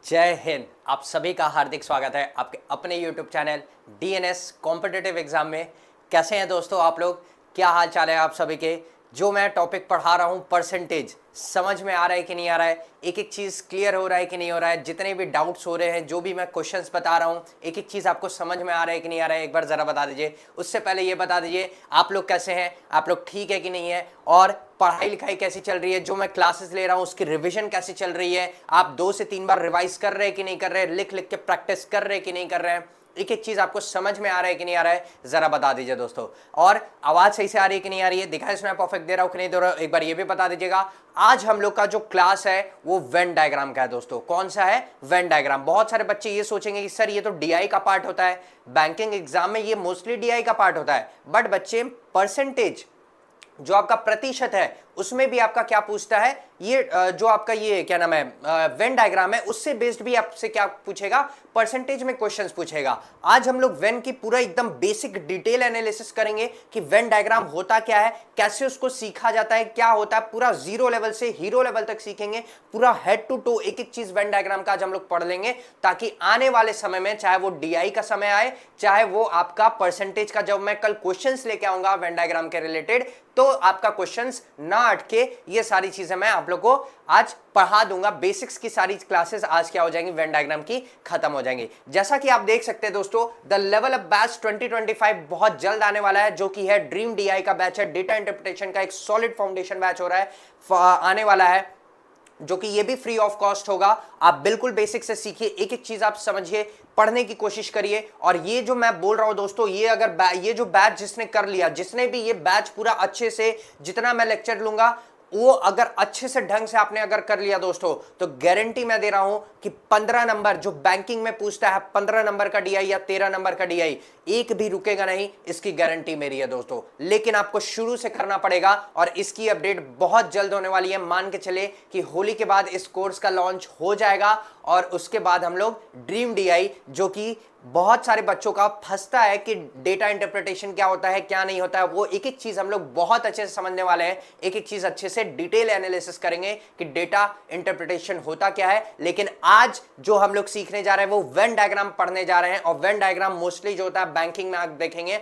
जय हिंद। आप सभी का हार्दिक स्वागत है आपके अपने YouTube channel DNS competitive exam में। कैसे हैं दोस्तों आप लोग? क्या हाल चाल है आप सभी के? जो मैं टॉपिक पढ़ा रहा हूं परसेंटेज, समझ में आ रहा है कि नहीं आ रहा है? एक एक चीज़ क्लियर हो रहा है कि नहीं हो रहा है? जितने भी डाउट्स हो रहे हैं, जो भी मैं क्वेश्चंस बता रहा हूं, एक एक चीज़ आपको समझ में आ रहा है कि नहीं आ रहा है? एक बार ज़रा बता दीजिए। उससे पहले ये बता दीजिए आप लोग कैसे हैं, आप लोग ठीक है कि नहीं है, और पढ़ाई लिखाई कैसी चल रही है? जो मैं क्लासेस ले रहा हूं उसकी रिवीजन कैसी चल रही है? आप 2 से 3 बार रिवाइज कर रहे हैं कि नहीं कर रहे? लिख लिख के प्रैक्टिस कर रहे हैं कि नहीं कर रहे हैं? एक एक चीज आपको समझ में आ रहा है कि नहीं आ रहा है, जरा बता दीजिए दोस्तों। और आवाज सही से आ रही है कि नहीं आ रही है? दिखाई सुनाई परफेक्ट दे रहा हूं कि नहीं दे रहा हूं? एक बार ये भी बता दीजिएगा। आज हम लोग का जो क्लास है वो वेन डायग्राम का है दोस्तों। कौन सा है? Venn diagram. बहुत सारे बच्चे ये सोचेंगे कि सर ये तो डीआई का पार्ट होता है, बैंकिंग एग्जाम में ये मोस्टली डीआई का पार्ट होता है। बट बच्चे, परसेंटेज जो आपका प्रतिशत है उसमें भी आपका क्या पूछता है, ये जो आपका ये क्या नाम है वेन डायग्राम है, उससे बेस्ड भी आपसे क्या पूछेगा, परसेंटेज में क्वेश्चंस पूछेगा। आज हम लोग वेन की पूरा एकदम बेसिक डिटेल एनालिसिस करेंगे कि वेन डायग्राम होता क्या है, कैसे उसको सीखा जाता है, क्या होता है, पूरा जीरो लेवल से हीरो लेवल तक सीखेंगे। पूरा हेड टू टो एक एक चीज वेन डायग्राम का आज हम लोग पढ़ लेंगे, ताकि आने वाले समय में, चाहे वो डीआई का समय आए, चाहे वो आपका परसेंटेज का, जब मैं कल क्वेश्चंस लेके आऊंगा वेन डायग्राम के रिलेटेड, तो आपका क्वेश्चंस ना अटके। ये सारी चीजें मैं आप लोग को आज पढ़ा दूंगा। बेसिक्स की सारी क्लासेस आज क्या हो जाएंगी, वेन डायग्राम की खत्म हो जाएंगी। जैसा कि आप देख सकते हैं दोस्तों, द लेवल अप बैच 2025 बहुत जल्द आने वाला है, जो कि है ड्रीम डीआई का बैच है। डेटा इंटरप्रिटेशन का एक सॉलिड फाउंडेशन बैच हो रहा है, आने वाला है, जो कि ये भी फ्री ऑफ कॉस्ट होगा। आप बिल्कुल बेसिक से सीखिए, एक एक चीज आप समझिए, पढ़ने की कोशिश करिए। और ये जो मैं बोल रहा हूं दोस्तों, ये अगर ये जो बैच जिसने कर लिया, जिसने भी ये बैच पूरा अच्छे से, जितना मैं लेक्चर लूंगा वो अगर अच्छे से ढंग से आपने अगर कर लिया दोस्तों, तो गारंटी मैं दे रहा हूं कि 15 नंबर जो बैंकिंग में पूछता है, 15 नंबर का डीआई या 13 नंबर का डीआई, एक भी रुकेगा नहीं, इसकी गारंटी मेरी है दोस्तों। लेकिन आपको शुरू से करना पड़ेगा, और इसकी अपडेट बहुत जल्द होने वाली है। मान के चले कि होली के बाद इस कोर्स का लॉन्च हो जाएगा, और उसके बाद हम लोग ड्रीम डीआई, जो कि बहुत सारे बच्चों का फंसता है कि डेटा इंटरप्रिटेशन क्या होता है, क्या नहीं होता है, वो एक एक चीज हम लोग बहुत अच्छे से समझने वाले हैं। एक एक चीज अच्छे से डिटेल एनालिसिस करेंगे कि डेटा इंटरप्रिटेशन होता क्या है। लेकिन आज जो हम लोग सीखने जा रहे हैं वो वेन डायग्राम पढ़ने जा रहे हैं, और वेन डायग्राम मोस्टली जो होता है बैंकिंग में आप देखेंगे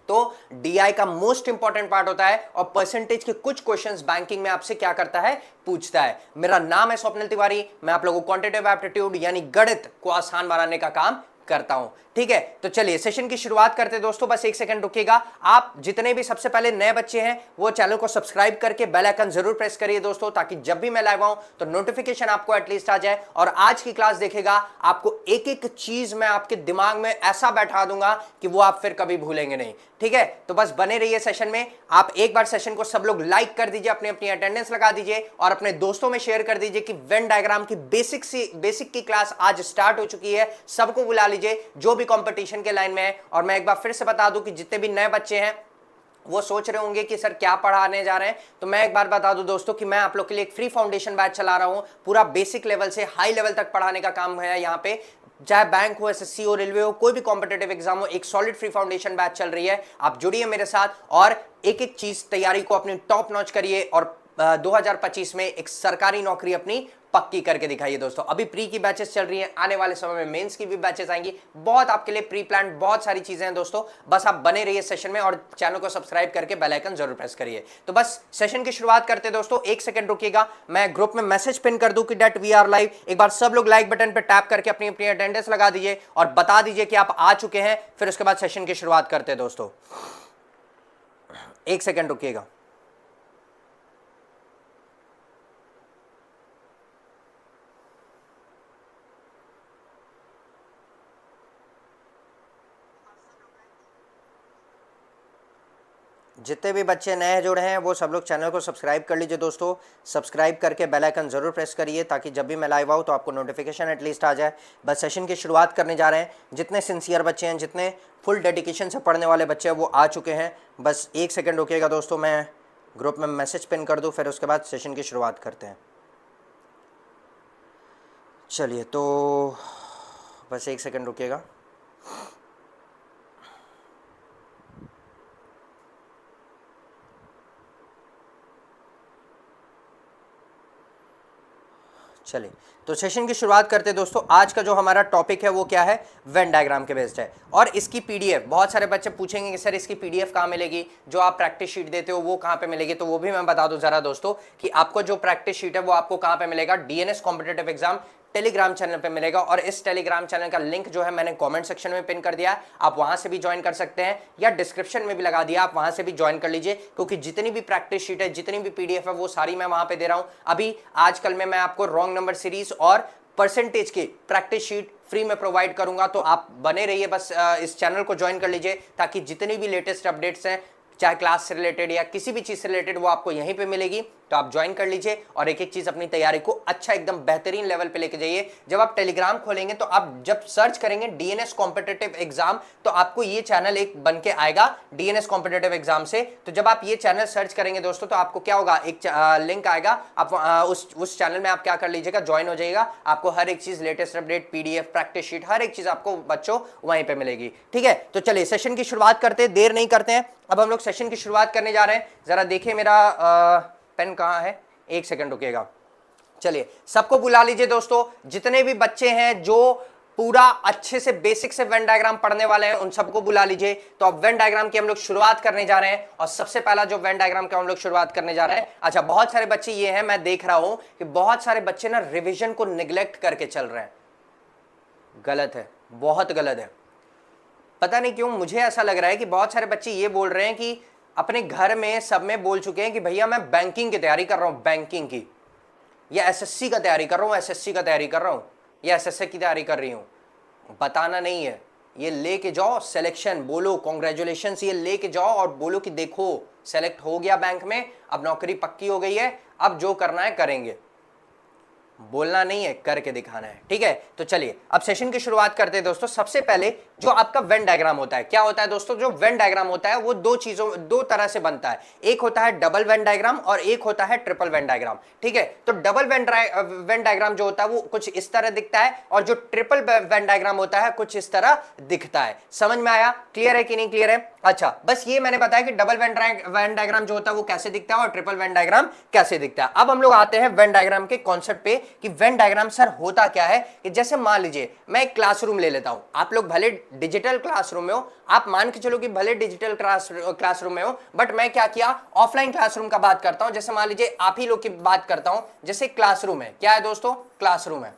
तो डीआई का मोस्ट इंपॉर्टेंट पार्ट होता है, और परसेंटेज के कुछ क्वेश्चंस बैंकिंग में आपसे क्या करता है, पूछता है। मेरा नाम है स्वप्निल तिवारी, मैं आप लोगों को क्वांटिटेटिव एप्टीट्यूड यानी गणित को आसान बनाने का काम करता हूं। ठीक है, तो चलिए सेशन की शुरुआत करते हैं दोस्तों। बस एक सेकंड रुकिएगा। आप जितने भी सबसे पहले नए बच्चे हैं वो चैनल को सब्सक्राइब करके बेल आइकन जरूर प्रेस करिए दोस्तों, ताकि जब भी मैं लाइव आऊं तो नोटिफिकेशन आपको एटलीस्ट आ जाए। और आज की क्लास देखेगा, आपको एक एक चीज मैं आपके दिमाग में ऐसा बैठा दूंगा कि वो आप फिर कभी भूलेंगे नहीं। ठीक है, तो बस बने रहिए सेशन में। आप एक बार सेशन को सब लोग लाइक कर दीजिए, अपनी अपनी अटेंडेंस लगा दीजिए, और अपने दोस्तों में शेयर कर दीजिए कि वेन डायग्राम की बेसिक की क्लास आज स्टार्ट हो चुकी है। सबको बुला लीजिए जो भी कंपटीशन के लाइन में है। और मैं एक बार फिर से बता दूं कि जितने भी नए बच्चे हैं वो सोच रहे होंगे कि सर क्या पढ़ाने जा रहे हैं, तो मैं एक बार बता दूं दोस्तों कि मैं आप लोग के लिए एक फ्री फाउंडेशन बैच चला रहा हूं। पूरा बेसिक लेवल से हाई लेवल तक पढ़ाने का काम है यहाँ पे। चाहे बैंक हो, एसएससी हो, रेलवे हो, कोई भी कॉम्पिटेटिव एग्जाम हो, एक सॉलिड फ्री फाउंडेशन बैच चल रही है। आप जुड़िए मेरे साथ, और एक एक चीज तैयारी को अपनी टॉप नॉच करिए, और 2025 में एक सरकारी नौकरी अपनी पक्की करके दिखाइए दोस्तों। अभी प्री की बैचेस चल रही हैं, आने वाले समय में मेंस की भी बैचेस आएंगी। बहुत आपके लिए प्री प्लान बहुत सारी चीजें हैं दोस्तों। बस आप बने रहिए सेशन में, और चैनल को सब्सक्राइब करके बेल आइकन जरूर प्रेस करिए। तो बस सेशन की शुरुआत करते हैं दोस्तों। एक सेकंड रुकिएगा, मैं ग्रुप में मैसेज पिन कर दूं कि डेट वी आर लाइव। एक बार सब लोग लाइक बटन पर टैप करके अपनी अपनी अटेंडेंस लगा दीजिए, और बता दीजिए कि आप आ चुके हैं। फिर उसके बाद सेशन की शुरुआत करते हैं दोस्तों। एक सेकंड रुकिएगा। जितने भी बच्चे नए जुड़े हैं वो सब लोग चैनल को सब्सक्राइब कर लीजिए दोस्तों। सब्सक्राइब करके बेल आइकन ज़रूर प्रेस करिए, ताकि जब भी मैं लाइव आऊँ तो आपको नोटिफिकेशन एटलीस्ट आ जाए। बस सेशन की शुरुआत करने जा रहे हैं। जितने सिंसियर बच्चे हैं, जितने फुल डेडिकेशन से पढ़ने वाले बच्चे हैं, वो आ चुके हैं। बस एक सेकेंड रुकिएगा दोस्तों, मैं ग्रुप में मैसेज पिन कर दूँ, फिर उसके बाद सेशन की शुरुआत करते हैं। चलिए, तो बस एक सेकेंड रुकिएगा। चलिए तो सेशन की शुरुआत करते हैं दोस्तों। आज का जो हमारा टॉपिक है वो क्या है, वेन डायग्राम के बेस्ड है। और इसकी पीडीएफ बहुत सारे बच्चे पूछेंगे कि सर इसकी पीडीएफ कहाँ मिलेगी, जो आप प्रैक्टिस शीट देते हो वो कहाँ पे मिलेगी। तो वो भी मैं बता दूं जरा दोस्तों कि आपको जो प्रैक्टिस शीट है वो आपको कहाँ पे मिलेगा, DNS competitive exam Telegram channel पे मिलेगा। और इस टेलीग्राम चैनल का लिंक जो है मैंने कमेंट सेक्शन में पिन कर दिया है, आप वहां से भी ज्वाइन कर सकते हैं या डिस्क्रिप्शन में भी लगा दिया, आप वहां से भी ज्वाइन कर लीजिए। क्योंकि जितनी भी प्रैक्टिस शीट है, जितनी भी पीडीएफ है, वो सारी मैं वहां पे दे रहा हूं। अभी आजकल में मैं आपको रॉन्ग नंबर सीरीज और परसेंटेज की प्रैक्टिस शीट फ्री में प्रोवाइड करूंगा। तो आप बने रहिए, बस इस चैनल को ज्वाइन कर लीजिए ताकि जितनी भी लेटेस्ट अपडेट्स हैं, चाहे क्लास से रिलेटेड या किसी भी चीज से रिलेटेड, वो आपको यहीं पे मिलेगी। तो आप ज्वाइन कर लीजिए और एक एक चीज अपनी तैयारी को अच्छा एकदम बेहतरीन लेवल पे लेके जाइए। जब आप टेलीग्राम खोलेंगे तो आप जब सर्च करेंगे डीएनएस कॉम्पिटिटिव एग्जाम, तो आपको ये चैनल एक बन के आएगा डीएनएस कॉम्पिटिटिव एग्जाम से। तो जब आप ये चैनल सर्च करेंगे दोस्तों, तो आपको क्या होगा, एक लिंक आएगा, आप उस चैनल में आप क्या कर लीजिएगा, ज्वाइन हो जाइएगा। आपको हर एक चीज, latest update, PDF, practice sheet, हर एक चीज आपको बच्चों वहीं पे मिलेगी। ठीक है, तो चलिए सेशन की शुरुआत करते हैं, देर नहीं करते हैं। अब हम लोग सेशन की शुरुआत करने जा रहे हैं। जरा देखिए मेरा पेन कहाँ है, एक सेकंड रुकिएगा। चलिए सबको बुला लीजिए दोस्तों, जितने भी बच्चे हैं जो पूरा अच्छे से बेसिक से वेन डायग्राम पढ़ने वाले हैं, उन सबको बुला लीजिए। तो अब वेन डायग्राम की हम लोग शुरुआत करने जा रहे हैं। और सबसे पहला जो वेन डायग्राम का हम लोग शुरुआत करने जा रहे हैं, अच्छा बहुत सारे बच्चे ये हैं, मैं देख रहा हूं कि बहुत सारे बच्चे ना रिविजन को निग्लेक्ट करके चल रहे हैं। गलत है, बहुत गलत है। पता नहीं क्यों मुझे ऐसा लग रहा है कि बहुत सारे बच्चे ये बोल रहे हैं कि अपने घर में सब में बोल चुके हैं कि भैया मैं बैंकिंग की तैयारी कर रहा हूं, बैंकिंग की, या एसएससी का तैयारी कर रहा हूं, एसएससी का तैयारी कर रहा हूं, या एसएससी की तैयारी कर रही हूं। बताना नहीं है, ये लेके जाओ सिलेक्शन, बोलो कॉन्ग्रेचुलेशंस, ये लेके जाओ और बोलो कि देखो सेलेक्ट हो गया बैंक में, अब नौकरी पक्की हो गई है, अब जो करना है करेंगे। बोलना नहीं है, करके दिखाना है। ठीक है, तो चलिए अब सेशन की शुरुआत करते हैं दोस्तों। सबसे पहले जो आपका वेन डायग्राम होता है, क्या होता है दोस्तों, जो वेन डायग्राम होता है वो दो तरह से बनता है। एक होता है डबल वेन डायग्राम और एक होता है ट्रिपल वेन डायग्राम। ठीक है, तो डबल वेन डायग्राम जो होता है वो कुछ इस तरह दिखता है और जो ट्रिपल वेन डायग्राम होता है कुछ इस तरह दिखता है। समझ में आया, क्लियर है कि नहीं क्लियर है? अच्छा, बस ये मैंने बताया कि डबल वेन डायग्राम जो होता है वो कैसे दिखता है और ट्रिपल वेन डायग्राम कैसे दिखता है। अब हम लोग आते हैं वेन डायग्राम के कॉन्सेप्ट पे कि वेन डायग्राम सर होता क्या है। कि जैसे मान लीजिए मैं एक क्लासरूम ले लेता हूं, आप लोग भले डिजिटल क्लासरूम में हो, आप मान के चलो कि भले डिजिटल क्लासरूम में हो, बट मैं क्या किया, ऑफलाइन क्लासरूम का बात करता हूं। जैसे मान लीजिए आप ही लोग की बात करता हूं, जैसे क्लासरूम है, क्या है दोस्तों, क्लासरूम है।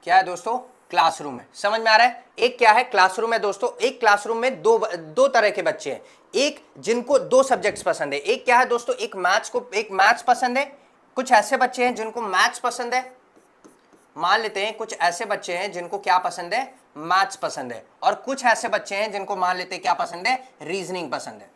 क्या है दोस्तों, क्लासरूम है। समझ में आ रहा है? एक क्या है, क्लासरूम है दोस्तों। एक क्लासरूम में दो तरह के बच्चे हैं, एक जिनको दो सब्जेक्ट्स पसंद है। एक क्या है दोस्तों, एक मैथ्स पसंद है। कुछ ऐसे बच्चे हैं जिनको मैथ्स पसंद है, मान लेते हैं कुछ ऐसे बच्चे हैं जिनको क्या पसंद है, मैथ्स पसंद है। और कुछ ऐसे बच्चे हैं जिनको मान लेते हैं क्या पसंद है, रीजनिंग पसंद है।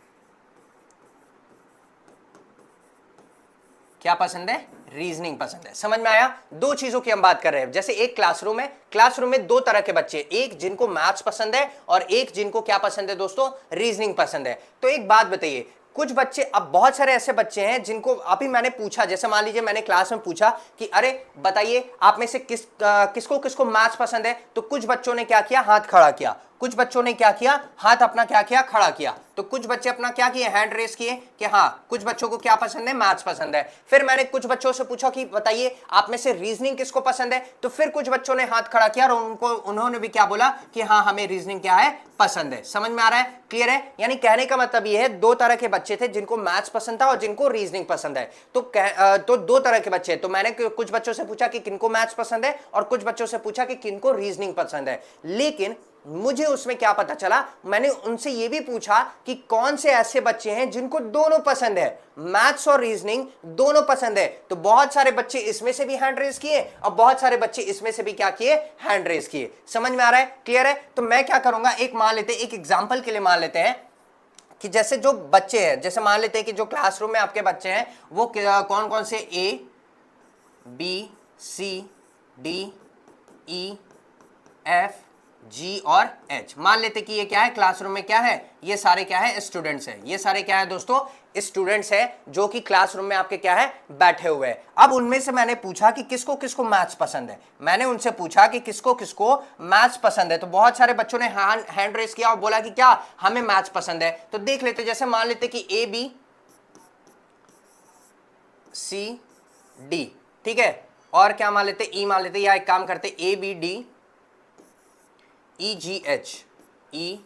क्या पसंद है, रीजनिंग पसंद है। समझ में आया? दो चीजों की हम बात कर रहे हैं। जैसे एक क्लासरूम है, क्लासरूम में दो तरह के बच्चे, एक जिनको मैथ्स पसंद है और एक जिनको क्या पसंद है दोस्तों, रीजनिंग पसंद है। तो एक बात बताइए, कुछ बच्चे, अब बहुत सारे ऐसे बच्चे हैं जिनको अभी मैंने पूछा, जैसे मान लीजिए मैंने क्लास में पूछा कि अरे बताइए आप में से किसको किसको मैथ्स पसंद है, तो कुछ बच्चों ने क्या किया, हाथ खड़ा किया। कुछ बच्चों ने क्या किया, हाथ अपना क्या किया, खड़ा किया। तो कुछ बच्चे अपना क्या किए, हैंड रेस किए कि हाँ कुछ बच्चों को क्या पसंद है, मैथ्स पसंद है। फिर मैंने कुछ बच्चों से पूछा कि बताइए आप में से रीजनिंग किसको पसंद है, तो फिर कुछ बच्चों ने हाथ खड़ा किया और उन्होंने भी क्या बोला कि हाँ हमें रीजनिंग क्या है, पसंद है। समझ में आ रहा है, क्लियर है? यानी कहने का मतलब ये है, दो तरह के बच्चे थे जिनको मैथ्स पसंद था और जिनको रीजनिंग पसंद है। तो दो तरह के बच्चे, तो मैंने कुछ बच्चों से पूछा कि किनको मैथ्स पसंद है और कुछ बच्चों से पूछा कि किनको रीजनिंग पसंद है। लेकिन मुझे उसमें क्या पता चला, मैंने उनसे यह भी पूछा कि कौन से ऐसे बच्चे हैं जिनको दोनों पसंद है, मैथ्स और रीजनिंग दोनों पसंद है। तो बहुत सारे बच्चे इसमें से भी हैंड रेस किए और बहुत सारे बच्चे इसमें से भी क्या किए, हैंड रेस किए। समझ में आ रहा है, क्लियर है? तो मैं क्या करूंगा, एक मान लेते हैं, एक एग्जांपल के लिए मान लेते हैं कि जैसे जो बच्चे हैं, जैसे मान लेते हैं कि जो क्लासरूम में आपके बच्चे हैं वो कौन कौन से, A B C D E F G और एच। मान लेते कि ये क्या है, क्लासरूम में क्या है, ये सारे क्या है, स्टूडेंट्स हैं। ये सारे क्या है दोस्तों, स्टूडेंट्स हैं जो कि क्लासरूम में आपके क्या है, बैठे हुए हैं। अब उनमें से मैंने पूछा कि किसको किसको मैथ्स पसंद है। मैंने उनसे पूछा कि किसको किसको मैथ्स पसंद है, तो बहुत सारे बच्चों ने हैंड रेस किया और बोला कि क्या हमें मैथ्स पसंद है। तो देख लेते, जैसे मान लेते कि ए बी सी डी, ठीक है, और क्या मान लेते, ई मान लेते, या एक काम करते A B D E G H, E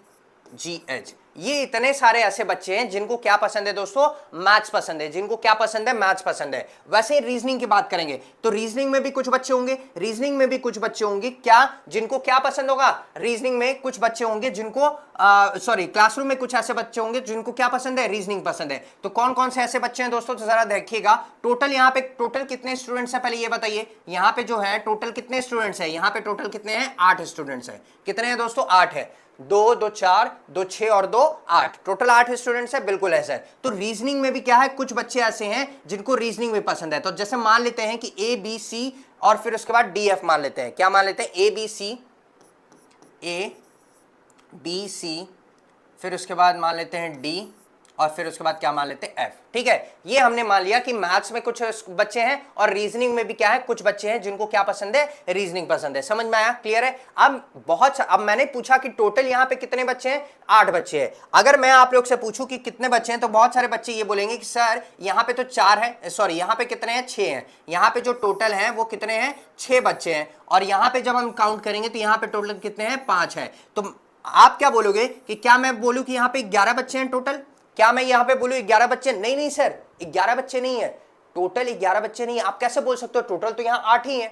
G H. ये इतने सारे ऐसे बच्चे हैं जिनको क्या पसंद है दोस्तों, मैथ्स पसंद है। जिनको क्या पसंद है, मैथ्स पसंद है। वैसे रीजनिंग की बात करेंगे तो रीजनिंग में भी कुछ बच्चे होंगे, रीजनिंग में भी कुछ बच्चे होंगे क्या जिनको क्या पसंद होगा, रीजनिंग में कुछ बच्चे होंगे जिनको सॉरी क्लासरूम में कुछ ऐसे बच्चे होंगे जिनको क्या पसंद है, रीजनिंग पसंद है। तो कौन कौन से ऐसे बच्चे हैं दोस्तों, तो जरा देखिएगा। टोटल यहाँ पे टोटल कितने स्टूडेंट्स हैं, पहले ये बताइए। यहाँ पे जो है टोटल कितने स्टूडेंट्स हैं, यहाँ पे टोटल कितने हैं, 8 स्टूडेंट्स हैं। कितने हैं दोस्तों, 8 है। 2 2 4 2 6 और 2 8, टोटल 8 स्टूडेंट्स है, बिल्कुल ऐसा है। तो रीजनिंग में भी क्या है, कुछ बच्चे ऐसे हैं जिनको रीजनिंग में पसंद है। तो जैसे मान लेते हैं कि ए बी सी और फिर उसके बाद डी एफ मान लेते हैं। क्या मान लेते हैं, ए बी सी, फिर उसके बाद मान लेते हैं डी, और फिर उसके बाद क्या मान लेते हैं, एफ। ठीक है, ये हमने मान लिया कि मैथ्स में कुछ बच्चे हैं और रीजनिंग में भी क्या है, कुछ बच्चे हैं जिनको क्या पसंद है, रीजनिंग पसंद है। समझ में आया, क्लियर है। अब मैंने पूछा कि टोटल यहाँ पे कितने बच्चे हैं, 8 बच्चे हैं। अगर मैं आप लोग से पूछूं कि कितने बच्चे हैं, तो बहुत सारे बच्चे ये बोलेंगे कि सर यहाँ पे तो 4 है, सॉरी यहाँ पे कितने हैं, 6 हैं। यहाँ पे जो टोटल है वो कितने हैं, 6 बच्चे हैं। और यहाँ पे जब हम काउंट करेंगे तो यहाँ पे टोटल कितने हैं, 5 है। तो आप क्या बोलोगे कि क्या मैं बोलूं कि यहाँ पे 11 बच्चे हैं टोटल, क्या मैं यहां पे बोलूं 11 बच्चे, नहीं नहीं सर 11 बच्चे नहीं है, टोटल 11 बच्चे नहीं है। आप कैसे बोल सकते हो, टोटल तो यहां 8 ही है।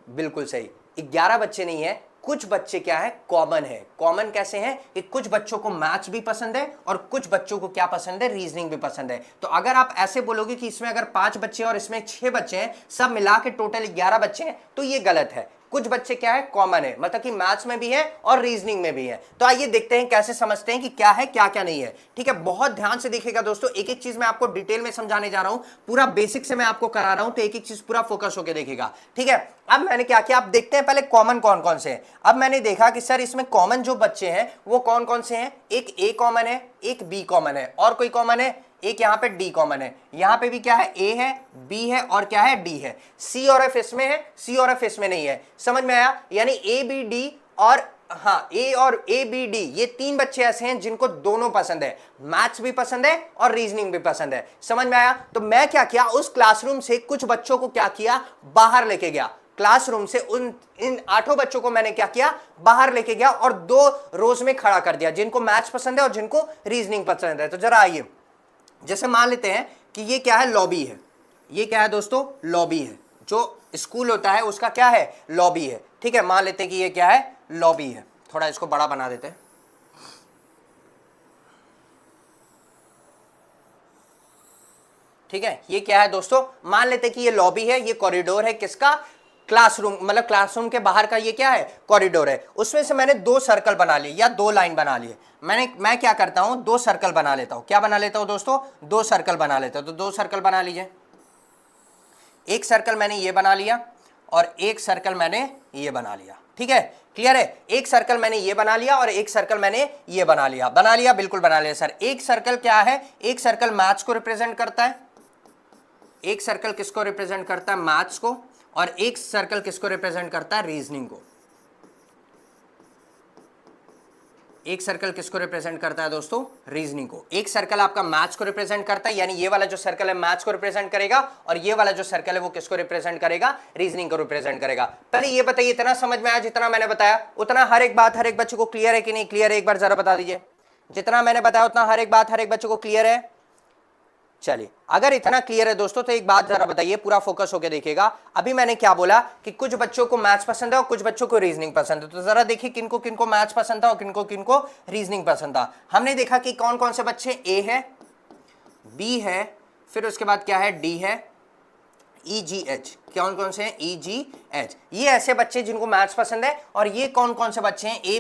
बिल्कुल सही, 11 बच्चे नहीं है, कुछ बच्चे क्या है, कॉमन है। कॉमन कैसे हैं कि कुछ बच्चों को मैथ्स भी पसंद है और कुछ बच्चों को क्या पसंद है, रीजनिंग भी पसंद है। तो अगर आप ऐसे बोलोगे कि इसमें अगर 5 बच्चे और इसमें 6 बच्चे हैं, सब मिला के टोटल 11 बच्चे हैं, तो ये गलत है। कुछ बच्चे क्या है, कॉमन है, मतलब कि मैथ्स में भी है और रीजनिंग में भी है। तो आइए देखते हैं कैसे समझते हैं कि क्या है क्या क्या नहीं है। ठीक है, बहुत ध्यान से देखिएगा दोस्तों, एक एक चीज मैं आपको डिटेल में समझाने जा रहा हूं, पूरा बेसिक से मैं आपको करा रहा हूं, तो एक एक चीज पूरा फोकस होकर देखिएगा। ठीक है, अब मैंने क्या किया, आप देखते हैं पहले कॉमन कौन कौन से हैं। अब मैंने देखा कि सर इसमें कॉमन जो बच्चे हैं वो कौन कौन से हैं, एक ए कॉमन है, एक बी कॉमन है, और कोई कॉमन है, एक यहाँ पे डी कॉमन है। यहाँ पे भी क्या है, ए है, बी है और क्या है, डी है। सी और एफ इसमें है, सी और एफ इसमें नहीं है। समझ में आया, यानी ए बी डी और हाँ ए और ए बी डी, ये 3 बच्चे ऐसे हैं जिनको दोनों पसंद है, मैथ्स भी पसंद है और रीजनिंग भी पसंद है। समझ में आया। तो मैं क्या किया, उस क्लासरूम से कुछ बच्चों को क्या किया, बाहर लेके गया। क्लासरूम से इन 8 बच्चों को मैंने क्या किया, बाहर लेके गया और 2 रोज में खड़ा कर दिया, जिनको मैथ्स पसंद है और जिनको रीजनिंग पसंद है। तो जरा आइए, जैसे मान लेते हैं कि ये क्या है, लॉबी है। ये क्या है दोस्तों, लॉबी है। जो स्कूल होता है उसका क्या है, लॉबी है। ठीक है, मान लेते हैं कि ये क्या है, लॉबी है। थोड़ा इसको बड़ा बना देते हैं। ठीक है, ये क्या है दोस्तों, मान लेते हैं कि ये लॉबी है, ये कॉरिडोर है किसका, क्लासरूम, मतलब क्लासरूम के बाहर का ये क्या है, कॉरिडोर है। उसमें से मैंने 2 सर्कल बना लिए या 2 लाइन बना लिए। मैं क्या करता हूं, 2 सर्कल बना लेता हूं। क्या बना लेता हूं दोस्तों, 2 सर्कल बना लेता हूं। तो 2 सर्कल बना लीजिए। एक सर्कल मैंने ये बना लिया और एक सर्कल मैंने ये बना लिया। ठीक है, क्लियर है। एक सर्कल मैंने ये बना लिया और एक सर्कल मैंने ये बना लिया, बिल्कुल बना लिया सर। एक सर्कल क्या है, एक सर्कल मैथ्स को रिप्रेजेंट करता है, एक सर्कल किसको रिप्रेजेंट करता है, मैथ्स को, और एक सर्कल किसको रिप्रेजेंट करता है, रीजनिंग को। एक सर्कल किसको रिप्रेजेंट करता है दोस्तों, रीजनिंग को। एक सर्कल आपका मैथ्स को रिप्रेजेंट करता है, यानी ये वाला जो सर्कल है मैथ्स को रिप्रेजेंट करेगा, और ये वाला जो सर्कल है वो किसको रिप्रेजेंट करेगा, रीजनिंग को रिप्रेजेंट करेगा। पहले ये बताइए, इतना समझ में आया जितना मैंने बताया, उतना हर एक बात हर एक बच्चे को क्लियर है कि नहीं क्लियर है, एक बार जरा बता दीजिए। जितना मैंने बताया उतना हर एक बात हर एक बच्चे को क्लियर है। चलिए, अगर इतना क्लियर है दोस्तों तो एक बात जरा बताइए, पूरा फोकस होकर देखिएगा। अभी मैंने क्या बोला कि कुछ बच्चों को मैथ्स पसंद है और कुछ बच्चों को रीजनिंग पसंद है। तो जरा देखिए किनको किनको मैथ्स पसंद था और किनको किनको रीजनिंग पसंद था। हमने देखा कि कौन कौन से बच्चे, ए है, बी है, फिर उसके बाद क्या है, डी है, ई जी एच। कौन कौन से हैं, ई जी एच। ये ऐसे बच्चे जिनको मैथ्स पसंद है। और ये कौन कौन से बच्चे हैं, ए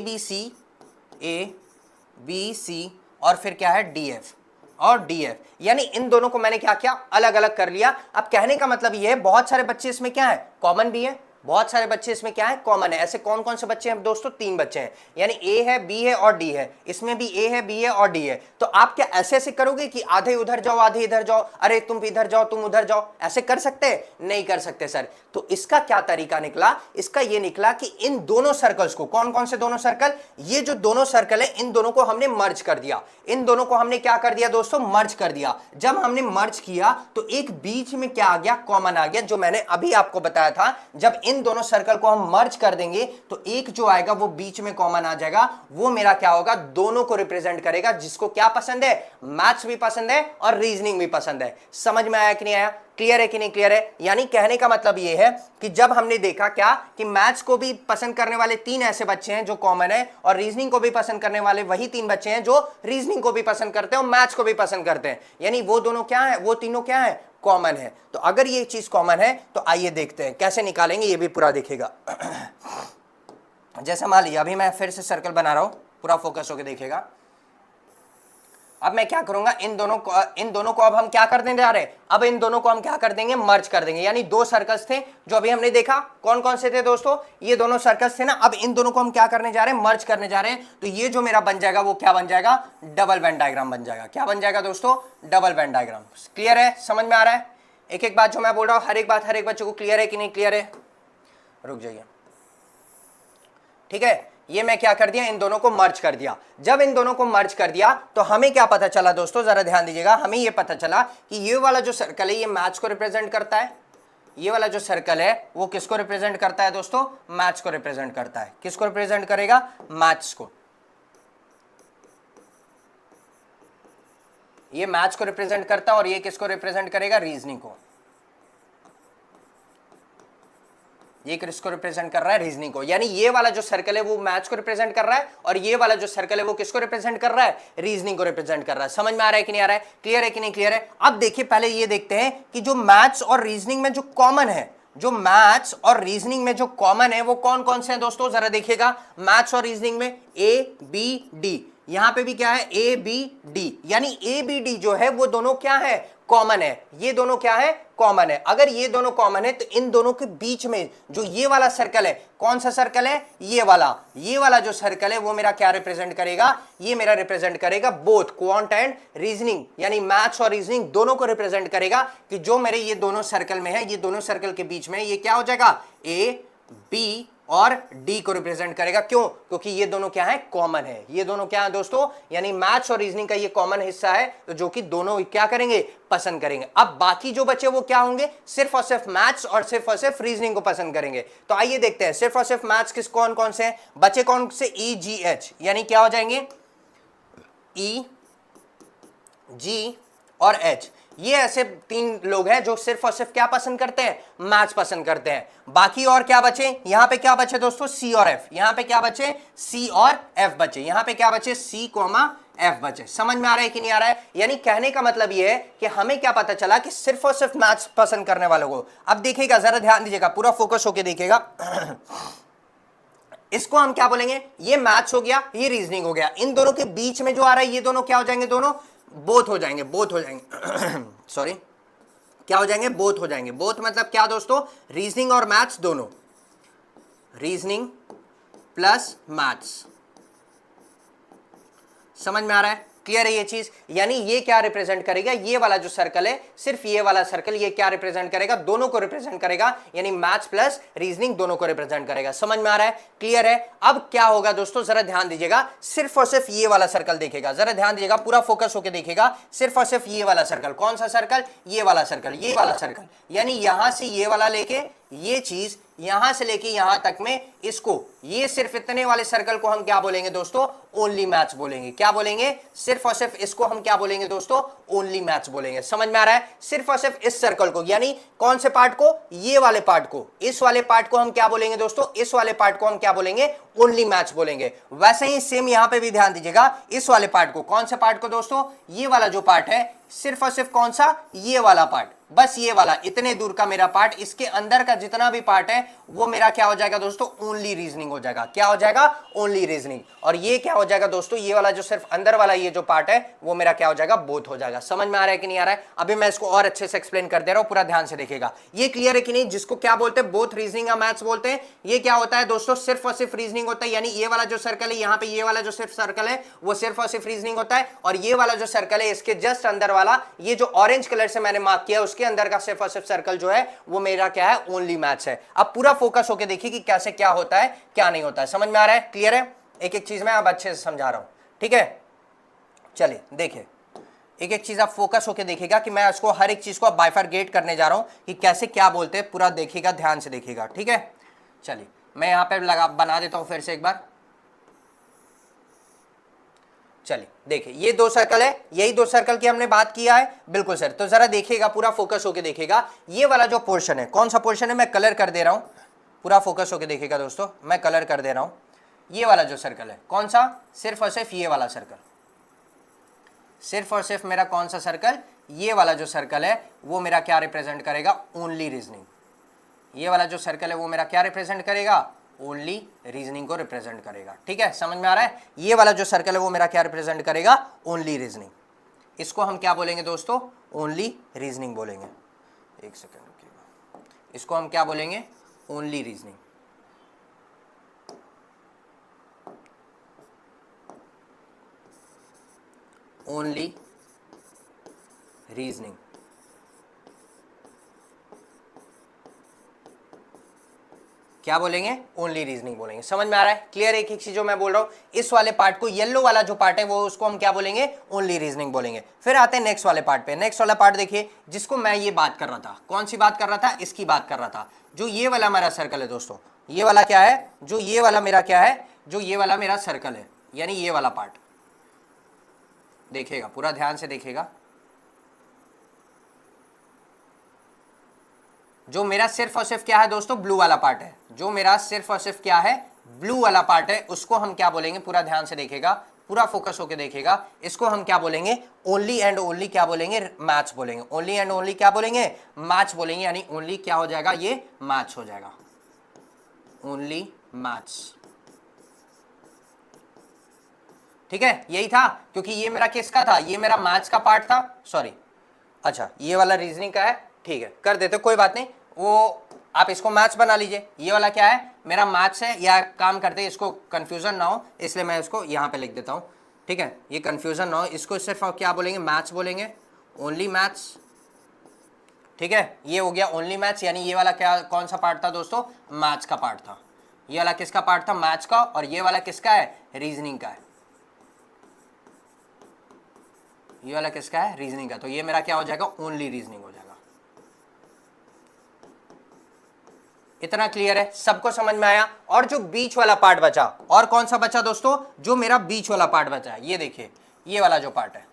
बी सी और फिर क्या है, डी एफ और डीएफ। यानी इन दोनों को मैंने क्या किया, अलग अलग कर लिया। अब कहने का मतलब ये है, बहुत सारे बच्चे इसमें क्या है, कॉमन भी है, बहुत सारे बच्चे इसमें क्या है, कॉमन है। ऐसे कौन कौन से बच्चे हैं दोस्तों, 3 बच्चे हैं, यानी ए है, बी है और डी है। इसमें भी ए है, बी है और डी है। तो आप क्या ऐसे ऐसे करोगे कि आधे उधर जाओ आधे इधर जाओ, अरे तुम इधर जाओ तुम उधर जाओ, ऐसे कर सकते हैं? नहीं कर सकते सर। तो इसका क्या तरीका निकला, इसका ये निकला कि इन दोनों सर्कल्स को, कौन कौन से दोनों सर्कल, ये जो दोनों सर्कल है इन दोनों को हमने मर्ज कर दिया। इन दोनों को हमने क्या कर दिया दोस्तों, मर्ज कर दिया। जब हमने मर्ज किया तो एक बीच में क्या आ गया, कॉमन आ गया, जो मैंने अभी आपको बताया था। जब इन दोनों सर्कल को हम मर्ज कर देंगे तो एक जो आएगा वो बीच में कॉमन आ जाएगा, वो मेरा क्या होगा, दोनों को रिप्रेजेंट करेगा। जिसको क्या पसंद है, मैथ्स भी पसंद है और रीजनिंग भी पसंद है। समझ में आया कि नहीं आया, क्लियर है कि नहीं क्लियर है? यानी कहने का मतलब ये है कि जब हमने देखा क्या कि मैथ्स को भी पसंद करने वाले 3 ऐसे बच्चे हैं जो कॉमन है, और रीजनिंग को भी पसंद करने वाले वही 3 बच्चे हैं जो रीजनिंग को भी पसंद करते हैं और मैथ्स को भी पसंद करते हैं, यानी वो दोनों क्या है, वो तीनों क्या है, कॉमन है। तो अगर ये चीज कॉमन है तो आइए देखते हैं कैसे निकालेंगे, ये भी पूरा देखेगा। जैसे मान लिया अभी मैं फिर से सर्कल बना रहा हूं, पूरा फोकस होकर देखेगा। अब मैं क्या करूंगा, इन दोनों को अब हम क्या करने जा रहे हैं, अब इन दोनों को हम क्या कर देंगे, मर्ज कर देंगे। यानी 2 सर्कल्स थे जो अभी हमने देखा, कौन कौन से थे दोस्तों, ये दोनों सर्कल्स थे ना। अब इन दोनों को हम क्या करने जा रहे हैं, मर्ज करने जा रहे हैं। तो ये जो मेरा बन जाएगा वो क्या बन जाएगा, डबल वेन डायग्राम बन जाएगा। क्या बन जाएगा दोस्तों, डबल वेन डायग्राम। क्लियर है, समझ में आ रहा है? एक एक बात जो मैं बोल रहा हूं, हर एक बात हर एक बच्चे को क्लियर है कि नहीं क्लियर है? रुक जाइए, ठीक है। ये मैं क्या कर दिया, इन दोनों को मर्ज कर दिया। जब इन दोनों को मर्ज कर दिया तो हमें क्या पता चला दोस्तों, जरा ध्यान दीजिएगा। हमें ये पता चला कि ये वाला जो सर्कल है ये मैथ्स को रिप्रेजेंट करता है। ये वाला जो सर्कल है वो किसको रिप्रेजेंट करता है दोस्तों, मैथ्स को रिप्रेजेंट करता है। किसको रिप्रेजेंट करेगा, मैथ्स को। ये मैथ्स को रिप्रेजेंट करता है और ये किसको रिप्रेजेंट करेगा, रीजनिंग को। ये किसको रिप्रेजेंट कर रहा है, रीजनिंग को। यानी ये वाला जो सर्कल है वो मैथ्स को रिप्रेजेंट कर रहा है और ये वाला जो सर्कल है वो किसको रिप्रेजेंट कर रहा है, रीजनिंग को रिप्रेजेंट कर रहा है। समझ में आ रहा है कि नहीं आ रहा है, क्लियर है कि नहीं क्लियर है? अब देखिए पहले ये देखते हैं कि जो मैथ्स और रीजनिंग में जो कॉमन है, जो मैथ्स और रीजनिंग में जो कॉमन है वो कौन कौन से हैं दोस्तों, जरा देखिएगा। मैथ्स और रीजनिंग में ए बी डी, यहां पे भी क्या है, ए बी डी, यानी ए बी डी जो है वो दोनों क्या है, कॉमन है। ये दोनों क्या है, कॉमन है। अगर ये दोनों कॉमन है तो इन दोनों के बीच में जो ये वाला सर्कल है, कौन सा सर्कल है, ये वाला जो सर्कल है वो मेरा क्या रिप्रेजेंट करेगा, ये मेरा रिप्रेजेंट करेगा बोथ क्वांट एंड रीजनिंग, यानी मैथ्स और रीजनिंग दोनों को रिप्रेजेंट करेगा। कि जो मेरे ये दोनों सर्कल में है, ये दोनों सर्कल के बीच में ये क्या हो जाएगा, ए बी और डी को रिप्रेजेंट करेगा। क्यों, क्योंकि ये दोनों क्या है, कॉमन है। ये दोनों क्या है दोस्तों, यानी मैथ्स और रीजनिंग का ये कॉमन हिस्सा है, तो जो कि दोनों क्या करेंगे, पसंद करेंगे। अब बाकी जो बच्चे वो क्या होंगे, सिर्फ और सिर्फ मैथ्स और सिर्फ रीजनिंग को पसंद करेंगे। तो आइए देखते हैं सिर्फ और सिर्फ मैथ्स किस कौन कौन से हैं बच्चे, कौन से, ई जी एच, यानी क्या हो जाएंगे, ई जी और एच। ये ऐसे 3 लोग हैं जो सिर्फ और सिर्फ क्या पसंद करते हैं, मैथ्स पसंद करते हैं। बाकी और क्या बचे, यहां पे क्या बचे दोस्तों, सी और एफ। यहां पे क्या बचे, सी और एफ बचे। यहां पे क्या बचे, सी कॉमा एफ बचे। समझ में आ रहा है कि नहीं आ रहा है? यानी कहने का मतलब ये है कि हमें क्या पता चला कि सिर्फ और सिर्फ मैथ्स पसंद करने वालों को। अब देखिएगा, जरा ध्यान दीजिएगा, पूरा फोकस होकर देखिएगा। इसको हम क्या बोलेंगे, ये मैथ्स हो गया, ये रीजनिंग हो गया। इन दोनों के बीच में जो आ रहा है ये दोनों क्या हो जाएंगे, दोनों बोथ हो जाएंगे, बोथ हो जाएंगे। सॉरी, क्या हो जाएंगे, बोथ हो जाएंगे। बोथ मतलब क्या दोस्तों, रीजनिंग और मैथ्स दोनों, रीजनिंग प्लस मैथ्स। समझ में आ रहा है, क्लियर है ये चीज? यानी ये क्या रिप्रेजेंट करेगा, ये वाला जो सर्कल है, सिर्फ ये वाला सर्कल, ये क्या रिप्रेजेंट करेगा, दोनों को रिप्रेजेंट करेगा, यानी मैथ्स प्लस रीजनिंग दोनों को रिप्रेजेंट करेगा। समझ में आ रहा है, क्लियर है? अब क्या होगा दोस्तों, जरा ध्यान दीजिएगा, सिर्फ और सिर्फ ये वाला सर्कल देखेगा, जरा ध्यान दीजिएगा, पूरा फोकस होकर देखिएगा। सिर्फ और सिर्फ ये वाला सर्कल, कौन सा सर्कल, ये वाला सर्कल, ये वाला सर्कल, यानी यहां से ये वाला लेके ये चीज, यहां से लेके यहां तक में इसको, ये सिर्फ इतने वाले सर्कल को हम क्या बोलेंगे दोस्तों, ओनली मैथ्स बोलेंगे। क्या बोलेंगे, सिर्फ और सिर्फ इसको हम क्या बोलेंगे दोस्तों, ओनली मैथ्स बोलेंगे। समझ में आ रहा है? सिर्फ और सिर्फ इस सर्कल को, यानी कौन से पार्ट को, ये वाले पार्ट को, इस वाले पार्ट को हम क्या बोलेंगे दोस्तों, इस वाले पार्ट को हम क्या बोलेंगे, ओनली मैथ्स बोलेंगे। वैसे ही सेम यहां पे भी ध्यान दीजिएगा, इस वाले पार्ट को, कौन से पार्ट को दोस्तों, ये वाला जो पार्ट है, सिर्फ और सिर्फ कौन सा, ये वाला पार्ट, बस ये वाला इतने दूर का मेरा पार्ट, इसके अंदर का जितना भी पार्ट है वो मेरा क्या हो जाएगा दोस्तों, ओनली रीजनिंग हो जाएगा। क्या हो जाएगा, ओनली रीजनिंग। और ये क्या हो जाएगा दोस्तों, ये वाला जो सिर्फ अंदर वाला ये जो पार्ट है वो मेरा क्या हो जाएगा, बोथ हो जाएगा। समझ में आ रहा है कि नहीं आ रहा है? अभी मैं इसको और अच्छे से एक्सप्लेन कर दे रहा हूं, पूरा ध्यान से देखिएगा। ये क्लियर है कि नहीं? जिसको क्या बोलते हैं, बोथ रीजनिंग या मैथ्स बोलते हैं। ये क्या होता है दोस्तों, सिर्फ और सिर्फ रीजनिंग होता है। यानी ये वाला जो सर्कल है यहाँ पे, ये वाला जो सिर्फ सर्कल है वो सिर्फ और सिर्फ रीजनिंग होता है। और ये वाला जो सर्कल है इसके जस्ट अंदर वाला, ये जो ऑरेंज कलर से मैंने मार्क किया उसके अंदर का सिर्फ और सिर्फ सर्कल जो है वो मेरा क्या है, ओनली मैथ्स है। अब पूरा फोकस होकर देखिए कि कैसे क्या होता है क्या नहीं होता है। समझ में आ रहा है? क्लियर है? एक एक चीज मैं अब अच्छे से समझा रहा हूं, ठीक है? चलिए देखिए, एक एक चीज आप फोकस होकर देखिएगा कि मैं इसको हर एक चीज को बाइफरगेट करने जा रहा हूं कि कैसे क्या बोलते हैं, पूरा देखिएगा, ध्यान से देखिएगा, ठीक है? चलिए मैं यहां पे लगा बना देता हूं फिर से एक बार। चलिए देखिए, ये दो सर्कल है, यही दो सर्कल की हमने बात किया है, बिल्कुल सर। तो जरा देखिएगा, पूरा फोकस होकर देखिएगा। ये वाला जो पोर्शन है, कौन सा पोर्शन है, मैं कलर कर दे रहा हूं, पूरा फोकस होकर देखिएगा दोस्तों, मैं कलर कर दे रहा हूं। ये वाला जो सर्कल है, कौन सा, सिर्फ और सिर्फ ये वाला सर्कल, सिर्फ और सिर्फ मेरा कौन सा सर्कल, ये वाला जो सर्कल है वो मेरा क्या रिप्रेजेंट करेगा, ओनली रीजनिंग। ये वाला जो सर्कल है वो मेरा क्या रिप्रेजेंट करेगा, ओनली रीजनिंग को रिप्रेजेंट करेगा, ठीक है? समझ में आ रहा है? ये वाला जो सर्कल है वो मेरा क्या रिप्रेजेंट करेगा, ओनली रीजनिंग। इसको हम क्या बोलेंगे दोस्तों, ओनली रीजनिंग बोलेंगे। एक सेकंड रुकिएगा, इसको हम क्या बोलेंगे, ओनली रीजनिंग। ओनली रीजनिंग, क्या बोलेंगे, ओनली रीजनिंग बोलेंगे। समझ में आ रहा है? क्लियर? एक एक चीज जो मैं बोल रहा हूं, इस वाले पार्ट को, येलो वाला जो पार्ट है वो उसको हम क्या बोलेंगे, ओनली रीजनिंग बोलेंगे। फिर आते हैं नेक्स्ट वाले पार्ट पे। नेक्स्ट वाला पार्ट देखिए, जिसको मैं ये बात कर रहा था, कौन सी बात कर रहा था, इसकी बात कर रहा था। जो ये वाला मेरा सर्कल है दोस्तों, ये वाला क्या है, जो ये वाला मेरा क्या है, जो ये वाला मेरा सर्कल है, यानी ये वाला पार्ट देखिएगा, पूरा ध्यान से देखिएगा। जो मेरा सिर्फ और सिर्फ क्या है दोस्तों, ब्लू वाला पार्ट है, जो मेरा सिर्फ और सिर्फ क्या है, ब्लू वाला पार्ट है, उसको हम क्या बोलेंगे, पूरा ध्यान से देखिएगा, पूरा फोकस होकर देखिएगा। इसको हम क्या बोलेंगे, ओनली एंड ओनली क्या बोलेंगे, मैथ्स बोलेंगे। ओनली एंड ओनली क्या बोलेंगे, मैथ्स बोलेंगे। यानी ओनली क्या हो जाएगा, ये मैथ्स हो जाएगा, ओनली मैथ्स, ठीक है? यही था, क्योंकि ये मेरा किसका था, ये मेरा मैथ्स का पार्ट था, सॉरी, अच्छा ये वाला रीजनिंग का है, ठीक है, कर देते, कोई बात नहीं, वो आप इसको मैथ्स बना लीजिए। ये वाला क्या है, मेरा मैथ्स है, या काम करते हैं, इसको कंफ्यूजन ना हो इसलिए मैं इसको यहाँ पे लिख देता हूँ, ठीक है? ये कंफ्यूजन ना हो, इसको सिर्फ क्या बोलेंगे, मैथ्स बोलेंगे, ओनली मैथ्स, ठीक है? ये हो गया ओनली मैथ्स। यानी ये वाला क्या, कौन सा पार्ट था दोस्तों, मैथ्स का पार्ट था। ये वाला किसका पार्ट था, मैथ्स का। और ये वाला किसका है, रीजनिंग का है। ये वाला किसका है, रीजनिंग का। तो ये मेरा क्या हो जाएगा, ओनली रीजनिंग हो जाएगा। इतना क्लियर है, सबको समझ में आया? और जो बीच वाला पार्ट बचा, और कौन सा बचा दोस्तों, जो मेरा बीच वाला पार्ट बचा है, ये देखिए, ये वाला जो पार्ट है,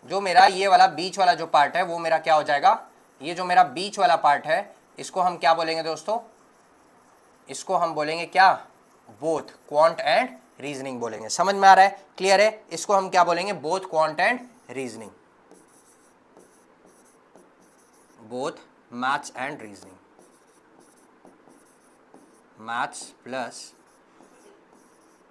जो मेरा ये वाला बीच वाला जो पार्ट है वो मेरा क्या हो जाएगा, ये जो मेरा बीच वाला पार्ट है इसको हम क्या बोलेंगे दोस्तों, इसको हम बोलेंगे क्या, बोथ क्वांट एंड रीजनिंग बोलेंगे। समझ में आ रहा है? क्लियर है? इसको हम क्या बोलेंगे, both quant and reasoning, both maths and reasoning, maths plus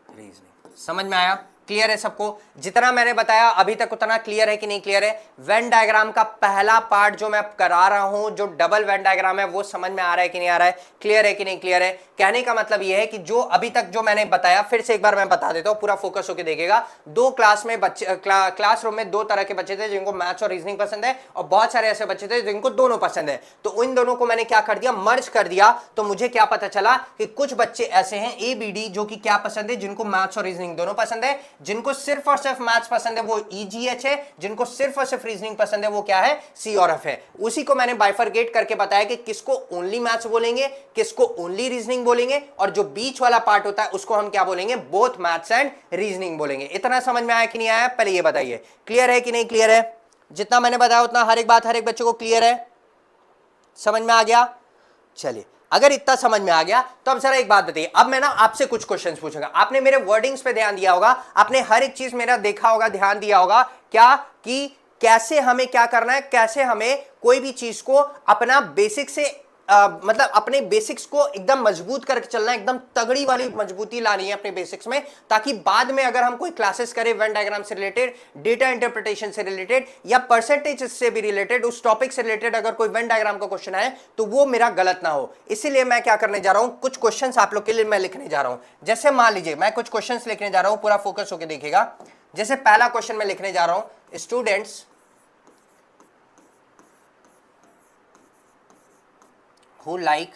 reasoning. समझ में आया? क्लियर है सबको? जितना मैंने बताया अभी तक उतना क्लियर है कि नहीं क्लियर है? वेन डायग्राम का पहला पार्ट जो मैं करा रहा हूं, जो डबल वेन डायग्राम है, वो समझ में आ रहा है कि नहीं आ रहा है? क्लियर है कि नहीं क्लियर है? कहने का मतलब ये है कि जो अभी तक जो मैंने बताया, फिर से एक बार मैं बता देता हूं, पूरा फोकस होकर देखिएगा। दो क्लास में बच्चे, क्लासरूम में दो तरह के बच्चे थे, जिनको मैथ्स और रीजनिंग पसंद है, और बहुत सारे ऐसे बच्चे थे जिनको दोनों पसंद है। तो इन दोनों को मैंने क्या कर दिया, मर्ज कर दिया। तो मुझे क्या पता चला कि कुछ बच्चे ऐसे हैं ABD, जो कि क्या पसंद है, जिनको मैथ्स और रीजनिंग दोनों पसंद है। जिनको सिर्फ और सिर्फ मैथ्स पसंद है वो EGH है, जिनको सिर्फ और सिर्फ रीजनिंग पसंद है वो क्या है, C और F है। उसी को मैंने बाइफरगेट करके बताया कि किसको ओनली मैथ्स बोलेंगे, किसको ओनली रीजनिंग बोलेंगे, और जो बीच वाला पार्ट होता है उसको हम क्या बोलेंगे, बोथ मैथ्स एंड रीजनिंग बोलेंगे। इतना समझ में आया कि नहीं आया, पहले ये बताइए, क्लियर है कि नहीं क्लियर है? जितना मैंने बताया उतना हर एक बात हर एक बच्चे को क्लियर है, समझ में आ गया? चलिए, अगर इतना समझ में आ गया तो अब जरा एक बात बताइए। अब मैं ना आपसे कुछ क्वेश्चंस पूछूंगा। आपने मेरे वर्डिंग्स पे ध्यान दिया होगा, आपने हर एक चीज मेरा देखा होगा, ध्यान दिया होगा क्या, कि कैसे हमें क्या करना है, कैसे हमें कोई भी चीज को अपना बेसिक से मतलब अपने बेसिक्स को एकदम मजबूत करके चलना है, एकदम तगड़ी वाली मजबूती लानी है अपने बेसिक्स में, ताकि बाद में अगर हम कोई क्लासेस करें वेन डायग्राम से रिलेटेड, डेटा इंटरप्रिटेशन से रिलेटेड या परसेंटेज से भी रिलेटेड, उस टॉपिक से रिलेटेड अगर कोई वेन डायग्राम का क्वेश्चन आए तो वो मेरा गलत ना हो। इसीलिए मैं क्या करने जा रहा हूं, कुछ क्वेश्चंस आप लोग के लिए मैं लिखने जा रहा हूं। जैसे मान लीजिए मैं कुछ क्वेश्चंस लिखने जा रहा हूं, पूरा फोकस होकर देखिएगा। जैसे पहला क्वेश्चन मैं लिखने जा रहा हूं, students who like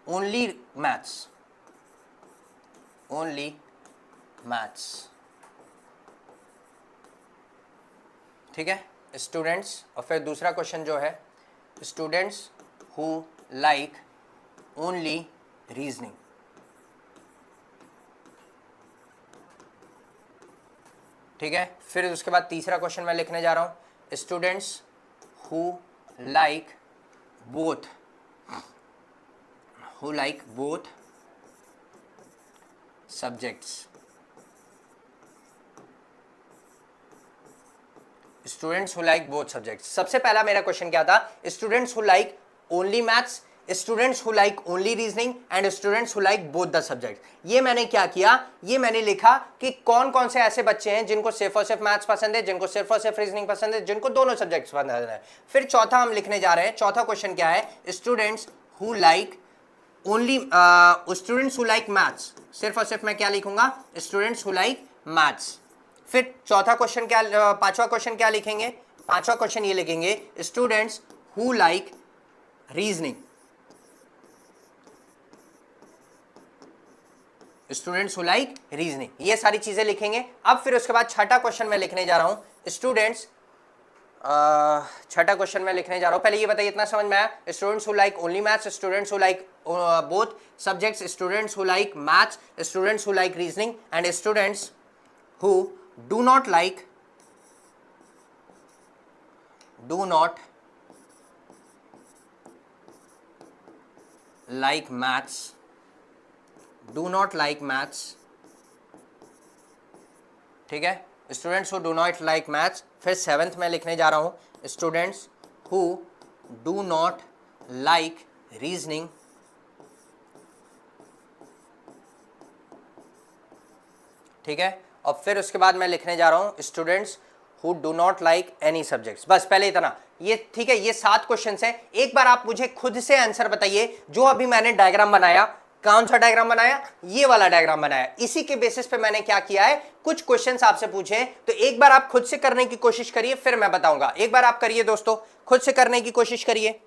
only maths, ठीक है स्टूडेंट्स। और फिर दूसरा क्वेश्चन जो है, students who like only reasoning, ठीक है। फिर उसके बाद तीसरा क्वेश्चन मैं लिखने जा रहा हूं, students who like both subjects, students who like both subjects. सबसे पहला मेरा क्वेश्चन क्या था, students who like only maths, students who like only reasoning and students who like both the subject. ये मैंने क्या किया, ये मैंने लिखा कि कौन कौन से ऐसे बच्चे हैं जिनको सिर्फ और सिर्फ मैथ्स पसंद है, जिनको सिर्फ और सिर्फ रीजनिंग पसंद है, जिनको दोनों सब्जेक्ट्स पसंद है। फिर चौथा हम लिखने जा रहे हैं, चौथा क्वेश्चन क्या है, students who like only students who like maths, सिर्फ और सिर्फ मैं क्या लिखूंगा, स्टूडेंट्स हु लाइक मैथ्स। फिर चौथा क्वेश्चन क्या, पांचवा क्वेश्चन क्या लिखेंगे, पांचवा क्वेश्चन ये लिखेंगे, students who like reasoning, students who like reasoning. ये सारी चीजें लिखेंगे। अब फिर उसके बाद छठा क्वेश्चन मैं लिखने जा रहा हूं, स्टूडेंट्स छठा क्वेश्चन मैं लिखने जा रहा हूं। पहले ये बताइए इतना समझ में आया, students who like only maths, students who like both subjects, students who like maths, students who like reasoning and students who do not like maths, do not like maths, ठीक है, students who do not like maths. फिर seventh में लिखने जा रहा हूं, students who do not like reasoning, ठीक है। और फिर उसके बाद मैं लिखने जा रहा हूं, students who do not like any subjects. बस पहले इतना, ये ठीक है, ये 7 क्वेश्चंस हैं। एक बार आप मुझे खुद से आंसर बताइए, जो अभी मैंने डायग्राम बनाया, कौन सा डायग्राम बनाया, ये वाला डायग्राम बनाया, इसी के बेसिस पे मैंने क्या किया है, कुछ क्वेश्चंस आपसे पूछे। तो एक बार आप खुद से करने की कोशिश करिए, फिर मैं बताऊंगा। एक बार आप करिए दोस्तों, खुद से करने की कोशिश करिए।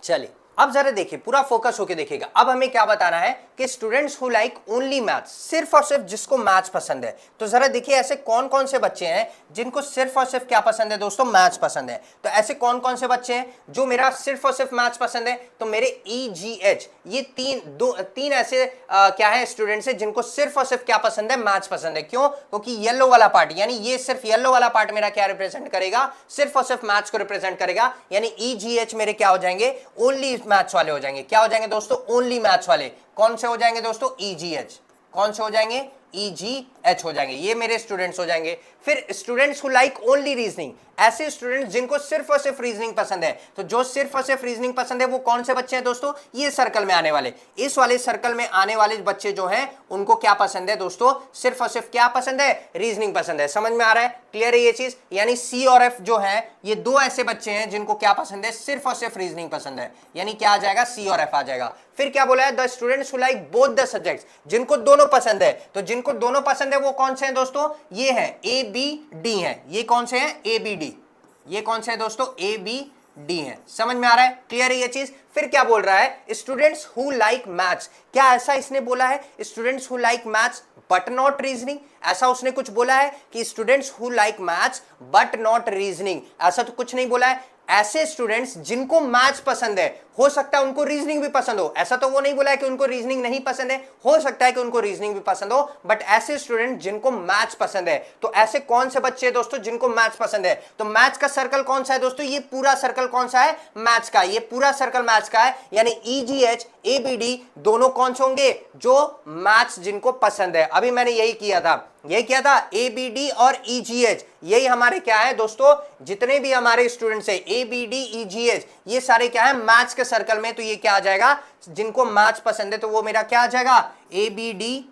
चलिए अब जरा देखिए, पूरा फोकस होके देखिएगा। अब हमें क्या बताना है कि students who like only maths, सिर्फ और सिर्फ जिसको मैथ्स पसंद है। तो जरा देखिए ऐसे कौन कौन से बच्चे हैं जिनको सिर्फ और सिर्फ क्या पसंद है दोस्तों, मैथ्स पसंद है। तो ऐसे कौन कौन से बच्चे हैं जो मेरा सिर्फ और सिर्फ मैथ्स पसंद है, तो मेरे EGH, ये तीन ऐसे क्या है स्टूडेंट्स है जिनको सिर्फ और सिर्फ क्या पसंद है, मैथ्स पसंद है। क्यों, क्योंकि येलो वाला पार्ट, यानी ये सिर्फ येलो वाला पार्ट मेरा क्या रिप्रेजेंट करेगा, सिर्फ और सिर्फ मैथ्स को रिप्रेजेंट करेगा। यानी EGH मेरे क्या हो जाएंगे, ओनली मैथ्स वाले हो जाएंगे। क्या हो जाएंगे दोस्तों, ओनली मैथ्स वाले। कौन से हो जाएंगे दोस्तों, EGH। कौन से हो जाएंगे, EGH हो जाएंगे, ये मेरे स्टूडेंट्स हो जाएंगे। फिर students who like only reasoning, ऐसे स्टूडेंट्स जिनको सिर्फ और सिर्फ रीजनिंग पसंद है। तो जो सिर्फ और सिर्फ रीजनिंग पसंद है वो कौन से बच्चे हैं दोस्तों, ये सर्कल में आने वाले, इस वाले सर्कल में आने वाले बच्चे जो हैं उनको क्या पसंद है दोस्तों, सिर्फ और सिर्फ क्या पसंद है, रीजनिंग पसंद है। समझ में आ रहा है, क्लियर है ये चीज। यानी C और F जो है ये दो ऐसे बच्चे हैं जिनको क्या पसंद है, सिर्फ और सिर्फ रीजनिंग पसंद है। यानी क्या आ जाएगा, C और F आ जाएगा। फिर क्या बोला है, the students who like both the subjects, जिनको दोनों पसंद है। तो जिनको दोनों पसंद है वो कौन से हैं दोस्तों, ये है ABD है। ये कौन से हैं, ABD। ये कौन से हैं दोस्तों, ABD हैं। समझ में आ रहा है, क्लियर है ये चीज। फिर क्या बोल रहा है, स्टूडेंट्स हु लाइक मैथ्स, क्या ऐसा इसने बोला है students who like maths but not reasoning, ऐसा उसने कुछ बोला है कि students who like maths but not reasoning, ऐसा तो कुछ नहीं बोला है। ऐसे स्टूडेंट्स जिनको मैथ्स पसंद है, हो सकता है उनको रीजनिंग भी पसंद हो, ऐसा तो वो नहीं बोला है कि उनको रीजनिंग नहीं पसंद है, हो सकता है कि उनको रीजनिंग भी पसंद हो, बट ऐसे स्टूडेंट जिनको मैथ्स पसंद है। तो ऐसे कौन से बच्चे हैं दोस्तों जिनको मैथ्स पसंद है? तो मैथ्स का सर्कल कौन सा है दोस्तों? ये पूरा सर्कल कौन सा है? मैथ्स का। ये पूरा सर्कल मैथ्स का है, यानी EGH ABD दोनों कौन से होंगे? जो मैथ्स जिनको पसंद है। अभी मैंने यही किया था ABD और EGH, यही हमारे क्या है दोस्तों, जितने भी हमारे स्टूडेंट्स है ABD EGH, ये सारे क्या है? मैथ्स के सर्कल में। तो ये क्या आ जाएगा? जिनको मैथ्स पसंद है तो वो मेरा क्या आ जाएगा? ABD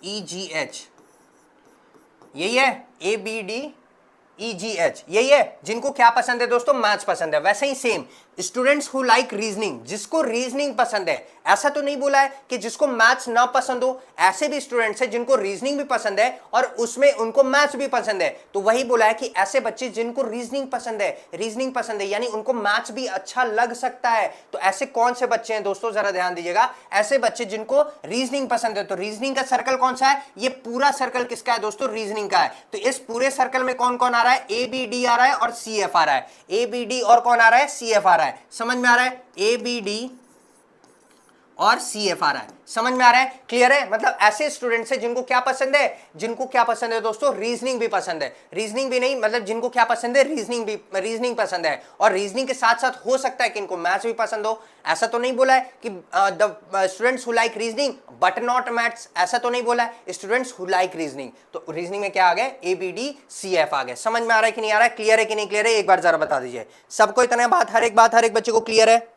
EGH, यही है ABD EGH, यही है जिनको क्या पसंद है दोस्तों? मैथ्स पसंद है। वैसे ही same students who like reasoning, जिसको रीजनिंग पसंद है, ऐसा तो नहीं बोला है कि जिसको मैथ्स ना पसंद हो, ऐसे भी स्टूडेंट्स हैं जिनको रीजनिंग भी पसंद है और उसमें उनको मैथ्स भी पसंद है। तो वही बोला है कि ऐसे बच्चे जिनको रीजनिंग पसंद है यानी उनको मैथ्स भी अच्छा लग सकता है। तो ऐसे कौन से बच्चे हैं दोस्तों, जरा ध्यान दीजिएगा, ऐसे बच्चे जिनको रीजनिंग पसंद है। तो रीजनिंग का सर्कल कौन सा है? ये पूरा सर्कल किसका है दोस्तों? रीजनिंग का है। तो इस पूरे सर्कल में कौन कौन आ रहा है? ABD आ रहा है और CF आ रहा है। ABD और कौन आ रहा है? CF आ रहा है। समझ में आ रहा है? ABD और CF आ रहा है। समझ में आ रहा है? क्लियर है? मतलब ऐसे स्टूडेंट्स हैं जिनको क्या पसंद है? जिनको क्या पसंद है दोस्तों? रीजनिंग भी पसंद है। रीजनिंग भी नहीं, मतलब जिनको क्या पसंद है? रीजनिंग पसंद है। और रीजनिंग के साथ साथ हो सकता है कि इनको मैथ्स भी पसंद हो। ऐसा तो नहीं बोला है कि the students who like reasoning but not maths, ऐसा तो नहीं बोला है। स्टूडेंट्स हु लाइक रीजनिंग, तो रीजनिंग में क्या आ गए? ABD CF आ गए। समझ में आ रहा है कि नहीं आ रहा है? क्लियर है कि नहीं क्लियर है? एक बार जरा बता दीजिए सबको। इतना हर एक बच्चे को क्लियर है?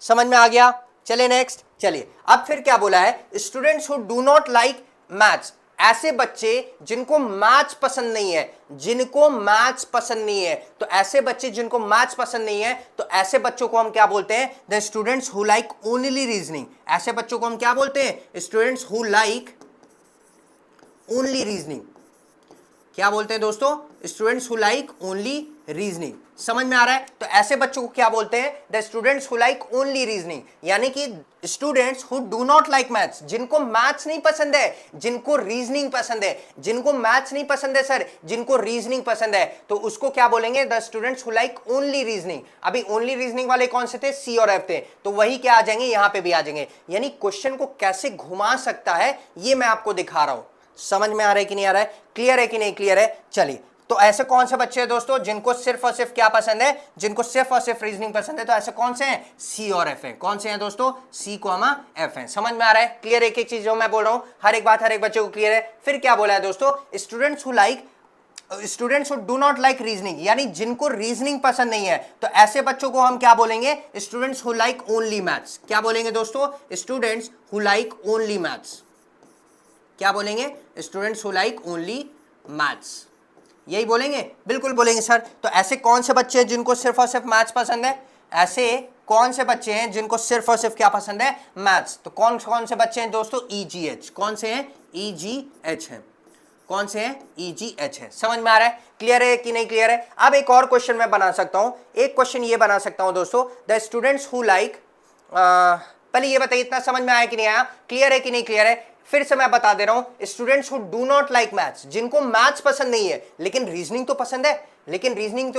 समझ में आ गया? चलिए नेक्स्ट। चलिए अब फिर क्या बोला है? Students who do not like maths, ऐसे बच्चे जिनको मैथ्स पसंद नहीं है, जिनको मैथ्स पसंद नहीं है। तो ऐसे बच्चे जिनको मैथ्स पसंद नहीं है, तो ऐसे बच्चों को हम क्या बोलते हैं? The students who like only reasoning. ऐसे बच्चों को हम क्या बोलते हैं? Students who like only reasoning. क्या बोलते हैं दोस्तों? Students who like only reasoning. समझ में आ रहा है? तो ऐसे बच्चों को क्या बोलते हैं? The students who like only reasoning, यानी कि students who do not like maths, जिनको मैथ्स नहीं पसंद है, जिनको रीजनिंग पसंद है। जिनको मैथ्स नहीं पसंद है सर, जिनको रीजनिंग पसंद है, तो उसको क्या बोलेंगे? The students who like only reasoning. अभी ओनली रीजनिंग वाले कौन से थे? C और F थे, तो वही क्या आ जाएंगे? यहां पे भी आ जाएंगे। यानी क्वेश्चन को कैसे घुमा सकता है ये मैं आपको दिखा रहा हूं। समझ में आ रहा है कि नहीं आ रहा है? क्लियर है कि नहीं क्लियर है? चलिए, तो ऐसे कौन से बच्चे हैं दोस्तों जिनको सिर्फ और सिर्फ क्या पसंद है? जिनको सिर्फ और सिर्फ रीजनिंग पसंद है। तो ऐसे कौन से हैं? C और F हैं। कौन से हैं दोस्तों? C, F हैं। समझ में आ रहा है? क्लियर? एक एक चीज जो मैं बोल रहा हूं, हर एक बच्चे को क्लियर है? फिर क्या बोला है दोस्तों? Students who do not like reasoning, यानी जिनको रीजनिंग पसंद नहीं है, तो ऐसे बच्चों को हम क्या बोलेंगे? Students who like only maths. क्या बोलेंगे दोस्तों? Students who like only maths. क्या बोलेंगे? Students who like only maths. यही बोलेंगे? बिल्कुल बोलेंगे सर। तो ऐसे कौन से बच्चे हैं जिनको सिर्फ और सिर्फ मैथ्स पसंद है? ऐसे कौन से बच्चे हैं जिनको सिर्फ और सिर्फ क्या पसंद है? मैथ्स। तो कौन कौन से बच्चे हैं दोस्तों? EGH। कौन से हैं? EGH हैं। कौन से हैं? EGH है। समझ में आ रहा है? क्लियर है कि नहीं क्लियर है? अब एक और क्वेश्चन मैं बना सकता हूं। एक क्वेश्चन ये बना सकता हूं दोस्तों, द स्टूडेंट्स हु लाइक, पहले ये बताइए इतना समझ में आया कि नहीं आया? क्लियर है कि नहीं क्लियर है? फिर से मैं बता दे रहा हूं, students who do not like maths, जिनको मैथ्स पसंद नहीं है लेकिन रीजनिंग तो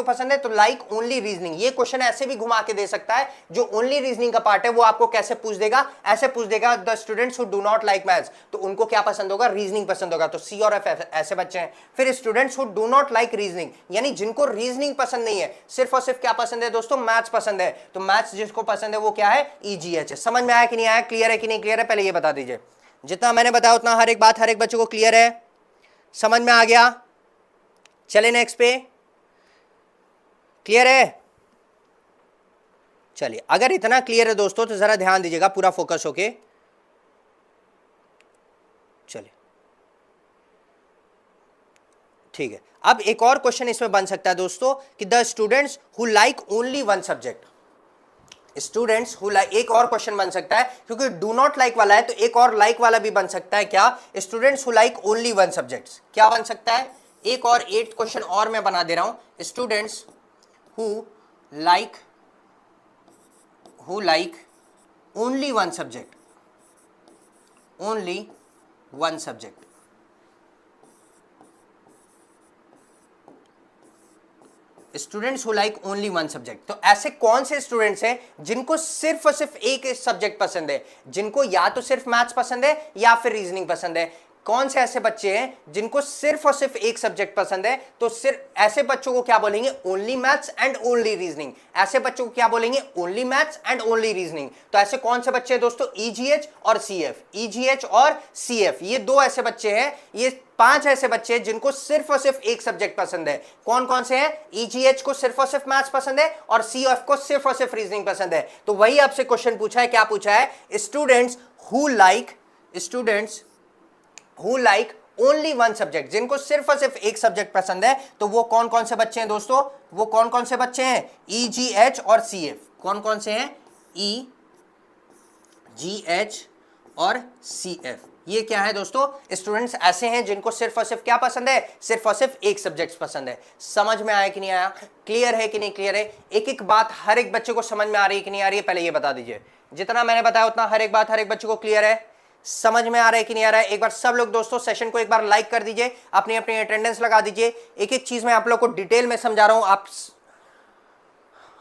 पसंद है, तो लाइक ओनली रीजनिंग। ये क्वेश्चन ऐसे भी घुमा के दे सकता है, जो ओनली रीजनिंग का पार्ट है वो आपको कैसे पूछ देगा? ऐसे पूछ देगा, the students who do not like maths, तो उनको क्या पसंद होगा? रीजनिंग पसंद होगा। तो C और F ऐसे बच्चे हैं। फिर students who do not like reasoning, यानी जिनको रीजनिंग पसंद नहीं है, सिर्फ और सिर्फ क्या पसंद है दोस्तों? मैथ्स पसंद है। तो मैथ्स जिसको पसंद है वो क्या है? EGH है। समझ में आया कि नहीं आया? क्लियर है कि नहीं क्लियर है? पहले ये बता दीजिए। जितना मैंने बताया उतना हर एक बच्चे को क्लियर है? समझ में आ गया? चले नेक्स्ट पे। क्लियर है? चलिए, अगर इतना क्लियर है दोस्तों तो जरा ध्यान दीजिएगा, पूरा फोकस होके। चलिए ठीक है। अब एक और क्वेश्चन इसमें बन सकता है दोस्तों कि the students who like only one subject, students who like, एक और क्वेश्चन बन सकता है क्योंकि डू नॉट लाइक वाला है तो एक और लाइक वाला भी बन सकता है। क्या? Students who like only one subjects. क्या बन सकता है? एक और 8 क्वेश्चन और मैं बना दे रहा हूं, students who like only one subject, only one subject. Students who like only one subject. तो ऐसे कौन से स्टूडेंट्स हैं जिनको सिर्फ और सिर्फ एक सब्जेक्ट पसंद है, जिनको या तो सिर्फ मैथ्स पसंद है या फिर रीजनिंग पसंद है। कौन से ऐसे बच्चे हैं जिनको सिर्फ और सिर्फ एक सब्जेक्ट पसंद है, तो सिर्फ ऐसे बच्चों को क्या बोलेंगे, only maths and only reasoning. ऐसे बच्चों को क्या बोलेंगे, only maths and only reasoning. तो ऐसे कौन से बच्चे हैं दोस्तों, ईजीएच और सीएफ। ईजीएच और सीएफ ये दो ऐसे बच्चे हैं, ये 5 ऐसे बच्चे हैं जिनको सिर्फ और सिर्फ एक सब्जेक्ट पसंद है। कौन कौन से हैं, ईजीएच को सिर्फ और सिर्फ मैथ्स पसंद है और सीएफ को सिर्फ और सिर्फ रीजनिंग पसंद है। तो वही आपसे क्वेश्चन पूछा है, क्या पूछा है, students who like only one subject, जिनको सिर्फ और सिर्फ एक सब्जेक्ट पसंद है। तो वो कौन कौन से बच्चे हैं दोस्तों, वो कौन कौन से बच्चे हैं, ईजीएच और सीएफ। कौन कौन से हैं, ईजीएच और सीएफ। ये क्या है दोस्तों, स्टूडेंट्स ऐसे हैं जिनको सिर्फ और सिर्फ क्या पसंद है, सिर्फ और सिर्फ एक सब्जेक्ट पसंद है। समझ में आया कि नहीं आया, क्लियर है कि नहीं क्लियर है। एक एक बात हर एक बच्चे को समझ में आ रही है कि नहीं आ रही है, पहले ये बता दीजिए। जितना मैंने बताया उतना हर एक बात हर एक बच्चे को क्लियर है, समझ में आ रहा है कि नहीं आ रहा है। एक बार सब लोग दोस्तों सेशन को एक बार लाइक कर दीजिए, अपनी अपनी अटेंडेंस लगा दीजिए। एक एक चीज मैं आप लोग को डिटेल में समझा रहा हूं, आप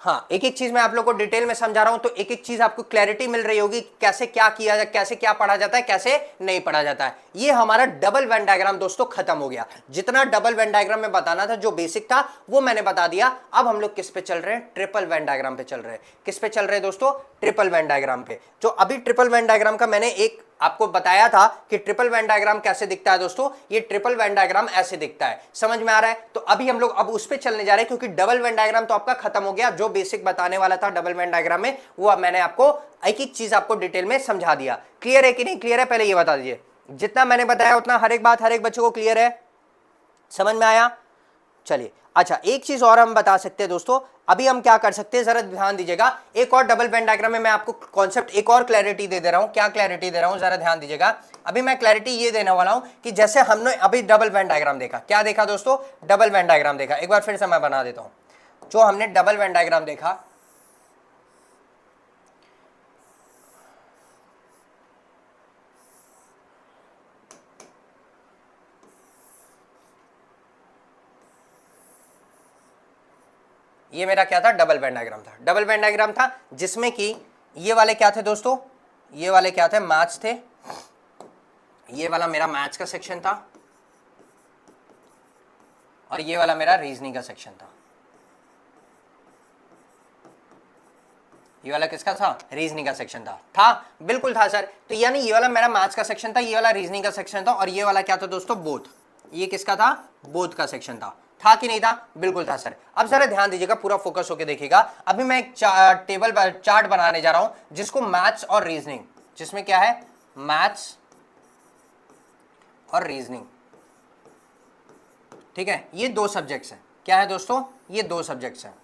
हाँ एक एक चीज मैं आप लोग को डिटेल में समझा रहा हूं, तो एक एक चीज आपको क्लैरिटी मिल रही होगी, कैसे क्या किया जाए, कैसे क्या पढ़ा जाता है, कैसे नहीं पढ़ा जाता है। ये हमारा डबल वेन डायग्राम दोस्तों खत्म हो गया। जितना डबल वेन डायग्राम में बताना था, जो बेसिक था वो मैंने बता दिया। अब हम लोग किस पे चल रहे हैं, ट्रिपल वेन डायग्राम पे चल रहे हैं। किस पे चल रहे हैं दोस्तों, ट्रिपल वेन डायग्राम पे। जो अभी ट्रिपल वेन डायग्राम का मैंने एक आपको बताया था कि ट्रिपल वेन डायग्राम कैसे दिखता है दोस्तों, ये ट्रिपल वेन डायग्राम ऐसे दिखता है। समझ में आ रहा है। तो अभी हम लोग अब उस पे चलने जा रहे हैं, क्योंकि डबल वेन डायग्राम तो आपका खत्म हो गया। जो बेसिक बताने वाला था डबल वेन डायग्राम में, वो अब मैंने आपको एक एक चीज आपको डिटेल में समझा दिया। क्लियर है कि नहीं क्लियर है, पहले ये बता दीजिए। जितना मैंने बताया उतना हर एक बात हर एक बच्चे को क्लियर है, समझ में आया। चलिए अच्छा, एक चीज और हम बता सकते हैं दोस्तों, अभी हम क्या कर सकते हैं, जरा ध्यान दीजिएगा। एक और डबल वेन डायग्राम में मैं आपको कॉन्सेप्ट एक और क्लैरिटी दे रहा हूं। क्या क्लैरिटी दे रहा हूं, जरा ध्यान दीजिएगा। अभी मैं क्लैरिटी ये देने वाला हूं कि जैसे हमने अभी डबल वेन डायग्राम देखा, क्या देखा दोस्तों, डबल वेन डायग्राम देखा। एक बार फिर से मैं बना देता हूं। जो हमने डबल वेन डायग्राम देखा, ये मेरा क्या था, डबल वेन डायग्राम था। डबल वेन डायग्राम था जिसमें कि ये वाले क्या थे दोस्तों, ये वाले क्या थे, मैथ्स थे। ये वाला मेरा मैथ्स का सेक्शन था और ये वाला मेरा रीजनिंग का सेक्शन था। ये वाला किसका था, रीजनिंग का सेक्शन था बिल्कुल था सर। तो यानी ये वाला मेरा मैथ्स का सेक्शन था, ये वाला रीजनिंग का सेक्शन था, और ये वाला क्या था दोस्तों, बोथ। ये किसका था, बोथ का सेक्शन था कि नहीं था, बिल्कुल था सर। अब जरा ध्यान दीजिएगा, पूरा फोकस होकर देखिएगा। अभी मैं एक टेबल चार्ट बनाने जा रहा हूं जिसको मैथ्स और रीजनिंग, जिसमें क्या है, मैथ्स और रीजनिंग, ठीक है। ये दो सब्जेक्ट्स हैं। क्या है दोस्तों, ये दो सब्जेक्ट्स हैं।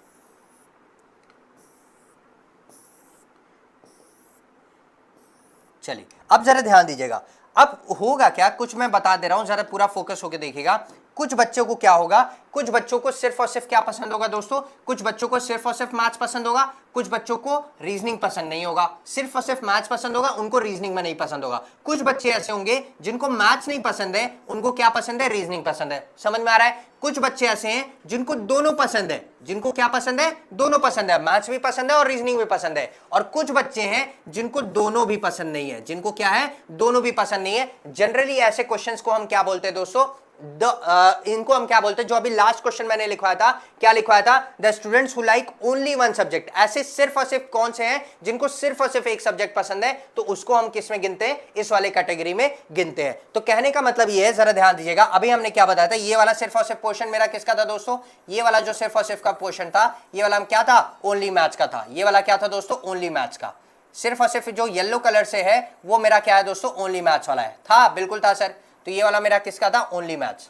चलिए अब जरा ध्यान दीजिएगा। अब होगा क्या, कुछ मैं बता दे रहा हूं, जरा पूरा फोकस होकर देखिएगा। कुछ बच्चों को क्या होगा, कुछ बच्चों को सिर्फ और सिर्फ क्या पसंद होगा दोस्तों, कुछ बच्चों को सिर्फ और सिर्फ मैथ्स पसंद होगा, कुछ बच्चों को रीजनिंग पसंद नहीं होगा। सिर्फ और सिर्फ मैथ्स पसंद होगा, उनको रीजनिंग में नहीं पसंद होगा। कुछ बच्चे ऐसे होंगे जिनको मैथ्स नहीं पसंद है, उनको क्या पसंद है, रीजनिंग पसंद है। समझ में आ रहा है। कुछ बच्चे ऐसे हैं जिनको दोनों पसंद है, जिनको क्या पसंद है, दोनों पसंद है, मैथ्स भी पसंद है और रीजनिंग भी पसंद है। और कुछ बच्चे हैं जिनको दोनों भी पसंद नहीं है, जिनको क्या है, दोनों भी पसंद नहीं है। जनरली ऐसे क्वेश्चंस को हम क्या बोलते हैं दोस्तों, इनको हम क्या बोलते हैं, जो अभी लास्ट क्वेश्चन मैंने लिखवाया था, क्या लिखवाया था, the students who like only one subject. ऐसे सिर्फ और सिर्फ कौन से हैं जिनको सिर्फ और सिर्फ एक सब्जेक्ट पसंद है, तो उसको हम किस में गिनते हैं, इस वाले कैटेगरी में गिनते हैं। तो कहने का मतलब ये है, जरा ध्यान दीजिएगा। अभी हमने क्या बताया था, ये वाला सिर्फ और सिर्फ पोर्शन मेरा किसका था दोस्तों, ये वाला जो सिर्फ और सिर्फ का पोर्शन था, ये वाला क्या था, ओनली मैथ्स का था। ये वाला क्या था दोस्तों, ओनली मैथ्स का। सिर्फ और सिर्फ जो येलो कलर से है वो मेरा क्या है दोस्तों, ओनली मैथ्स वाला है। था, बिल्कुल था सर। तो ये वाला मेरा किसका था, ओनली मैथ्स।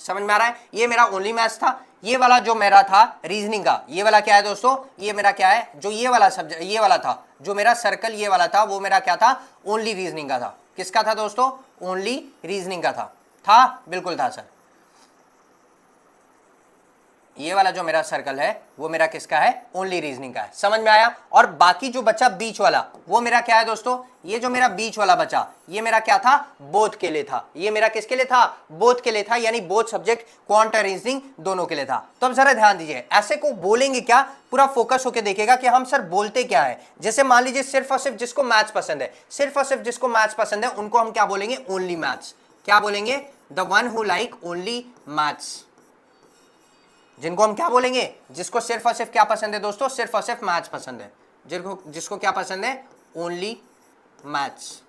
समझ में आ रहा है। ये मेरा ओनली मैथ्स था। ये वाला जो मेरा था रीजनिंग का, ये वाला क्या है दोस्तों, ये मेरा क्या है, जो ये वाला सब्जेक्ट, ये वाला था, जो मेरा सर्कल ये वाला था, वो मेरा क्या था, ओनली रीजनिंग का था। किसका था दोस्तों, ओनली रीजनिंग का था। बिल्कुल था सर। ये वाला जो मेरा सर्कल है वो मेरा किसका है, ओनली रीजनिंग का है। समझ में आया। और बाकी जो बचा बीच वाला वो मेरा क्या है दोस्तों, ये जो मेरा बीच वाला बचा ये मेरा क्या था, बोथ के लिए था। ये मेरा किसके लिए था, बोथ के लिए था, यानी बोथ सब्जेक्ट क्वांट और रीजनिंग दोनों के लिए था। तो अब जरा ध्यान दीजिए, ऐसे को बोलेंगे क्या, पूरा फोकस होकर देखेगा कि हम सर बोलते क्या है। जैसे मान लीजिए सिर्फ और सिर्फ जिसको मैथ्स पसंद है, सिर्फ और सिर्फ जिसको मैथ्स पसंद है उनको हम क्या बोलेंगे, ओनली मैथ्स। क्या बोलेंगे, the one who like only maths. जिनको हम क्या बोलेंगे, जिसको सिर्फ और सिर्फ क्या पसंद है दोस्तों, सिर्फ और सिर्फ मैथ्स पसंद है। जिसको क्या पसंद है, ओनली मैथ्स।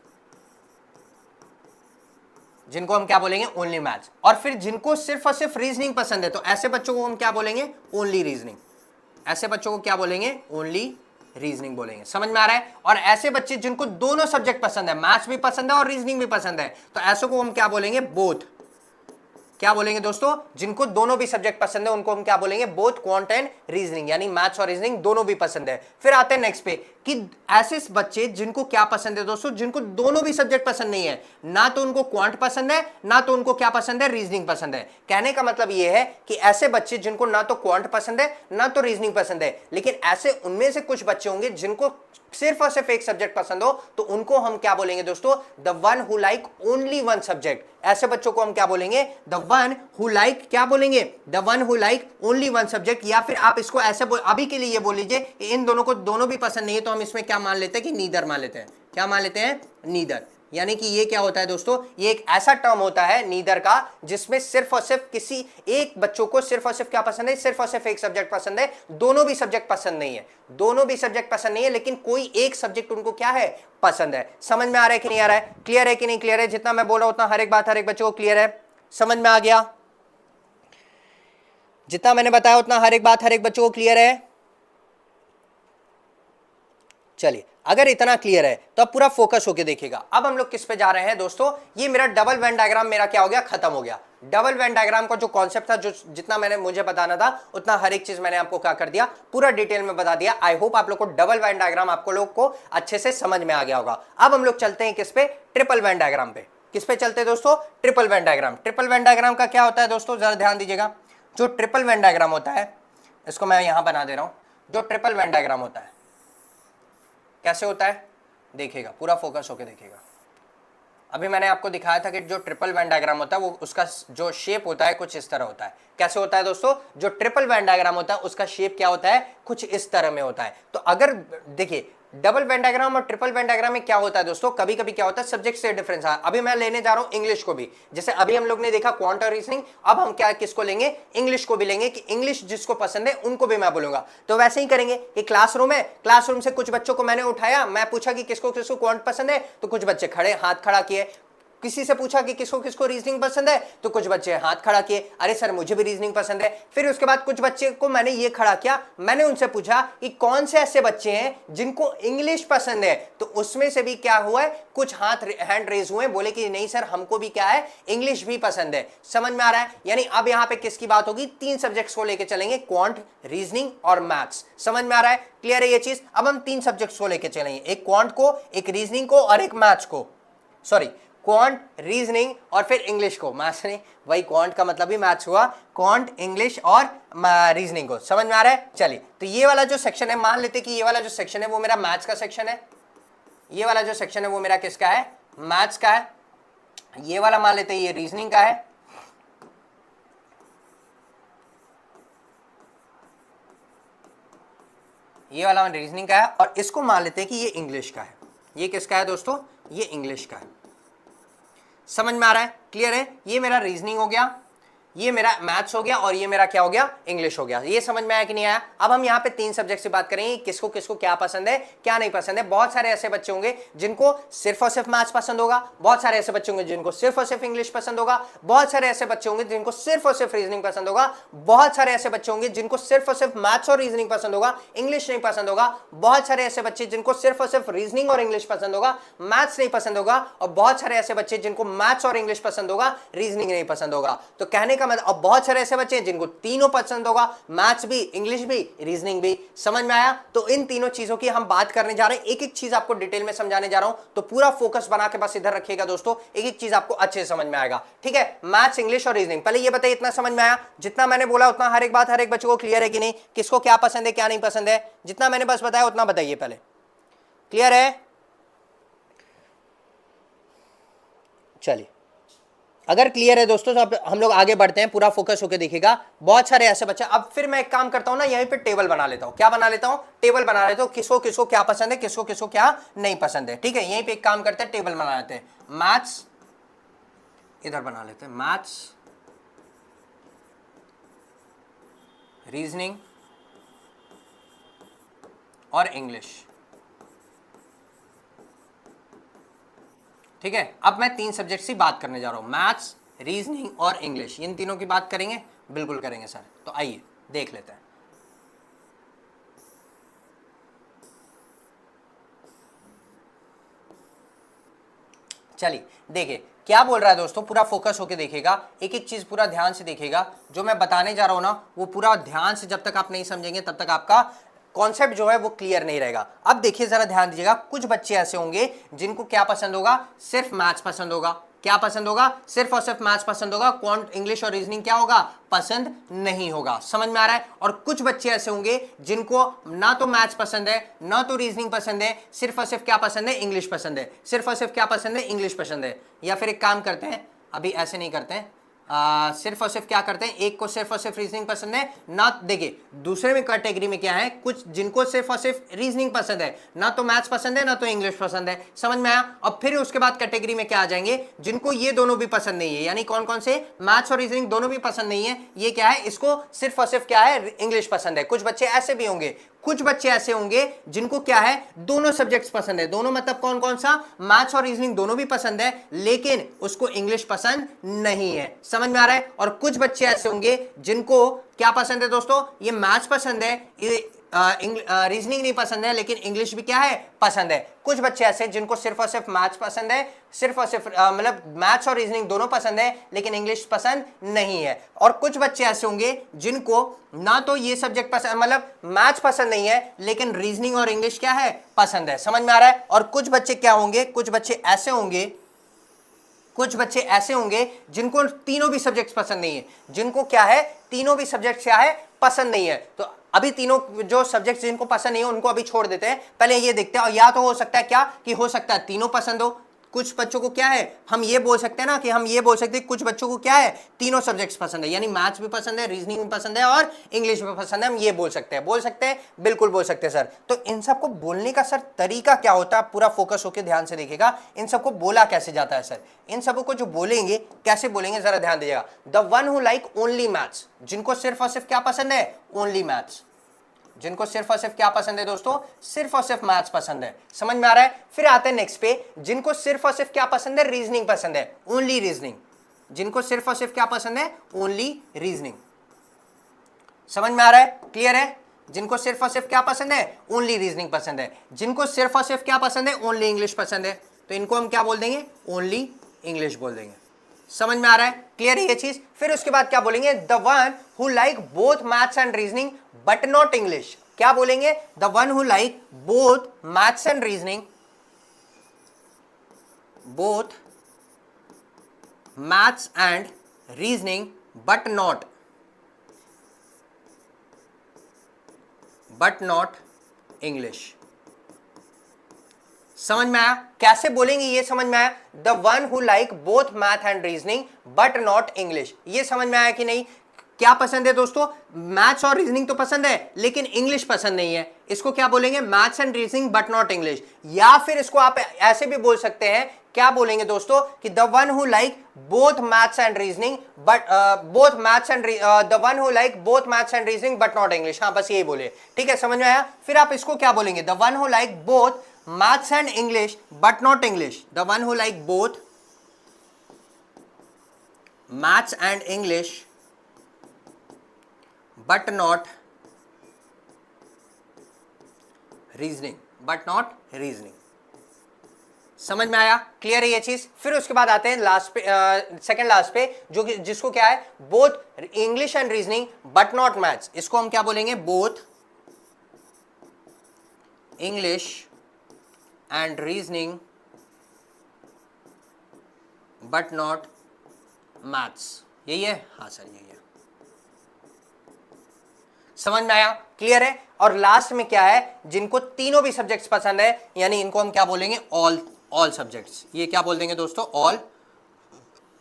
जिनको हम क्या बोलेंगे, ओनली मैथ्स। और फिर जिनको सिर्फ और सिर्फ रीजनिंग पसंद है तो ऐसे बच्चों को हम क्या बोलेंगे, ओनली रीजनिंग। ऐसे बच्चों को क्या बोलेंगे, ओनली रीजनिंग बोलेंगे। समझ में आ रहा है। और ऐसे बच्चे जिनको दोनों सब्जेक्ट पसंद है, मैथ्स भी पसंद है और रीजनिंग भी पसंद है, तो ऐसे को हम क्या बोलेंगे, बोथ। क्या बोलेंगे दोस्तों, जिनको दोनों भी सब्जेक्ट पसंद है उनको हम क्या बोलेंगे, बोथ क्वांट एंड रीजनिंग, यानी मैथ्स और रीजनिंग दोनों भी पसंद है। फिर आते हैं नेक्स्ट पे कि ऐसे बच्चे जिनको क्या पसंद है दोस्तों, जिनको दोनों भी सब्जेक्ट पसंद नहीं है, ना तो उनको क्वांट पसंद है ना तो उनको क्या पसंद है, रीजनिंग पसंद है। कहने का मतलब यह है कि ऐसे बच्चे जिनको ना तो क्वांट पसंद है ना तो रीजनिंग पसंद है, लेकिन ऐसे उनमें से कुछ बच्चे होंगे जिनको सिर्फ और सिर्फ एक सब्जेक्ट पसंद हो, तो उनको हम क्या बोलेंगे दोस्तों, the one who like only one subject. ऐसे बच्चों को हम क्या बोलेंगे, द वन हु लाइक, क्या बोलेंगे, the one who like only one subject. या फिर आप इसको ऐसे अभी के लिए ये बोल लीजिए, इन दोनों को दोनों भी पसंद नहीं है तो हम इसमें क्या मान लेते हैं कि नीदर मान लेते हैं। क्या मान लेते हैं, नीदर। यानी कि ये क्या होता है दोस्तों, ये एक ऐसा टर्म होता है नीदर का, जिसमें सिर्फ और सिर्फ किसी एक बच्चों को सिर्फ और सिर्फ क्या पसंद है, सिर्फ और सिर्फ एक सब्जेक्ट पसंद है, दोनों भी सब्जेक्ट पसंद नहीं है, दोनों भी सब्जेक्ट पसंद नहीं है, लेकिन कोई एक सब्जेक्ट उनको क्या है, पसंद है। समझ में आ रहा है कि नहीं आ रहा है, क्लियर है कि नहीं क्लियर है। जितना मैं बोल रहा हूं उतना हर एक बात हर एक बच्चे को क्लियर है, समझ में आ गया। जितना मैंने बताया उतना हर एक बात हर एक बच्चों को क्लियर है। चलिए, अगर इतना क्लियर है तो अब पूरा फोकस होके देखिएगा। अब हम लोग किस पे जा रहे हैं दोस्तों, ये मेरा डबल वेन डायग्राम मेरा क्या हो गया, खत्म हो गया। डबल वेन डायग्राम का जो कॉन्सेप्ट था, जो जितना मैंने मुझे बताना था उतना हर एक चीज मैंने आपको क्या कर दिया, पूरा डिटेल में बता दिया। आई होप आप लोग को डबल वेन डायग्राम आपको लोग को अच्छे से समझ में आ गया होगा। अब हम लोग चलते हैं किस पे, ट्रिपल वेन डायग्राम पे। किस पे चलते हैं दोस्तों, triple Venn diagram. Triple Venn diagram का क्या होता है दोस्तों, जरा ध्यान दीजिएगा। जो ट्रिपल वेन डायग्राम होता है, इसको मैं यहां बना दे रहा हूं। जो ट्रिपल वेन डायग्राम होता है कैसे होता है, देखिएगा, पूरा फोकस होके देखिएगा। अभी मैंने आपको दिखाया था कि जो ट्रिपल वेन डायग्राम होता है वो उसका जो शेप होता है कुछ इस तरह होता है। कैसे होता है दोस्तों, जो ट्रिपल वेन डायग्राम होता है उसका शेप क्या होता है, कुछ इस तरह में होता है। तो अगर देखिए डबल वेन डायग्राम और ट्रिपल वेन डायग्राम में क्या होता है दोस्तों, कभी कभी क्या होता है सब्जेक्ट से डिफरेंस है। अभी मैं लेने जा रहा हूं इंग्लिश को भी, जैसे अभी हम लोग ने देखा क्वांट और रीजनिंग, अब हम क्या किसको लेंगे, इंग्लिश को भी लेंगे, कि इंग्लिश जिसको पसंद है उनको भी मैं बोलूंगा। तो वैसे ही करेंगे कि क्लासरूम है, क्लासरूम से कुछ बच्चों को मैंने उठाया, मैं पूछा कि किसको किसको क्वांट पसंद है, तो कुछ बच्चे खड़े हाथ खड़ा किए। किसी से पूछा कि किसको किसको रीजनिंग पसंद है, तो कुछ बच्चे हाथ खड़ा किए, अरे सर मुझे भी रीजनिंग पसंद है। फिर उसके बाद कुछ बच्चे को मैंने ये खड़ा किया, मैंने उनसे पूछा कि कौन से ऐसे बच्चे हैं जिनको इंग्लिश पसंद है, तो उसमें से भी क्या हुआ है, कुछ हाथ हैंड रेज हुए, बोले कि नहीं सर हमको भी क्या है, इंग्लिश भी पसंद है। समझ में आ रहा है। यानी अब यहां पे किसकी बात होगी, तीन सब्जेक्ट्स को लेकर चलेंगे, क्वांट, रीजनिंग और मैथ्स। समझ में आ रहा है, क्लियर है ये चीज। अब हम तीन सब्जेक्ट्स को लेकर चलेंगे, एक क्वांट को, एक रीजनिंग को और एक मैथ्स को, सॉरी क्वांट, रीजनिंग और फिर इंग्लिश को। मैथ्स नहीं, वही क्वांट का मतलब भी मैथ्स हुआ, क्वांट, इंग्लिश और रीजनिंग को। समझ में आ रहा है। चलिए, तो ये वाला जो सेक्शन है, मान लेते कि ये वाला जो सेक्शन है वो मेरा मैथ्स का सेक्शन है, ये वाला जो सेक्शन है वो मेरा किसका है, मैथ्स का है। ये वाला मान लेते ये रीजनिंग का है, ये वाला रीजनिंग का है, और इसको मान लेते हैं कि ये इंग्लिश का है। ये किसका है दोस्तों, ये इंग्लिश का है। समझ में आ रहा है, क्लियर है। ये मेरा रीजनिंग हो गया, ये मेरा मैथ्स हो गया और ये मेरा क्या हो गया, इंग्लिश हो गया। ये समझ में आया कि नहीं आया। अब हम यहाँ पे तीन सब्जेक्ट से बात करेंगे, किसको किसको क्या पसंद है क्या नहीं पसंद है। बहुत सारे ऐसे बच्चे होंगे जिनको सिर्फ और सिर्फ मैथ्स पसंद होगा, बहुत सारे ऐसे बच्चे होंगे जिनको सिर्फ और सिर्फ इंग्लिश पसंद होगा, बहुत सारे ऐसे बच्चे होंगे जिनको सिर्फ और सिर्फ रीजनिंग पसंद होगा, बहुत सारे ऐसे बच्चे होंगे जिनको सिर्फ और सिर्फ मैथ्स और रीजनिंग पसंद होगा, इंग्लिश नहीं पसंद होगा, बहुत सारे ऐसे बच्चे जिनको सिर्फ और सिर्फ रीजनिंग और इंग्लिश पसंद होगा, मैथ्स नहीं पसंद होगा, और बहुत सारे ऐसे बच्चे जिनको मैथ्स और इंग्लिश पसंद होगा, रीजनिंग नहीं पसंद होगा। तो कहने का का मतलब, अब बहुत सारे ऐसे बच्चे हैं जिनको तीनों पसंद होगा, मैथ्स भी, इंग्लिश भी, रीजनिंग भी। समझ में आया? तो इन तीनों चीजों की हम बात करने जा रहे हैं, एक एक चीज आपको डिटेल में समझाने जा रहा हूं, तो पूरा फोकस बना के बस इधर रखिएगा दोस्तों, एक एक चीज आपको अच्छे से समझ में आएगा। ठीक है, मैथ्स, इंग्लिश और रीजनिंग। पहले ये बताइए इतना समझ में आया? जितना मैंने बोला उतना हर एक बात हर एक बच्चे को क्लियर है कि नहीं? किसको क्या पसंद है क्या नहीं पसंद है, जितना मैंने बस बताया उतना बताइए पहले। क्लियर है? चलिए, अगर क्लियर है दोस्तों तो अब हम लोग आगे बढ़ते हैं, पूरा फोकस होकर देखिएगा। बहुत सारे ऐसे बच्चे, अब फिर मैं एक काम करता हूं ना, यहीं पे टेबल बना लेता हूं। क्या बना लेता हूं? टेबल बना लेता हूं, किसको किसको क्या पसंद है, किसको किसको क्या नहीं पसंद है। ठीक है, यहीं पे एक काम करते हैं, टेबल बना लेते हैं। मैथ्स इधर बना लेते हैं, मैथ्स, रीजनिंग और इंग्लिश। ठीक है, अब मैं 3 सब्जेक्ट की बात करने जा रहा हूं, मैथ्स, रीजनिंग और इंग्लिश। इन तीनों की बात करेंगे? बिल्कुल करेंगे सर। तो आइए देख लेते हैं। चलिए देखिए क्या बोल रहा है दोस्तों, पूरा फोकस होके देखिएगा, एक एक चीज पूरा ध्यान से देखिएगा। जो मैं बताने जा रहा हूं ना वो पूरा ध्यान से, जब तक आप नहीं समझेंगे तब तक आपका कॉन्सेप्ट जो है वो क्लियर नहीं रहेगा। अब देखिए जरा ध्यान दीजिएगा, कुछ बच्चे ऐसे होंगे जिनको क्या पसंद होगा, सिर्फ मैथ्स पसंद होगा। क्या पसंद होगा? सिर्फ और सिर्फ मैथ्स पसंद होगा। क्वांट, इंग्लिश और रीजनिंग क्या होगा? पसंद नहीं होगा। समझ में आ रहा है? और कुछ बच्चे ऐसे होंगे जिनको ना तो मैथ्स पसंद है ना तो रीजनिंग पसंद है, सिर्फ और सिर्फ क्या पसंद है? इंग्लिश पसंद है। सिर्फ और सिर्फ क्या पसंद है? इंग्लिश पसंद है। या फिर एक काम करते हैं, अभी ऐसे नहीं करते हैं, सिर्फ और सिर्फ क्या करते हैं, एक को सिर्फ और सिर्फ रीजनिंग पसंद है ना। देखिए दूसरे में कैटेगरी में क्या है, कुछ जिनको सिर्फ और सिर्फ रीजनिंग पसंद है, ना तो मैथ्स पसंद है ना तो इंग्लिश पसंद है। समझ में आया? अब फिर उसके बाद कैटेगरी में क्या आ जाएंगे, जिनको ये दोनों भी पसंद नहीं है, यानी कौन कौन से, मैथ्स और रीजनिंग दोनों भी पसंद नहीं है। ये क्या है, इसको सिर्फ और सिर्फ क्या है, इंग्लिश पसंद है। कुछ बच्चे ऐसे भी होंगे, कुछ बच्चे ऐसे होंगे जिनको क्या है, दोनों सब्जेक्ट्स पसंद है। दोनों मतलब कौन कौन सा, मैथ्स और रीजनिंग दोनों भी पसंद है, लेकिन उसको इंग्लिश पसंद नहीं है। समझ में आ रहा है? और कुछ बच्चे ऐसे होंगे जिनको क्या पसंद है दोस्तों, ये मैथ्स पसंद है, ये रीजनिंग नहीं पसंद है, लेकिन इंग्लिश भी क्या है, पसंद है। कुछ बच्चे ऐसे जिनको सिर्फ और सिर्फ मैथ्स पसंद है, सिर्फ और सिर्फ मतलब मैथ्स और रीजनिंग दोनों पसंद है, लेकिन इंग्लिश पसंद नहीं है। और कुछ बच्चे ऐसे होंगे जिनको ना तो ये सब्जेक्ट पसंद, मतलब मैथ्स पसंद नहीं है, लेकिन रीजनिंग और इंग्लिश क्या है, पसंद है। समझ में आ रहा है? और कुछ बच्चे क्या होंगे, कुछ बच्चे ऐसे होंगे, कुछ बच्चे ऐसे होंगे जिनको तीनों भी सब्जेक्ट्स पसंद नहीं है, जिनको क्या है, तीनों भी सब्जेक्ट्स क्या है, पसंद नहीं है। तो अभी तीनों जो सब्जेक्ट्स जिनको पसंद नहीं है उनको अभी छोड़ देते हैं, पहले ये देखते हैं। और या तो हो सकता है क्या कि हो सकता है तीनों पसंद हो, कुछ बच्चों को क्या है, हम ये बोल सकते हैं ना कि हम ये बोल सकते हैं कुछ बच्चों को क्या है, तीनों सब्जेक्ट्स पसंद है, यानी मैथ्स भी पसंद है, रीजनिंग भी पसंद है और इंग्लिश भी पसंद है। हम ये बोल सकते हैं, बोल सकते हैं, बिल्कुल बोल सकते हैं सर। तो इन सबको बोलने का सर तरीका क्या होता है, पूरा फोकस होकर ध्यान से देखिएगा। इन सबको बोला कैसे जाता है सर, इन सबको जो बोलेंगे कैसे बोलेंगे जरा ध्यान दीजिएगा। The one who like only maths, जिनको सिर्फ और सिर्फ क्या पसंद है, ओनली मैथ्स। जिनको सिर्फ और सिर्फ क्या पसंद है दोस्तों, सिर्फ और सिर्फ मैथ्स पसंद है। समझ में आ रहा है? फिर आते हैं नेक्स्ट पे, जिनको सिर्फ और सिर्फ क्या पसंद है, रीजनिंग पसंद है, ओनली रीजनिंग। जिनको सिर्फ और सिर्फ क्या पसंद है, ओनली रीजनिंग। समझ में आ रहा है? क्लियर है? जिनको सिर्फ और सिर्फ क्या पसंद है, ओनली रीजनिंग पसंद है। जिनको सिर्फ और सिर्फ क्या पसंद है, ओनली इंग्लिश पसंद है, तो इनको हम क्या बोल देंगे, ओनली इंग्लिश बोल देंगे। समझ में आ रहा है? क्लियर है ये चीज? फिर उसके बाद क्या बोलेंगे, the one who like both maths and reasoning but not English. क्या बोलेंगे, the one who like both maths and reasoning, both maths and reasoning but not English. समझ में आया? कैसे बोलेंगे ये समझ में आया? The one who like both math and reasoning but not English. ये समझ में आया कि नहीं? क्या पसंद है दोस्तों, मैथ्स और रीजनिंग तो पसंद है लेकिन इंग्लिश पसंद नहीं है, इसको क्या बोलेंगे, maths and reasoning but not English. या फिर इसको आप ऐसे भी बोल सकते हैं, क्या बोलेंगे दोस्तों, कि the one who like both maths and reasoning but both maths and the one who like both maths and reasoning but not English. हाँ बस यही बोले, ठीक है, समझ में आया? फिर आप इसको क्या बोलेंगे, the one who like both maths and English but not English. The one who like both maths and English but not reasoning, but not reasoning. समझ में आया? क्लियर है ये चीज? फिर उसके बाद आते हैं लास्ट पे, सेकंड लास्ट पे, जो कि जिसको क्या है, both English and reasoning but not maths. इसको हम क्या बोलेंगे, both English and reasoning but not maths. यही है? हाँ सर यही है। समझ में आया? क्लियर है? और लास्ट में क्या है, जिनको तीनों भी सब्जेक्ट्स पसंद है, यानी इनको हम क्या बोलेंगे, ऑल सब्जेक्ट्स। ये क्या बोल देंगे दोस्तों, ऑल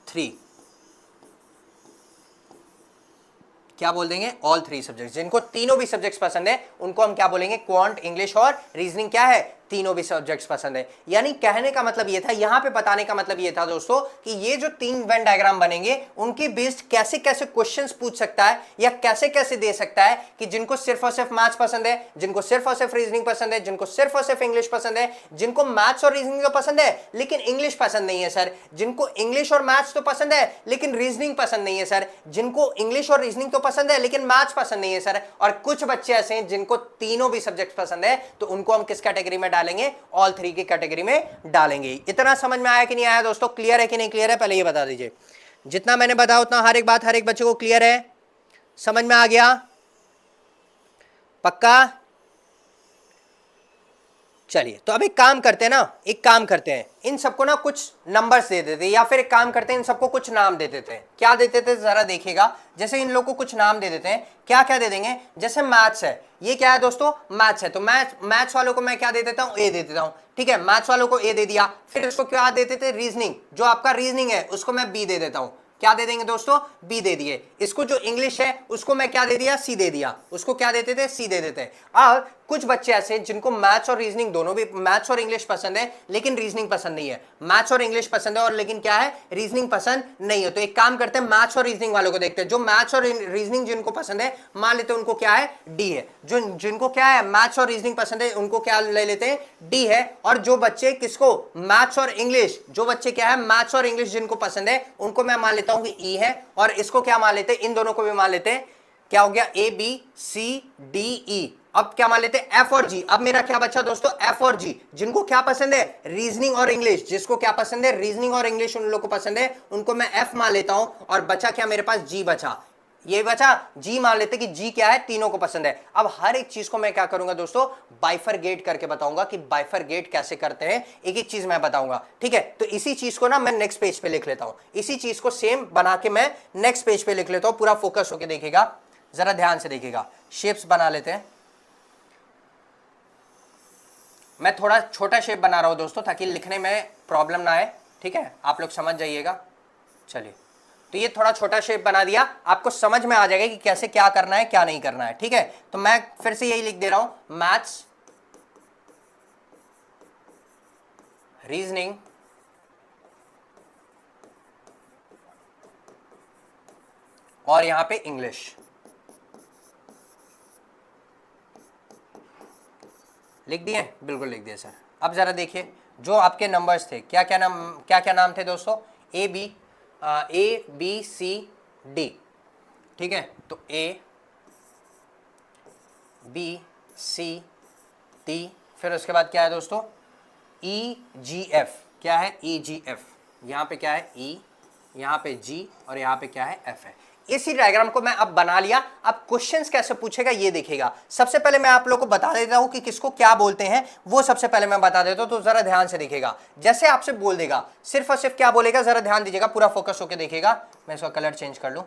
3। क्या बोल देंगे, ऑल 3 सब्जेक्ट्स। जिनको तीनों भी सब्जेक्ट्स पसंद है उनको हम क्या बोलेंगे, क्वांट, इंग्लिश और रीजनिंग क्या है, तीनों भी सब्जेक्ट्स पसंद है। यानी कहने का मतलब ये था, यहां पे बताने का मतलब ये था दोस्तों कि ये जो 3 वेन डायग्राम बनेंगे उनके बेस्ड कैसे कैसे क्वेश्चंस पूछ सकता है या कैसे कैसे दे सकता है, कि जिनको सिर्फ और सिर्फ मैथ्स पसंद है, जिनको सिर्फ और सिर्फ रीजनिंग पसंद है, जिनको सिर्फ और सिर्फ इंग्लिश पसंद है, जिनको मैथ्स और रीजनिंग तो पसंद है लेकिन इंग्लिश पसंद नहीं है सर, जिनको इंग्लिश और मैथ्स तो पसंद है लेकिन रीजनिंग पसंद नहीं है सर, जिनको इंग्लिश और रीजनिंग तो पसंद है लेकिन मैथ्स पसंद नहीं है सर, और कुछ बच्चे ऐसे हैं जिनको तीनों भी सब्जेक्ट पसंद है, तो उनको हम किस कैटेगरी में डालेंगे, ऑल 3 की कैटेगरी में डालेंगे। इतना समझ में आया कि नहीं आया दोस्तों? क्लियर है कि नहीं क्लियर है, पहले ये बता दीजिए। जितना मैंने बताया उतना हर एक बात हर एक बच्चे को क्लियर है, समझ में आ गया? पक्का? चलिए तो अब एक काम करते हैं ना, एक काम करते हैं, इन सबको ना कुछ नंबर्स दे देते हैं, या फिर एक काम करते हैं इन सबको कुछ नाम दे देते हैं। क्या देते थे जरा देखिएगा, जैसे इन लोगों को कुछ नाम दे देते हैं। क्या क्या दे देंगे, जैसे मैथ्स है, ये क्या है दोस्तों, मैथ्स है, तो मैथ्स वालों को मैं क्या दे देता हूं, ए दे देता हूं। ठीक है, मैथ्स वालों को ए दे दिया। फिर इसको क्या देते थे, रीजनिंग, जो आपका रीजनिंग है उसको मैं बी दे देता हूं। क्या दे देंगे दोस्तों, बी दे दिए। इसको जो इंग्लिश है उसको मैं क्या दे दिया, सी दे दिया। उसको क्या देते थे, सी दे देते। और कुछ बच्चे ऐसे जिनको मैथ्स और रीजनिंग दोनों भी, मैथ्स और इंग्लिश पसंद है लेकिन रीजनिंग पसंद नहीं है, मैथ्स और इंग्लिश पसंद है और लेकिन क्या है, रीजनिंग पसंद नहीं है। तो एक काम करते हैं, मैथ्स और रीजनिंग वालों को देखते हैं। जो मैथ्स और रीजनिंग जिनको पसंद है, मान लेते हैं उनको क्या है, डी है। जो जिनको क्या है, मैथ्स और रीजनिंग पसंद है, उनको क्या ले लेते हैं, डी है। और जो बच्चे किसको, मैथ्स और इंग्लिश, जो बच्चे क्या है, मैथ्स और इंग्लिश जिनको पसंद है, उनको मैं मान लेता हूं कि ई है। और इसको क्या मान लेते हैं, इन दोनों को भी मान लेते हैं, क्या हो गया, ए बी सी डी ई। अब क्या मान लेते हैं, एफ और जी। अब मेरा क्या बचा दोस्तों, एफ और जी। जिनको क्या पसंद है, रीजनिंग और इंग्लिश, जिसको क्या पसंद है, रीजनिंग और इंग्लिश, उन लोगों को पसंद है, उनको मैं एफ मान लेता हूं। और बचा क्या मेरे पास, जी बचा। ये बचा जी, मान लेते कि जी क्या है, तीनों को पसंद है। अब हर एक चीज को मैं क्या करूंगा दोस्तों, बाइफरगेट करके बताऊंगा कि बाइफरगेट कैसे करते हैं, एक एक चीज मैं बताऊंगा। ठीक है, तो इसी चीज को ना मैं नेक्स्ट पेज पे लिख लेता हूं, इसी चीज को सेम बना के मैं नेक्स्ट पेज पे लिख लेता हूं। पूरा फोकस होकर देखिएगा, जरा ध्यान से देखिएगा। शेप्स बना लेते हैं, मैं थोड़ा छोटा शेप बना रहा हूं दोस्तों ताकि लिखने में प्रॉब्लम ना आए। ठीक है, आप लोग समझ जाइएगा। चलिए, तो ये थोड़ा छोटा शेप बना दिया, आपको समझ में आ जाएगा कि कैसे क्या करना है क्या नहीं करना है। ठीक है, तो मैं फिर से यही लिख दे रहा हूं, मैथ्स, रीजनिंग, और यहां पे इंग्लिश लिख दिए, बिल्कुल लिख दिए सर। अब जरा देखिए, जो आपके नंबर्स थे, क्या क्या नाम थे दोस्तों, ए बी सी डी। ठीक है, तो ए बी सी डी, फिर उसके बाद क्या है दोस्तों, ई जी एफ। क्या है, ई जी एफ। यहाँ पे क्या है, ई, यहाँ पे जी, और यहाँ पे क्या है, एफ है। इसी डायग्राम को मैं अब बना लिया। अब क्वेश्चंस कैसे पूछेगा ये देखिएगा। सबसे पहले मैं आप लोगों को बता देता हूं कि किसको क्या बोलते हैं, वो सबसे पहले मैं बता देता हूं, तो जरा ध्यान से देखिएगा। जैसे आपसे बोल देगा, सिर्फ और सिर्फ क्या बोलेगा, जरा ध्यान दीजिएगा, पूरा फोकस होकर देखिएगा। मैं इसका कलर चेंज कर लूं।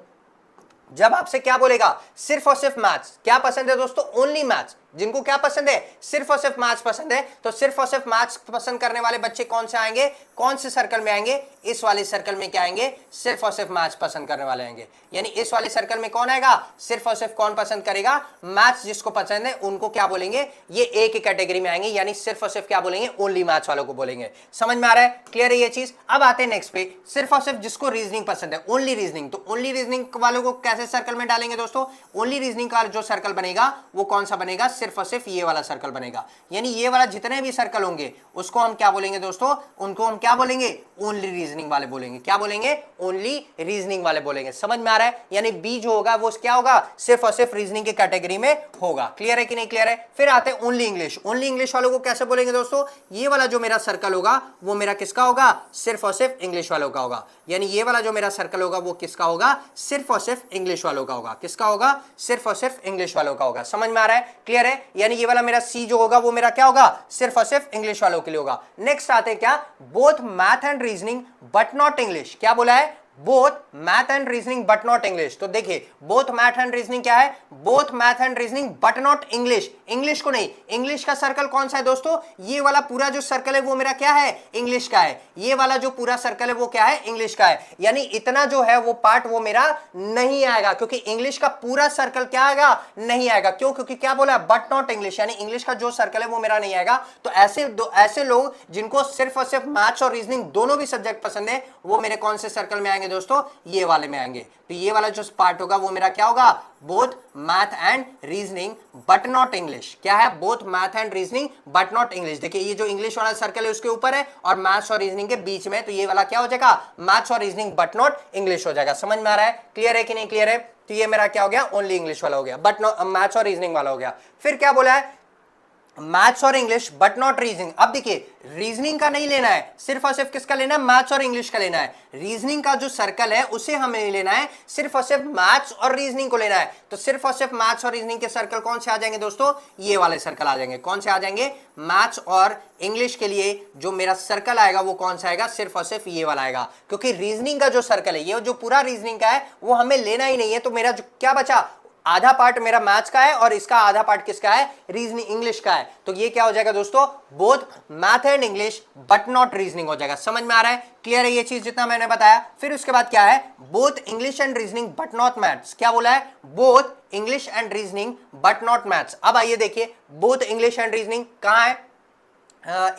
जब आपसे क्या बोलेगा, सिर्फ और सिर्फ मैथ्स, क्या पसंद है दोस्तों, ओनली मैथ्स, जिनको क्या पसंद है, सिर्फ और सिर्फ मैथ्स पसंद है, तो सिर्फ और सिर्फ मैथ्स पसंद करने वाले बच्चे कौन से आएंगे, कौन से सर्कल में आएंगे, इस वाले सर्कल में क्या आएंगे, सिर्फ और सिर्फ मैथ्स पसंद करने वाले आएंगे। यानी इस वाले सर्कल में कौन आएगा, सिर्फ और सिर्फ कौन पसंद करेगा, मैथ्स जिसको पसंद है, उनको क्या बोलेंगे, ये ए की कैटेगरी में आएंगे। यानी सिर्फ और सिर्फ क्या बोलेंगे, ओनली मैथ्स वालों को बोलेंगे। समझ में आ रहा है, क्लियर है ये चीज। अब आते हैं नेक्स्ट पे, सिर्फ और सिर्फ जिसको रीजनिंग पसंद है, ओनली रीजनिंग, तो ओनली रीजनिंग वालों को कैसे सर्कल में डालेंगे दोस्तों, ओनली रीजनिंग का जो सर्कल बनेगा वो कौन सा बनेगा, सिर्फ और सिर्फ ये वाला सर्कल बनेगा। यानी ये वाला जितने भी सर्कल होंगे उसको हम क्या बोलेंगे दोस्तों, उनको हम क्या बोलेंगे, ओनली रीजनिंग वाले बोलेंगे। क्या बोलेंगे, ओनली रीजनिंग वाले बोलेंगे। समझ में आ रहा है, यानी बी जो होगा वो क्या होगा, सिर्फ और सिर्फ रीजनिंग की कैटेगरी में होगा। क्लियर है कि नहीं क्लियर है। फिर आते हैं ओनली इंग्लिश। ओनली इंग्लिश वालों को कैसे बोलेंगे दोस्तों, ये वाला जो मेरा सर्कल होगा वो मेरा किसका होगा, सिर्फ और सिर्फ इंग्लिश वालों का होगा। यानी ये वाला जो मेरा सर्कल होगा वो किसका होगा, सिर्फ और सिर्फ इंग्लिश वालों का होगा। किसका होगा, सिर्फ और सिर्फ इंग्लिश वालों का होगा। समझ में आ रहा है, क्लियर है। यानी ये वाला मेरा सी जो होगा वो मेरा क्या होगा, सिर्फ और सिर्फ इंग्लिश वालों के लिए होगा। नेक्स्ट आते हैं क्या, both math and reasoning but not English. क्या बोला है, both math and reasoning but not English. तो देखिए बोथ मैथ एंड रीजनिंग क्या है, both math and reasoning but not English. English को नहीं, इंग्लिश का सर्कल कौन सा है दोस्तों, ये वाला पूरा जो सर्कल है वो मेरा क्या है, इंग्लिश का है। ये वाला जो पूरा सर्कल है वो क्या है, इंग्लिश का है। यानी इतना जो है वो पार्ट वो मेरा नहीं आएगा, क्योंकि इंग्लिश का पूरा सर्कल क्या आएगा, नहीं आएगा। क्यों, क्योंकि क्या बोला है, बट नॉट इंग्लिश, यानी इंग्लिश का जो सर्कल है वो मेरा नहीं आएगा। तो ऐसे लोग जिनको सिर्फ और सिर्फ मैथ्स और रीजनिंग दोनों भी सब्जेक्ट पसंद है वो मेरे कौन से सर्कल में आएंगे दोस्तों, ये वाले में आएंगे। तो ये वाला जो पार्ट होगा वो मेरा क्या होगा, both math and reasoning but not English. क्या है, both math and reasoning but not English. देखिए ये जो इंग्लिश वाला सर्कल है उसके ऊपर है और मैथ्स और रीजनिंग के बीच में, तो ये वाला क्या हो जाएगा, मैथ्स और रीजनिंग बट नॉट इंग्लिश हो जाएगा। समझ में आ रहा है, क्लियर है कि नहीं क्लियर है। तो ये मेरा क्या हो गया, ओनली इंग्लिश वाला हो गया, बट मैथ्स और रीजनिंग वाला हो गया। फिर क्या बोला है, मैथ्स और इंग्लिश बट नॉट रीजनिंग। अब देखिए रीजनिंग का नहीं लेना है, सिर्फ और सिर्फ किसका लेना है, मैथ्स और इंग्लिश का लेना है। रीजनिंग का जो सर्कल है उसे हमें नहीं लेना है, सिर्फ और सिर्फ मैथ्स और रीजनिंग को लेना है। तो सिर्फ और सिर्फ मैथ्स और रीजनिंग के सर्कल कौन से आ जाएंगे दोस्तों, ये वाले सर्कल आ जाएंगे। कौन से आ जाएंगे, मैथ्स और इंग्लिश के लिए जो मेरा सर्कल आएगा वो कौन सा आएगा, सिर्फ और सिर्फ ये वाला आएगा। क्योंकि रीजनिंग का जो सर्कल है, ये जो पूरा रीजनिंग का है वो हमें लेना ही नहीं है। तो मेरा जो क्या बचा, आधा पार्ट मेरा मैथ्स का है और इसका आधा पार्ट किसका है, रीजनिंग इंग्लिश का है। तो ये क्या हो जाएगा दोस्तों, both math and English but not reasoning हो जाएगा। समझ में आ रहा है, क्लियर है ये चीज जितना मैंने बताया। फिर उसके बाद क्या है, both English and reasoning but not maths. क्या बोला है, both English and reasoning but not maths. अब आइए देखिए बोथ इंग्लिश एंड रीजनिंग कहां है,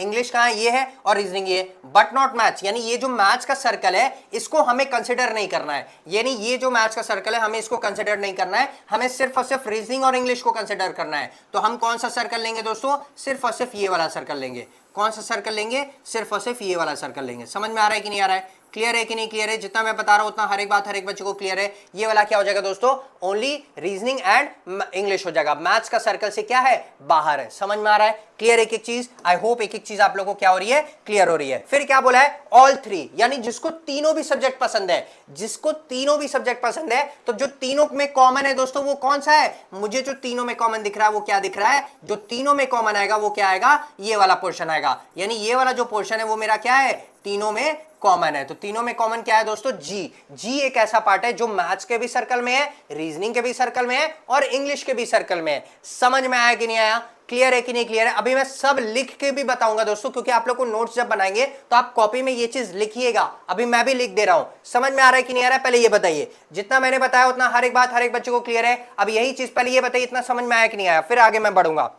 इंग्लिश कहां है, ये है, और रीजनिंग ये, बट नॉट मैथ्स। यानी ये जो मैथ्स का सर्कल है इसको हमें कंसिडर नहीं करना है। यानी ये जो मैथ्स का सर्कल है हमें इसको कंसिडर नहीं करना है, हमें सिर्फ और सिर्फ रीजनिंग और इंग्लिश को कंसिडर करना है। तो हम कौन सा सर्कल लेंगे दोस्तों, सिर्फ और सिर्फ ये वाला सर्कल लेंगे। कौन सा सर्कल लेंगे, सिर्फ और सिर्फ ये वाला सर्कल लेंगे। समझ में आ रहा है कि नहीं आ रहा है, क्लियर है कि नहीं क्लियर है। जितना मैं बता रहा हूं उतना हर एक बात हर एक बच्चे को क्लियर है। ये वाला क्या हो जाएगा दोस्तों, ओनली रीजनिंग एंड इंग्लिश हो जाएगा, मैथ्स का सर्कल से क्या है, बाहर है। समझ में आ रहा है, क्लियर एक एक चीज। आई होप एक एक चीज आप लोगों को क्या हो रही है, क्लियर हो रही है। फिर क्या बोला है, ऑल थ्री, यानी जिसको तीनों भी सब्जेक्ट पसंद है, जिसको तीनों भी सब्जेक्ट पसंद है। तो जो तीनों में कॉमन है दोस्तों वो कौन सा है, मुझे जो तीनों में कॉमन दिख रहा है वो क्या दिख रहा है, जो तीनों में कॉमन आएगा वो क्या आएगा, ये वाला पोर्शन आएगा। यानी ये वाला जो पोर्शन है वो मेरा क्या है, तीनों में कॉमन है। तो तीनों में कॉमन क्या है दोस्तों, जी। जी एक ऐसा पार्ट है जो मैथ्स के भी सर्कल में है, रीजनिंग के भी सर्कल में है और इंग्लिश के भी सर्कल में है। समझ में आया कि नहीं आया, क्लियर है कि नहीं क्लियर है। अभी मैं सब लिख के भी बताऊंगा दोस्तों, क्योंकि आप लोग को नोट्स जब बनाएंगे तो आप कॉपी में ये चीज लिखिएगा। अभी मैं भी लिख दे रहा हूं। समझ में आ रहा है कि नहीं आ रहा है, पहले ये बताइए। जितना मैंने बताया उतना हर एक बात हर एक बच्चे को क्लियर है। अब यही चीज पहले ये बताइए, इतना समझ में आया कि नहीं आया, फिर आगे मैं बढ़ूंगा।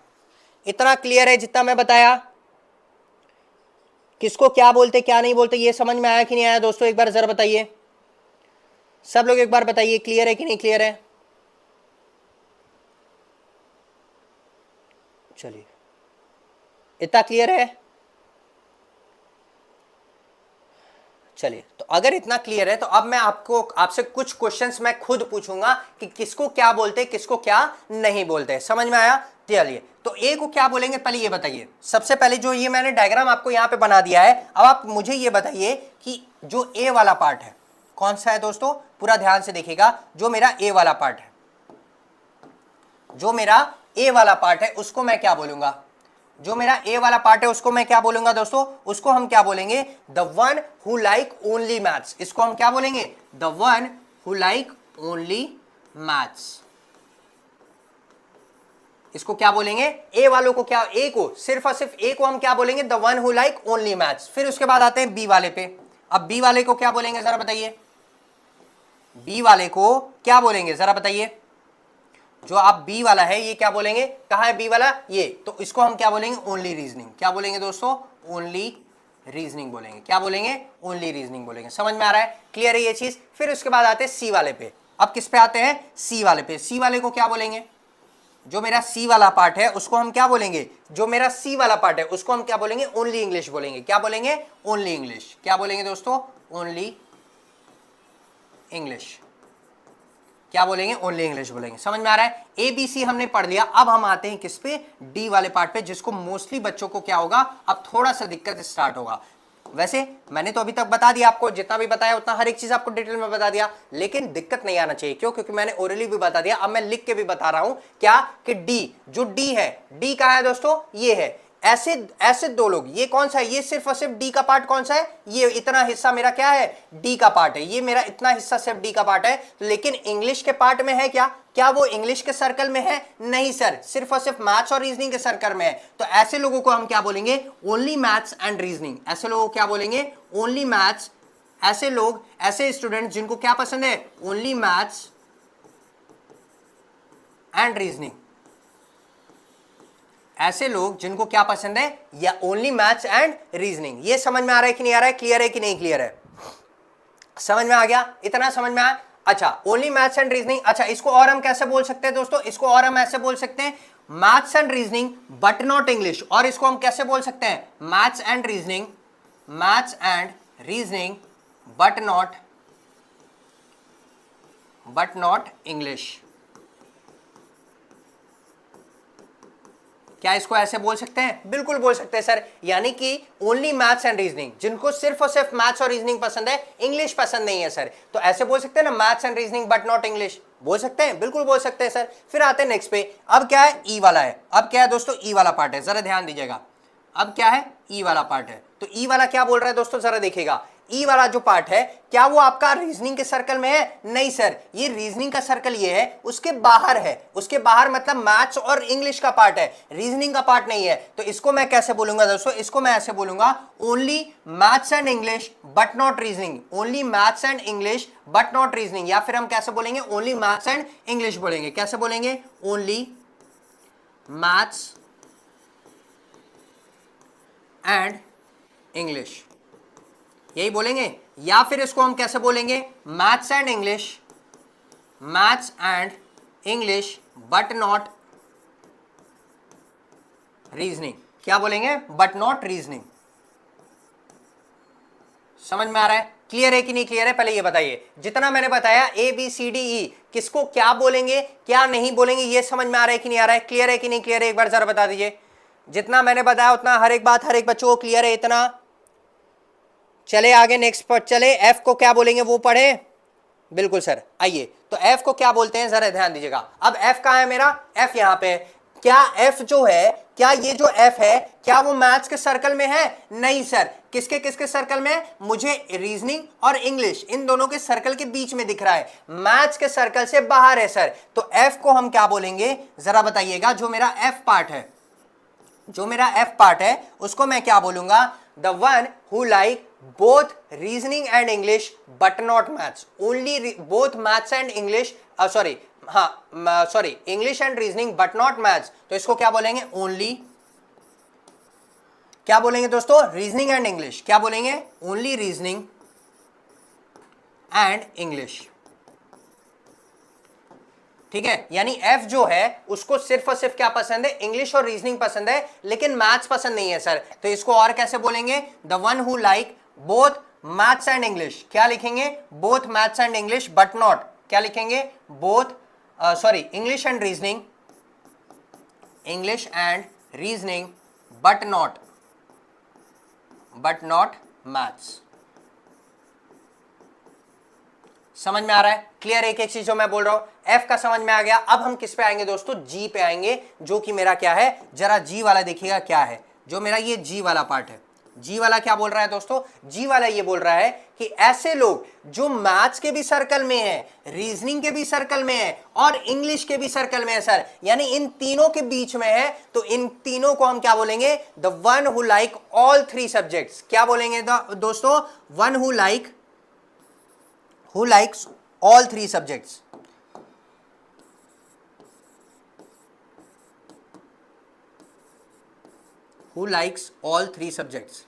इतना क्लियर है जितना मैं बताया, किसको क्या बोलते क्या नहीं बोलते ये समझ में आया कि नहीं आया दोस्तों, एक बार जरा बताइए। सब लोग एक बार बताइए, क्लियर है कि नहीं क्लियर है। चलिए इतना क्लियर है। चलिए तो अगर इतना क्लियर है तो अब मैं आपसे कुछ क्वेश्चंस मैं खुद पूछूंगा कि किसको क्या बोलते किसको क्या नहीं बोलते। समझ में आया, चलिए तो ए को क्या बोलेंगे पहले ये बताइए। सबसे पहले जो ये मैंने डायग्राम आपको यहां पे बना दिया है, अब आप मुझे ये बताइए कि जो ए वाला पार्ट है कौन सा है दोस्तों, पूरा ध्यान से देखिएगा। जो मेरा ए वाला पार्ट है, जो मेरा ए वाला पार्ट है उसको मैं क्या बोलूंगा, जो मेरा ए वाला पार्ट है उसको मैं क्या बोलूंगा दोस्तों, उसको हम क्या बोलेंगे, the one who like only maths. इसको हम क्या बोलेंगे, the one who like only maths. इसको क्या बोलेंगे, ए वालों को क्या, ए को सिर्फ और सिर्फ ए को हम क्या बोलेंगे, the one who like only maths. फिर उसके बाद आते हैं बी वाले पे। अब बी वाले को क्या बोलेंगे जरा बताइए, बी वाले को क्या बोलेंगे जरा बताइए। जो आप बी वाला है ये क्या बोलेंगे, कहां है बी वाला, ये, तो इसको हम क्या बोलेंगे, ओनली रीजनिंग। क्या बोलेंगे दोस्तों, ओनली रीजनिंग बोलेंगे। क्या बोलेंगे, ओनली रीजनिंग बोलेंगे। समझ में आ रहा है, क्लियर है ये चीज। फिर उसके बाद आते हैं सी वाले पे। अब किस पे आते हैं, सी वाले पे। सी वाले को क्या बोलेंगे, जो मेरा सी वाला पार्ट है उसको हम क्या बोलेंगे, जो मेरा सी वाला पार्ट है उसको हम क्या बोलेंगे, ओनली इंग्लिश बोलेंगे। क्या बोलेंगे, ओनली इंग्लिश। क्या बोलेंगे दोस्तों, ओनली इंग्लिश। क्या बोलेंगे, ओनली इंग्लिश बोलेंगे। समझ में आ रहा है। ए बी सी हमने पढ़ लिया। अब हम आते हैं किस पे, डी वाले पार्ट पे, जिसको मोस्टली बच्चों को क्या होगा, अब थोड़ा सा दिक्कत स्टार्ट होगा। वैसे मैंने तो अभी तक बता दिया आपको, जितना भी बताया उतना हर एक चीज आपको डिटेल में बता दिया, लेकिन दिक्कत नहीं आना चाहिए। क्यों, क्योंकि मैंने ओरली भी बता दिया, अब मैं लिख के भी बता रहा हूं क्या, कि डी, जो डी है, डी कहां है दोस्तों, ये है। ऐसे ऐसे दो लोग, ये कौन सा है, ये सिर्फ और सिर्फ डी का पार्ट कौन सा है, ये इतना हिस्सा मेरा क्या है, डी का पार्ट है। ये मेरा इतना हिस्सा सिर्फ डी का पार्ट है। लेकिन इंग्लिश के पार्ट में है क्या, क्या वो इंग्लिश के सर्कल में है, नहीं सर, सिर्फ और सिर्फ मैथ्स और रीजनिंग के सर्कल में है। तो ऐसे लोगों को हम क्या बोलेंगे, ओनली मैथ्स एंड रीजनिंग। ऐसे लोगों को क्या बोलेंगे, ओनली मैथ्स। ऐसे लोग, ऐसे स्टूडेंट जिनको क्या पसंद है, ओनली मैथ्स एंड रीजनिंग। ऐसे लोग जिनको क्या पसंद है, या ओनली मैथ्स एंड रीजनिंग। ये समझ में आ रहा है कि नहीं आ रहा है, क्लियर है कि नहीं क्लियर है, समझ में आ गया, इतना समझ में आया। अच्छा, ओनली मैथ्स एंड रीजनिंग। अच्छा, इसको और हम कैसे बोल सकते हैं दोस्तों, इसको और हम ऐसे बोल सकते हैं, maths and reasoning but not English. और इसको हम कैसे बोल सकते हैं, maths and reasoning, maths and reasoning but not English. क्या इसको ऐसे बोल सकते हैं, बिल्कुल बोल सकते हैं सर। यानी कि ओनली मैथ्स एंड रीजनिंग, जिनको सिर्फ और सिर्फ मैथ्स और रीजनिंग पसंद है, इंग्लिश पसंद नहीं है सर, तो ऐसे बोल सकते हैं ना, maths and reasoning but not English, बोल सकते हैं, बिल्कुल बोल सकते हैं सर। फिर आते हैं नेक्स्ट पे। अब क्या है, ई वाला है। अब क्या है दोस्तों, ई वाला पार्ट है, जरा ध्यान दीजिएगा। अब क्या है, ई वाला पार्ट है। तो ई वाला क्या बोल रहा है दोस्तों, जरा देखिएगा। ई वाला जो पार्ट है, क्या वो आपका रीजनिंग के सर्कल में है, नहीं सर, ये रीजनिंग का सर्कल ये है, उसके बाहर है। उसके बाहर मतलब मैथ्स और इंग्लिश का पार्ट है, रीजनिंग का पार्ट नहीं है। तो इसको मैं कैसे बोलूंगा दोस्तों, इसको मैं ऐसे बोलूंगा, only maths and English but not reasoning. Only maths and English but not reasoning. या फिर हम कैसे बोलेंगे, ओनली मैथ्स एंड इंग्लिश बोलेंगे। कैसे बोलेंगे, ओनली मैथ्स एंड इंग्लिश, यही बोलेंगे। या फिर इसको हम कैसे बोलेंगे, maths and English, maths and English but not reasoning. क्या बोलेंगे, बट नॉट रीजनिंग। समझ में आ रहा है, क्लियर है कि नहीं क्लियर है, पहले ये बताइए। जितना मैंने बताया ए बी सी डी ई, किसको क्या बोलेंगे क्या नहीं बोलेंगे, ये समझ में आ रहा है कि नहीं आ रहा है, क्लियर है कि नहीं क्लियर है, एक बार जरा बता दीजिए। जितना मैंने बताया उतना हर एक बात हर एक बच्चों को क्लियर है, इतना। चले आगे नेक्स्ट पर चले। एफ को क्या बोलेंगे वो पढ़े, बिल्कुल सर। आइए, तो एफ को क्या बोलते हैं जरा ध्यान दीजिएगा। अब एफ कहां है मेरा, एफ यहां पे है। क्या एफ जो है, क्या ये जो एफ है, क्या वो मैथ्स के सर्कल में है, नहीं सर। किसके किसके सर्कल में, मुझे रीजनिंग और इंग्लिश इन दोनों के सर्कल के बीच में दिख रहा है, मैथ्स के सर्कल से बाहर है सर। तो एफ को हम क्या बोलेंगे, जरा बताइएगा। जो मेरा एफ पार्ट है, जो मेरा एफ पार्ट है, उसको मैं क्या बोलूंगा, the one who like both reasoning and English but not maths. Only both maths and English, sorry, हाँ sorry, English and reasoning but not maths. तो इसको क्या बोलेंगे, ओनली, क्या बोलेंगे दोस्तों, रीजनिंग एंड इंग्लिश। क्या बोलेंगे, ओनली रीजनिंग एंड इंग्लिश। ठीक है, यानी एफ जो है उसको सिर्फ और सिर्फ क्या पसंद है, इंग्लिश और रीजनिंग पसंद है, लेकिन मैथ्स पसंद नहीं है सर। तो इसको और कैसे बोलेंगे, the one who like both maths and English. क्या लिखेंगे, both maths and English but not, क्या लिखेंगे, both sorry, English and reasoning, English and reasoning but not maths. समझ में आ रहा है, क्लियर, एक एक चीज जो मैं बोल रहा हूं। एफ का समझ में आ गया। अब हम किस पे आएंगे दोस्तों, जी पे आएंगे, जो कि मेरा क्या है, जरा जी वाला देखिएगा क्या है। जो मेरा ये जी वाला पार्ट है, जी वाला क्या बोल रहा है दोस्तों, जी वाला ये बोल रहा है कि ऐसे लोग जो मैथ्स के भी सर्कल में है, रीजनिंग के भी सर्कल में है और इंग्लिश के भी सर्कल में है सर, यानी इन तीनों के बीच में है, तो इन तीनों को हम क्या बोलेंगे, the one who like all three subjects. क्या बोलेंगे दोस्तों, one who likes all three subjects। who likes all three subjects।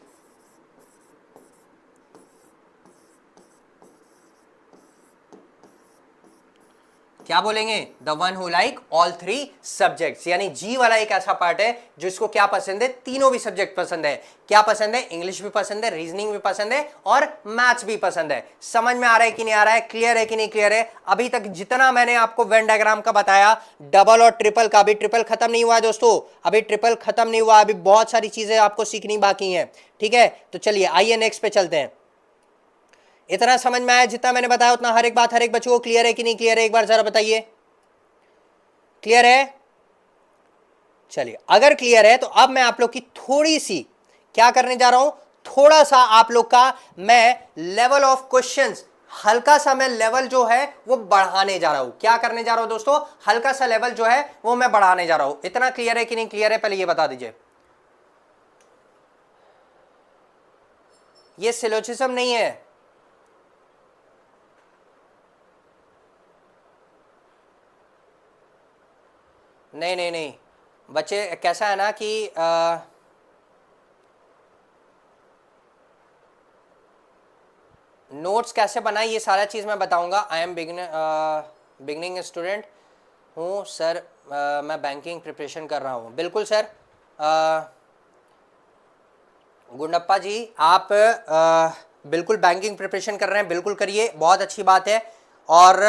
क्या बोलेंगे, the one who like all three subjects, यानी जी वाला एक ऐसा पार्ट है जिसको क्या पसंद है, तीनों भी सब्जेक्ट पसंद है। क्या पसंद है, इंग्लिश भी पसंद है, रीजनिंग भी पसंद है और मैथ्स भी पसंद है। समझ में आ रहा है कि नहीं आ रहा है, क्लियर है कि नहीं क्लियर है? अभी तक जितना मैंने आपको वेन डायग्राम का बताया, डबल और ट्रिपल का, अभी ट्रिपल खत्म नहीं हुआ है दोस्तों, अभी ट्रिपल खत्म नहीं हुआ, अभी बहुत सारी चीजें आपको सीखनी बाकी है। ठीक है, तो चलिए आइए नेक्स्ट पे चलते हैं। इतना समझ में आया जितना मैंने बताया उतना, हर एक बात हर एक बच्चों को क्लियर है कि नहीं क्लियर है, एक बार जरा बताइए, क्लियर है? चलिए अगर क्लियर है तो अब मैं आप लोग की थोड़ी सी क्या करने जा रहा हूं, थोड़ा सा आप लोग का मैं लेवल ऑफ क्वेश्चंस, हल्का सा मैं लेवल जो है वो बढ़ाने जा रहा हूं। क्या करने जा रहा हूं दोस्तों, हल्का सा लेवल जो है वो मैं बढ़ाने जा रहा हूं। इतना क्लियर है कि नहीं क्लियर है, पहले ये बता दीजिए। ये सिलोजिज्म नहीं है, नहीं नहीं नहीं बच्चे, कैसा है ना कि नोट्स कैसे बनाए ये सारा चीज़ मैं बताऊंगा। आई एम बिगनिंग स्टूडेंट हूँ सर, मैं बैंकिंग प्रिपरेशन कर रहा हूँ। बिल्कुल सर, गुंडप्पा जी आप बिल्कुल बैंकिंग प्रिपरेशन कर रहे हैं, बिल्कुल करिए, बहुत अच्छी बात है। और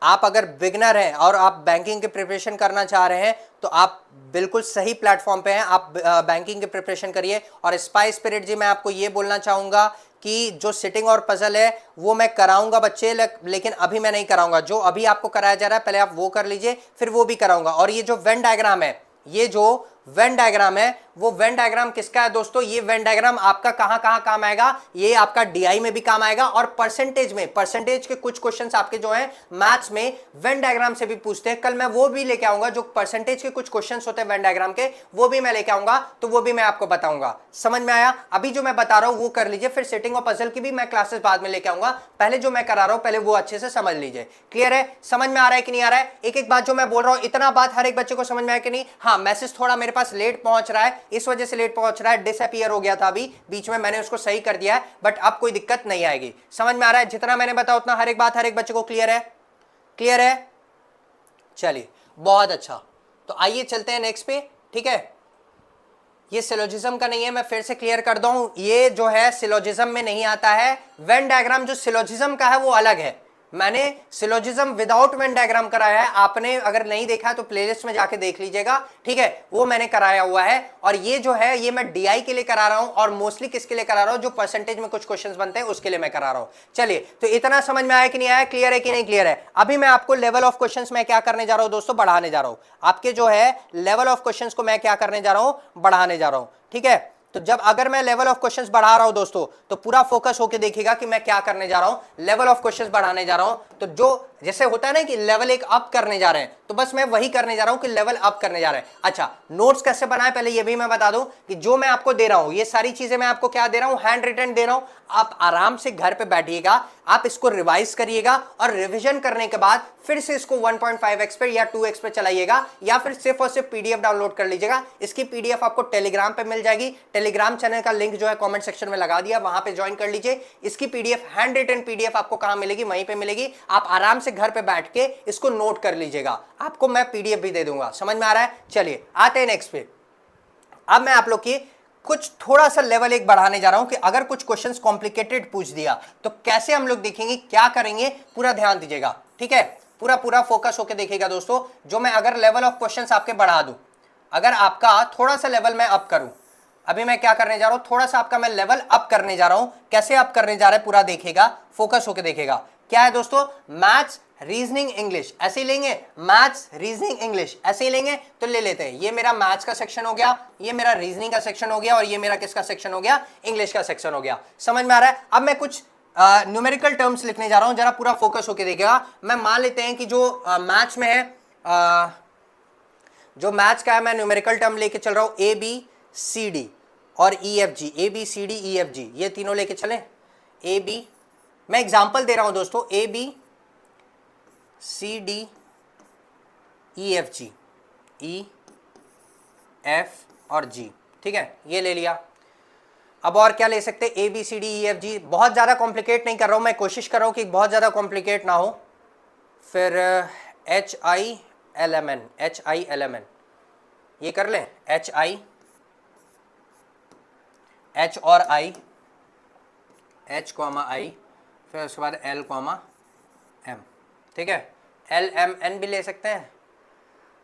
आप अगर बिगनर हैं और आप बैंकिंग की प्रिपरेशन करना चाह रहे हैं तो आप बिल्कुल सही प्लेटफॉर्म पे हैं, आप बैंकिंग की प्रिपरेशन करिए। और स्पाई स्पिरिट जी मैं आपको ये बोलना चाहूँगा कि जो सिटिंग और पजल है वो मैं कराऊंगा बच्चे, लेकिन अभी मैं नहीं कराऊंगा। जो अभी आपको कराया जा रहा है पहले आप वो कर लीजिए, फिर वो भी कराऊंगा। और ये जो वेन डायग्राम है, ये जो वेन डायग्राम है वो वेन डायग्राम किसका है दोस्तों, ये वेन डायग्राम आपका कहां कहां काम आएगा, ये आपका डीआई में भी काम आएगा और परसेंटेज में, परसेंटेज के कुछ क्वेश्चंस आपके जो हैं मैथ्स में वेन डायग्राम से भी पूछते हैं। कल मैं वो भी लेके आऊंगा, जो परसेंटेज के कुछ क्वेश्चंस होते हैं वेन डायग्राम के, वो भी मैं लेके आऊंगा, तो वो भी मैं आपको बताऊंगा। समझ में आया? अभी जो मैं बता रहा हूं वो कर लीजिए, फिर सेटिंग और पजल की भी मैं क्लासेस बाद में लेके आऊंगा। पहले जो मैं करा रहा हूं पहले वो अच्छे से समझ लीजिए। क्लियर है? समझ में आ रहा है कि नहीं आ रहा है? एक एक बात जो मैं बोल रहा हूं, इतना बात हर एक बच्चे को समझ में आया कि नहीं? हाँ, मैसेज थोड़ा मेरे पास लेट पहुंच रहा है, इस वजह से लेट पहुंच रहा है, डिसअपीयर हो गया था अभी बीच में, मैंने उसको सही कर दिया है, बट अब कोई दिक्कत नहीं आएगी। समझ में आ रहा है? जितना मैंने बताया उतना हर एक बात हर एक बच्चे को क्लियर है? क्लियर है? चलिए बहुत अच्छा, तो आइए चलते हैं नेक्स्ट पे। ठीक है, ये सिलोजिज्म का नहीं है, मैं फिर से क्लियर कर दूं, ये जो है सिलोजिज्म में नहीं आता है। वेन डायग्राम जो सिलोजिज्म का है वो अलग है। मैंने सिलोजिज्म विदाउट वेन डायग्राम कराया है, आपने अगर नहीं देखा तो प्लेलिस्ट में जाके देख लीजिएगा। ठीक है, वो मैंने कराया हुआ है। और ये जो है ये मैं डीआई के लिए करा रहा हूं, और मोस्टली किसके लिए करा रहा हूं, जो परसेंटेज में कुछ क्वेश्चंस बनते हैं उसके लिए मैं करा रहा हूं। चलिए, तो इतना समझ में आया कि नहीं आया, क्लियर है कि नहीं क्लियर है? अभी मैं आपको लेवल ऑफ क्वेश्चंस मैं क्या करने जा रहा हूं दोस्तों, बढ़ाने जा रहा हूं। आपके जो है लेवल ऑफ क्वेश्चंस को मैं क्या करने जा रहा हूं, बढ़ाने जा रहा हूं। ठीक है, तो जब अगर मैं लेवल ऑफ क्वेश्चंस बढ़ा रहा हूं दोस्तों, तो पूरा फोकस होके देखिएगा कि मैं क्या करने जा रहा हूं, लेवल ऑफ क्वेश्चंस बढ़ाने जा रहा हूं। तो जो जैसे होता है ना कि लेवल एक अप करने जा रहे हैं, तो बस मैं वही करने जा रहा हूं कि लेवल अप करने जा रहे हैं। अच्छा, नोट्स कैसे बनाए पहले ये भी मैं बता दूं, कि जो मैं आपको दे रहा हूं ये सारी चीजें मैं आपको क्या दे रहा हूं, हैंड रिटन दे रहा हूं। आप आराम से घर पे बैठिएगा, आप इसको रिवाइज करिएगा, और रिविजन करने के बाद फिर से इसको 1.5x पे या 2x पे चलाइएगा, या फिर सिर्फ और सिर्फ पीडीएफ डाउनलोड कर लीजिएगा। इसकी पीडीएफ आपको टेलीग्राम पे मिल जाएगी, टेलीग्राम चैनल का लिंक जो है कमेंट सेक्शन में लगा दिया, वहां पे ज्वाइन कर लीजिए। इसकी पीडीएफ, हैंड रिटन पीडीएफ आपको कहां मिलेगी, वहीं पे मिलेगी। आप आराम से घर पे बैठ के इसको नोट कर लीजिएगा, आपको मैं पीडीएफ भी दे दूंगा। समझ में आ रहा है? चलिए आते हैं नेक्स्ट पे। अब मैं आप लोग की कुछ थोड़ा सा लेवल एक बढ़ाने जा रहा हूं कि अगर कुछ क्वेश्चंस कॉम्प्लिकेटेड पूछ दिया तो कैसे हम लोग देखेंगे, क्या करेंगे, पूरा ध्यान दीजिएगा। ठीक है, पूरा पूरा फोकस होकर देखिएगा दोस्तों। जो मैं अगर लेवल ऑफ क्वेश्चंस आपके बढ़ा दूं, अगर आपका थोड़ा सा लेवल मैं अप करूं, अभी मैं क्या करने जा रहा हूं, थोड़ा सा आपका मैं लेवल अप करने जा रहा हूं। कैसे अप करने जा रहा है पूरा देखिएगा, फोकस होकर देखिएगा। क्या है दोस्तों, मैथ्स रीजनिंग इंग्लिश, ऐसे ही लेंगे, मैथ्स रीजनिंग इंग्लिश ऐसे ही लेंगे, तो ले लेते हैं। ये मेरा मैथ्स का सेक्शन हो गया, ये मेरा रीजनिंग का सेक्शन हो गया, और ये मेरा किसका सेक्शन हो गया, इंग्लिश का सेक्शन हो गया। समझ में आ रहा है? अब मैं कुछ न्यूमेरिकल टर्म्स लिखने जा रहा हूं, जरा पूरा फोकस होकर देखिएगा। मैं मान लेते हैं कि जो मैथ्स में है, जो मैथ्स का है, मैं न्यूमेरिकल टर्म लेके चल रहा हूं, ए बी सी डी और E F G, A B C D E F G, ये तीनों लेके चलें। ए बी, मैं एग्जांपल दे रहा हूं दोस्तों, A B C D E F G, E F और जी। ठीक है, ये ले लिया। अब और क्या ले सकते, A B C D E F G. बहुत ज़्यादा कॉम्प्लिकेट नहीं कर रहा हूं मैं, कोशिश कर रहा हूं कि बहुत ज़्यादा कॉम्प्लिकेट ना हो। फिर HILMN, ये कर लें, H और I, H कॉमा I, फिर उसके बाद L कॉमा M, ठीक है। LMN भी ले सकते हैं,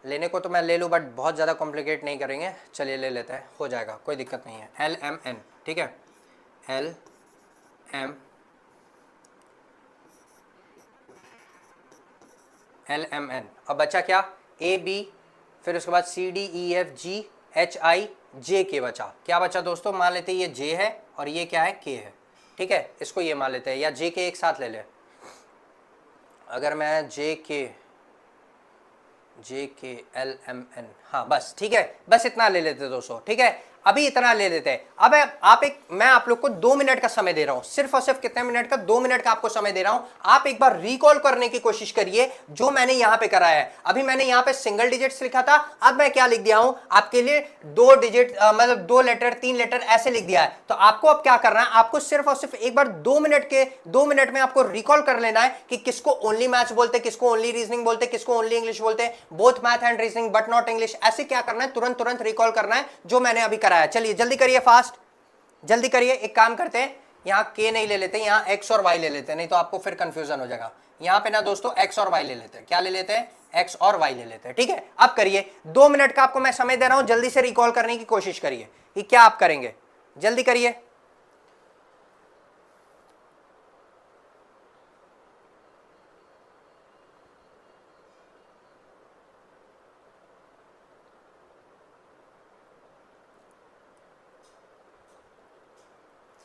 लेने को तो मैं ले लूँ बट बहुत ज़्यादा कॉम्प्लिकेट नहीं करेंगे, चलिए ले लेते हैं, हो जाएगा, कोई दिक्कत नहीं है। LMN, ठीक है, LMN। अब बचा क्या, AB, फिर उसके बाद CDEFGHIJK बचा। क्या बचा दोस्तों, मान लेते हैं ये J है और ये क्या है, K है, ठीक है, इसको ये मान लेते हैं, या JK एक साथ ले लें। अगर मैं JKLMN, हाँ बस ठीक है, बस इतना ले लेते दोस्तों, ठीक है, अभी इतना ले लेते हैं। अब मैं आप लोग को 2 मिनट का समय दे रहा हूं, सिर्फ और सिर्फ कितने मिनट का, 2 मिनट का आपको समय दे रहा हूं। आप एक बार रिकॉल करने की कोशिश करिए जो मैंने यहां पे कराया है। अभी मैंने यहां पे सिंगल डिजिट्स लिखा था, अब मैं क्या लिख दिया हूं आपके लिए, 2 डिजिट, मतलब 2 लेटर 3 लेटर ऐसे लिख दिया है। तो आपको अब क्या करना है, आपको सिर्फ और सिर्फ एक बार 2 मिनट में आपको रिकॉल कर लेना है कि किसको ओनली मैथ्स बोलते, किसको ओनली रीजनिंग बोलते, किसको ओनली इंग्लिश बोलते, both math and reasoning but not English. ऐसे क्या करना है, तुरंत रिकॉल करना है जो मैंने अभी कराया। चलिए जल्दी करिए, फास्ट जल्दी करिए। एक काम करते हैं, यहां के नहीं ले लेते, यहां एक्स और वाई ले लेते हैं, नहीं तो आपको फिर कंफ्यूजन हो जाएगा। यहां पे ना दोस्तों एक्स और वाई ले लेते हैं, क्या ले लेते हैं, एक्स और वाई ले लेते हैं, ठीक है। अब करिए, 2 मिनट का आपको मैं समय दे रहा हूं, जल्दी से रिकॉल करने की कोशिश करिए कि क्या आप करेंगे, जल्दी करिए।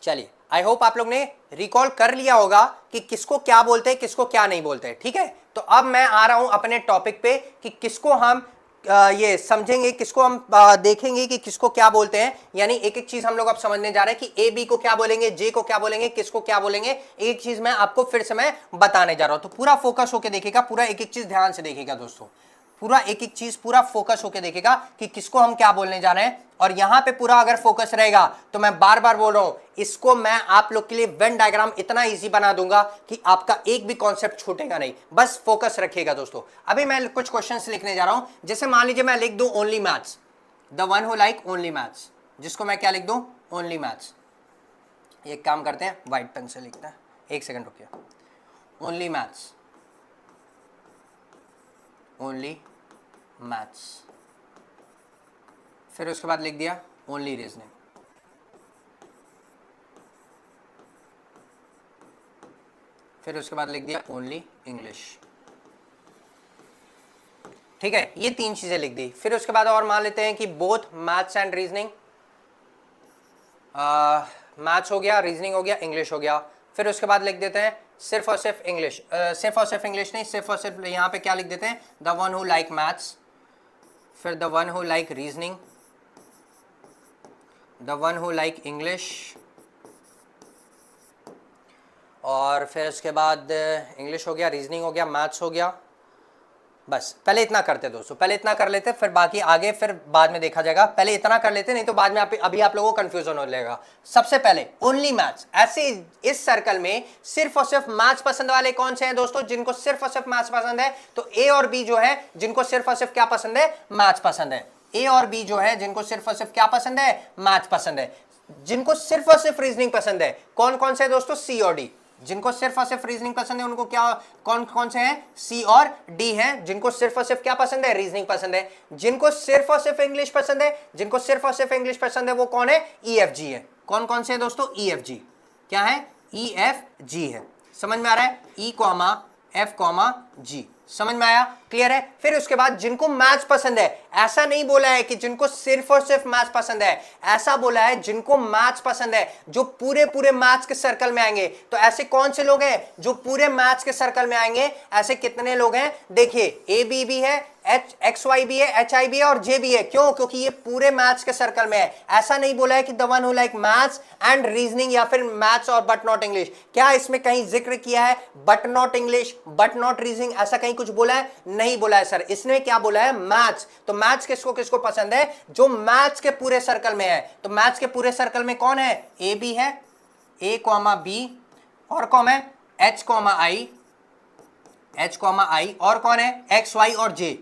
चलिए, आई होप आप लोग ने रिकॉल कर लिया होगा कि किसको क्या बोलते हैं, किसको क्या नहीं बोलते हैं, ठीक है। तो अब मैं आ रहा हूं अपने टॉपिक पे कि किसको हम ये समझेंगे, किसको हम देखेंगे कि किसको क्या बोलते हैं। यानी एक एक चीज हम लोग अब समझने जा रहे हैं कि ए बी को क्या बोलेंगे, जे को क्या बोलेंगे, किसको क्या बोलेंगे। एक चीज मैं आपको फिर से मैं बताने जा रहा हूं, तो पूरा फोकस होकर देखिएगा, पूरा एक एक चीज ध्यान से देखिएगा दोस्तों, पूरा एक एक चीज पूरा फोकस होकर देखेगा कि किसको हम क्या बोलने जा रहे हैं। और यहां पे पूरा अगर फोकस रहेगा तो मैं बार बार बोल रहा हूं, इसको मैं आप लोग के लिए वेन डायग्राम इतना इजी बना दूंगा कि आपका एक भी कॉन्सेप्ट छूटेगा नहीं, बस फोकस रखिएगा दोस्तों। अभी मैं कुछ क्वेश्चंस लिखने जा रहा हूं, जैसे मान लीजिए मैं लिख दूं only maths, the one who like only maths, जिसको मैं क्या लिख दूं, ओनली मैथ्स। एक काम करते हैं, व्हाइट पेन से लिखते हैं, एक सेकंड रुकिए, ओनली मैथ्स, ओनली मैथ्स, फिर उसके बाद लिख दिया ओनली रीजनिंग, फिर उसके बाद लिख दिया ओनली इंग्लिश, ठीक है, ये 3 चीजें लिख दी। फिर उसके बाद और मान लेते हैं कि both maths and reasoning, maths हो गया, रीजनिंग हो गया, इंग्लिश हो गया। फिर उसके बाद लिख देते हैं सिर्फ और सिर्फ इंग्लिश, सिर्फ और सिर्फ इंग्लिश नहीं, सिर्फ और सिर्फ यहाँ पे क्या लिख देते हैं, the one who like maths, फिर the one who like reasoning, the one who like English, और फिर उसके बाद इंग्लिश हो गया, रीजनिंग हो गया, मैथ्स हो गया। बस पहले इतना करते दोस्तों, पहले इतना कर लेते, फिर बाकी आगे फिर बाद में देखा जाएगा। पहले इतना कर लेते, नहीं तो बाद में अभी आप लोगों को कंफ्यूजन हो जाएगा। सबसे पहले ओनली मैथ्स, ऐसे इस सर्कल में सिर्फ और सिर्फ मैथ्स पसंद वाले कौन से हैं दोस्तों, जिनको सिर्फ और सिर्फ मैथ्स पसंद है, तो ए और बी जो है जिनको सिर्फ और सिर्फ क्या पसंद है, मैथ्स पसंद है। ए और बी जो है जिनको सिर्फ और सिर्फ क्या पसंद है, मैथ्स पसंद है। जिनको सिर्फ और सिर्फ रीजनिंग पसंद है, कौन कौन से दोस्तों, सी और डी। जिनको सिर्फ और सिर्फ रीजनिंग पसंद है उनको क्या, कौन कौन से हैं, सी और डी हैं। जिनको सिर्फ और सिर्फ क्या पसंद है, रीजनिंग पसंद है। जिनको सिर्फ और सिर्फ इंग्लिश पसंद है, जिनको सिर्फ और सिर्फ इंग्लिश पसंद है, वो कौन है, ई एफ जी है। कौन कौन से हैं दोस्तों, ई एफ जी, क्या है, ई एफ जी है। समझ में आ रहा है, ई कॉमा एफ कॉमा जी, समझ में आया, क्लियर है। फिर उसके बाद जिनको मैथ्स पसंद है, ऐसा नहीं बोला है कि जिनको सिर्फ और सिर्फ मैथ्स पसंद है, ऐसा बोला है जिनको मैथ्स पसंद है, जो पूरे पूरे मैथ्स के सर्कल में आएंगे। तो ऐसे कौन से लोग हैं जो पूरे मैथ्स के सर्कल में आएंगे, ऐसे कितने लोग हैं, देखिए ए बी भी है, एच एक्स वाई भी है, एच आई भी है और जे भी है। क्यों, क्योंकि ये पूरे मैथ्स के सर्कल में है। ऐसा नहीं बोला है कि the one who like maths and reasoning या फिर मैथ्स और बट नॉट इंग्लिश। क्या इसमें कहीं जिक्र किया है but not English, but not reasoning, ऐसा कहीं कुछ बोला है, नहीं बोला है सर। इसने क्या बोला है, मैथ्स। तो मैथ्स किसको किसको पसंद है, जो मैथ्स के पूरे सर्कल में है। तो मैथ्स के पूरे सर्कल में कौन है, ए बी है, ए कॉमा बी, और कौन है, एच कॉमा आई, एच कॉमा आई, और कौन है एक्स वाई और जे,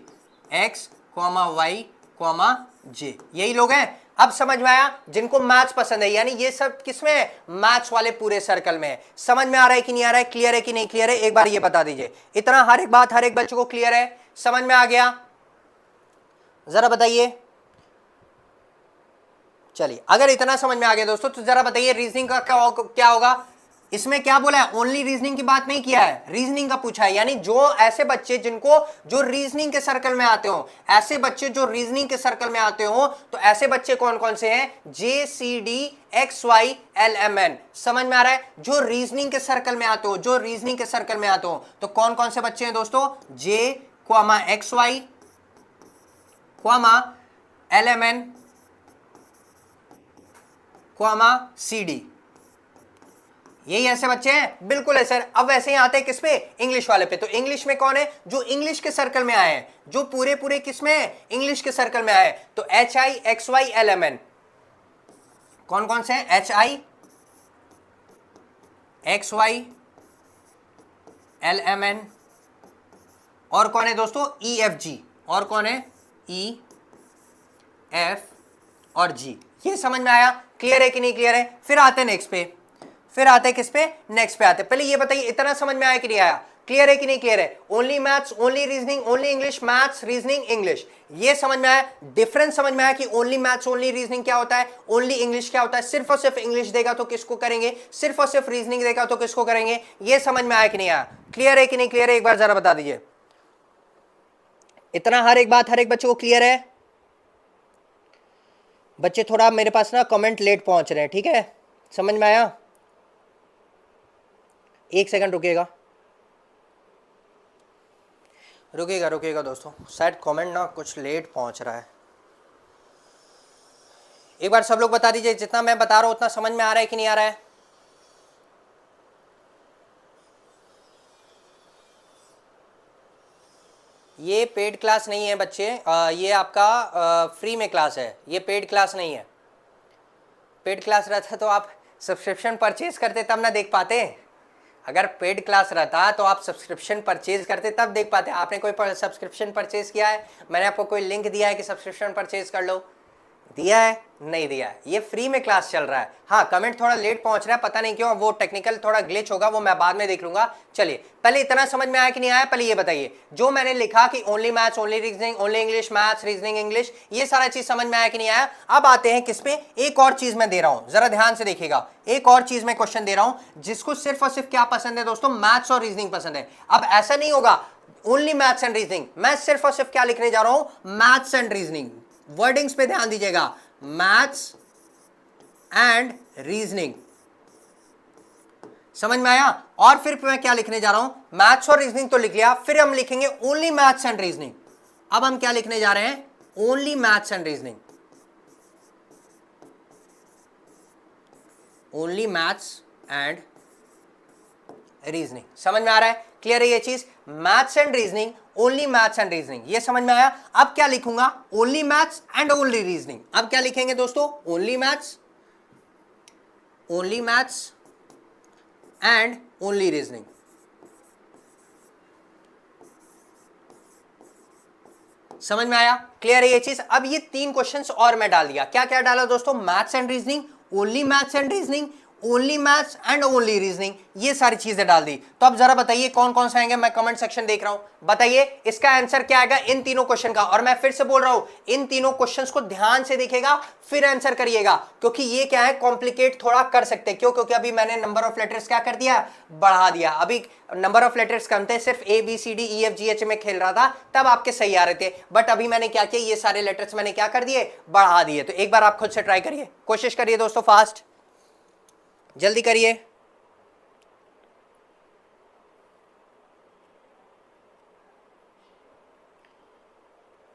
एक्स कॉमा वाई कॉमा जे, यही लोग हैं। अब समझ में आया जिनको मैथ्स पसंद है, यानी ये सब किसमें है, मैथ्स वाले पूरे सर्कल में है। समझ में आ रहा है कि नहीं आ रहा है, क्लियर है कि नहीं क्लियर है, एक बार ये बता दीजिए। इतना हर एक बात हर एक बच्चे को क्लियर है, समझ में आ गया, जरा बताइए। चलिए अगर इतना समझ में आ गया दोस्तों तो जरा बताइए रीजनिंग का क्या होगा। इसमें क्या बोला है, ओनली रीजनिंग की बात नहीं किया है, रीजनिंग का पूछा है, यानी जो ऐसे बच्चे जिनको जो रीजनिंग के सर्कल में आते हो, ऐसे बच्चे जो रीजनिंग के सर्कल में आते हो, तो ऐसे बच्चे कौन कौन से हैं, J C D X Y L M N. समझ में आ रहा है, जो रीजनिंग के सर्कल में आते हो, जो रीजनिंग के सर्कल में आते हो, तो कौन कौन से बच्चे हैं दोस्तों, J comma X Y comma L M N comma C D, यही ऐसे बच्चे हैं, बिल्कुल ऐसे। अब वैसे ही आते हैं किस पे, इंग्लिश वाले पे। तो इंग्लिश में कौन है, जो इंग्लिश के सर्कल में आए हैं, जो पूरे पूरे किस में है, इंग्लिश के सर्कल में आए, तो H I X Y L M N, कौन कौन से हैं, H I X Y L M N, और कौन है दोस्तों, ई एफ जी, और कौन है, ई एफ और जी। ये समझ में आया, क्लियर है कि नहीं क्लियर है। फिर आते हैं नेक्स्ट पे, फिर आते हैं किस पे, नेक्स्ट पे आते हैं। पहले ये बताइए इतना समझ में आया कि नहीं आया, क्लियर है कि नहीं क्लियर है। Only maths, only reasoning, only English, maths reasoning English, ये समझ में आया। डिफरेंस समझ में आया कि ओनली मैथ्स ओनली रीजनिंग क्या होता है, ओनली इंग्लिश क्या होता है। सिर्फ और सिर्फ इंग्लिश देगा तो किसको करेंगे, सिर्फ और सिर्फ रीजनिंग देगा तो किसको करेंगे, ये समझ में आया कि नहीं आया, क्लियर है कि नहीं क्लियर है, एक बार जरा बता दीजिए। इतना हर एक बात हर एक बच्चे को क्लियर है। बच्चे थोड़ा मेरे पास ना कमेंट लेट पहुंच रहे हैं, ठीक है, समझ में आया। एक सेकंड रुकिएगा, रुकिएगा रुकिएगा दोस्तों, शायद कमेंट ना कुछ लेट पहुंच रहा है। एक बार सब लोग बता दीजिए, जितना मैं बता रहा हूं उतना समझ में आ रहा है कि नहीं आ रहा है। ये पेड क्लास नहीं है बच्चे, ये आपका फ्री में क्लास है, ये पेड क्लास नहीं है। पेड क्लास रहता तो आप सब्सक्रिप्शन परचेज करते तब ना देख पाते। अगर पेड क्लास रहता तो आप सब्सक्रिप्शन परचेज करते तब देख पाते। आपने कोई सब्सक्रिप्शन परचेज किया है, मैंने आपको कोई लिंक दिया है कि सब्सक्रिप्शन परचेज कर लो, दिया है, नहीं दिया है, ये फ्री में क्लास चल रहा है। हाँ कमेंट थोड़ा लेट पहुंच रहा है, पता नहीं क्यों, वो टेक्निकल थोड़ा ग्लिच होगा, वो मैं बाद में देख लूंगा। चलिए पहले इतना समझ में आया कि नहीं आया, पहले ये बताइए जो मैंने लिखा कि only maths only reasoning only English, maths reasoning English, ये सारा चीज समझ में आया कि नहीं आया। अब आते हैं किस पे, एक और चीज मैं दे रहा हूं, जरा ध्यान से देखिएगा, एक और चीज मैं क्वेश्चन दे रहा हूं जिसको सिर्फ और सिर्फ क्या पसंद है दोस्तों, मैथ्स और रीजनिंग पसंद है। अब ऐसा नहीं होगा ओनली मैथ्स एंड रीजनिंग, मैं सिर्फ और सिर्फ क्या लिखने जा रहा हूं, मैथ्स एंड रीजनिंग। वर्डिंग्स पे ध्यान दीजिएगा, मैथ्स एंड रीजनिंग, समझ में आया। और फिर मैं क्या लिखने जा रहा हूं, मैथ्स और रीजनिंग तो लिख लिया, फिर हम लिखेंगे ओनली मैथ्स एंड रीजनिंग। अब हम क्या लिखने जा रहे हैं, only maths and reasoning, only maths and reasoning, समझ में आ रहा है, क्लियर है ये चीज, maths and reasoning, only maths and reasoning, ये समझ में आया। अब क्या लिखूंगा, only maths and only reasoning. अब क्या लिखेंगे दोस्तों, only maths and only reasoning. समझ में आया, क्लियर है ये चीज। अब ये तीन क्वेश्चंस और मैं डाल दिया, क्या क्या डाला दोस्तों, maths and reasoning, only maths and reasoning, only maths and only reasoning, ये सारी चीजें डाल दी। तो अब जरा बताइए कौन कौन से आएंगे, मैं कमेंट सेक्शन देख रहा हूं, बताइए इसका आंसर क्या आएगा इन तीनों क्वेश्चन का। और मैं फिर से बोल रहा हूं, इन तीनों क्वेश्चंस को ध्यान से देखिएगा फिर आंसर करिएगा, क्योंकि ये क्या है, कॉम्प्लिकेट थोड़ा कर सकते हैं। क्यों, क्योंकि अभी मैंने नंबर ऑफ लेटर्स क्या कर दिया, बढ़ा दिया। अभी नंबर ऑफ लेटर्स कम थे, सिर्फ A B C D E F G H में खेल रहा था, तब आपके सही आ रहे थे। बट अभी मैंने क्या किया, ये सारे लेटर्स मैंने क्या कर दिए, बढ़ा दिए। तो एक बार आप खुद से ट्राई करिए, कोशिश करिए दोस्तों, फास्ट जल्दी करिए।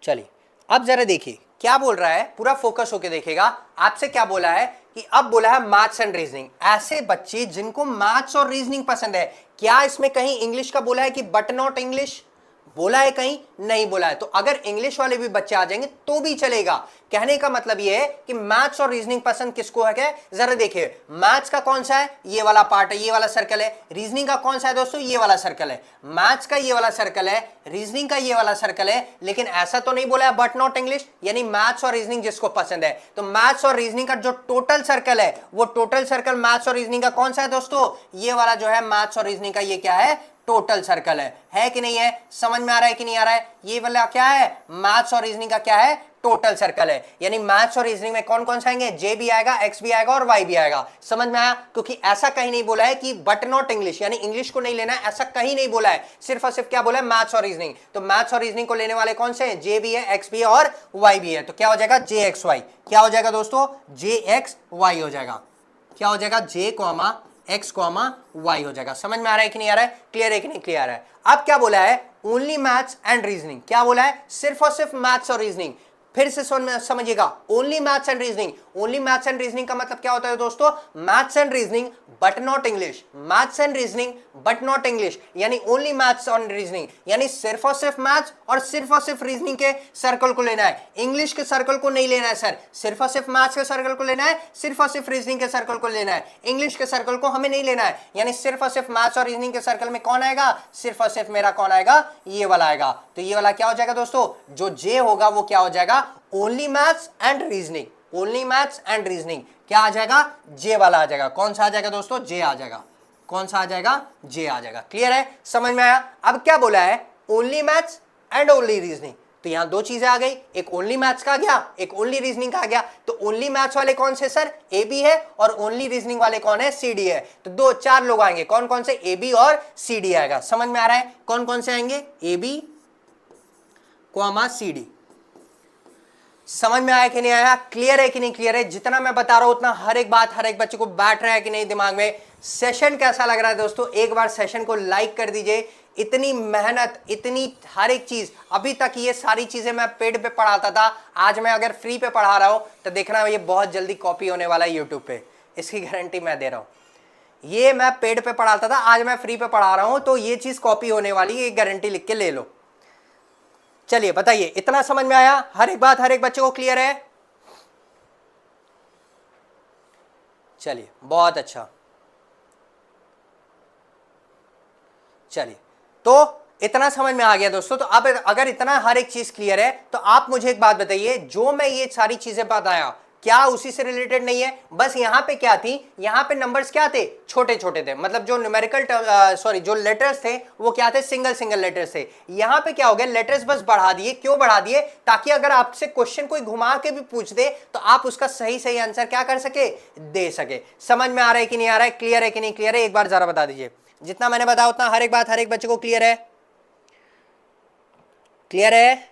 चलिए अब जरा देखिए क्या बोल रहा है, पूरा फोकस होके देखेगा। आपसे क्या बोला है कि अब बोला है मैथ्स एंड रीजनिंग, ऐसे बच्चे जिनको मैथ्स और रीजनिंग पसंद है। क्या इसमें कहीं इंग्लिश का बोला है कि बट नॉट इंग्लिश, बोला है कहीं? नहीं बोला है। तो अगर इंग्लिश वाले भी बच्चे आ जाएंगे तो भी चलेगा। कहने का मतलब ये है कि मैथ्स और रीजनिंग पसंद किसको है? क्या जरा देखिए, मैथ्स का कौन सा है? ये वाला पार्ट है, ये वाला सर्कल है। रीजनिंग का कौन सा है दोस्तों? ये वाला सर्कल है। मैथ्स का ये वाला सर्कल है, रीजनिंग का ये वाला सर्कल है। लेकिन ऐसा तो नहीं बोला है बट नॉट इंग्लिश, यानी मैथ्स और रीजनिंग जिसको पसंद है। तो मैथ्स और रीजनिंग का जो टोटल सर्कल है, वो टोटल सर्कल मैथ्स और रीजनिंग का कौन सा है दोस्तों? ये वाला जो है मैथ्स और रीजनिंग का, ये क्या है? टोटल सर्कल है कि नहीं है? समझ में आ रहा है कि नहीं आ रहा है? ये वाला क्या है? मैथ्स और रीजनिंग का क्या है? टोटल सर्कल है। यानी मैथ्स और रीजनिंग में कौन कौन से आएंगे? जे भी आएगा, एक्स भी आएगा और वाई भी आएगा। समझ में आया? क्योंकि ऐसा कहीं नहीं बोला है कि बट नॉट इंग्लिश, यानी इंग्लिश को नहीं लेना है, ऐसा कहीं नहीं बोला है। सिर्फ और सिर्फ क्या बोला है? मैथ्स और रीजनिंग। तो मैथ्स और रीजनिंग को लेने वाले कौन से हैं? जे भी है, एक्स भी है और वाई भी है। तो क्या हो जाएगा? जे एक्स वाई। क्या हो जाएगा दोस्तों? जे एक्स वाई हो जाएगा। क्या हो जाएगा? जे कॉमा एक्स कॉमा वाई हो जाएगा। समझ में आ रहा है कि नहीं आ रहा है? क्लियर है कि नहीं क्लियर है? अब क्या बोला है? Only maths and reasoning. क्या बोला है? सिर्फ और सिर्फ मैथ्स और रीजनिंग। फिर से समझिएगा, only maths and reasoning. Only maths and reasoning का मतलब क्या होता है दोस्तों? Maths and reasoning but not English. Maths and reasoning but not English, यानी ओनली मैथ्स एंड रीजनिंग, यानी सिर्फ और सिर्फ मैथ्स और सिर्फ रीजनिंग के सर्कल को लेना है, इंग्लिश के सर्कल को नहीं लेना है सर। सिर्फ और सिर्फ मैथ्स के सर्कल को लेना है, सिर्फ और सिर्फ रीजनिंग के सर्कल को लेना है, इंग्लिश के सर्कल को हमें नहीं लेना है। यानी सिर्फ और सिर्फ मैथ्स और रीजनिंग के सर्कल में कौन आएगा? सिर्फ और सिर्फ मेरा कौन आएगा? ये वाला आएगा। तो ये वाला क्या हो जाएगा दोस्तों? जो जे होगा वो क्या हो जाएगा? Only maths and reasoning. Only maths and reasoning क्या आ जाएगा? जे वाला आ जाएगा। कौन सा आ जाएगा दोस्तों? जे आ जाएगा। कौन सा आ जाएगा? जे आ जाएगा। क्लियर है? समझ में आया? अब क्या बोला है? Only maths and only reasoning. तो यहां दो चीजें आ गई, एक ओनली मैथ्स का आ गया, एक ओनली रीजनिंग का आ गया। तो ओनली मैथ्स वाले कौन से सर? ए बी है, और ओनली रीजनिंग वाले कौन है? सी डी है। तो दो चार लोग आएंगे, कौन कौन से? ए बी और सी डी आएगा। समझ में आ रहा है? कौन कौन से आएंगे? A B comma C D. समझ में आया कि नहीं आया? क्लियर है कि नहीं क्लियर है? जितना मैं बता रहा हूं उतना हर एक बात हर एक बच्चे को बैठ रहा है कि नहीं दिमाग में? सेशन कैसा लग रहा है दोस्तों? एक बार सेशन को लाइक कर दीजिए। इतनी मेहनत, इतनी हर एक चीज, अभी तक ये सारी चीजें मैं पेड पे पढ़ाता था, आज मैं अगर फ्री पे पढ़ा रहा हूं तो देखना ये बहुत जल्दी कॉपी होने वाला है यूट्यूब पे, इसकी गारंटी मैं दे रहा हूं। ये मैं पेड पे पढ़ाता था, आज मैं फ्री पे पढ़ा रहा हूं, तो ये चीज कॉपी होने वाली है, गारंटी लिख के ले लो। चलिए बताइए, इतना समझ में आया? हर एक बात हर एक बच्चे को क्लियर है? चलिए बहुत अच्छा। चलिए, तो इतना समझ में आ गया दोस्तों। तो अब अगर इतना हर एक चीज क्लियर है तो आप मुझे एक बात बताइए, जो मैं ये सारी चीजें बताया क्या उसी से रिलेटेड नहीं है? बस यहां पे क्या थी? यहां पे नंबर्स क्या थे? छोटे छोटे थे, मतलब जो न्यूमेरिकल जो लेटर्स थे वो क्या थे? सिंगल सिंगल लेटर्स थे। यहां पे क्या हो गया? लेटर्स बस बढ़ा दिए। क्यों बढ़ा दिए? ताकि अगर आपसे क्वेश्चन कोई घुमा के भी पूछ दे तो आप उसका सही सही आंसर क्या कर सके? दे सके। समझ में आ रहा है कि नहीं आ रहा है? क्लियर है कि नहीं क्लियर है? एक बार जरा बता दीजिए। जितना मैंने बताया उतना हर एक बात हर एक बच्चे को क्लियर है? क्लियर है?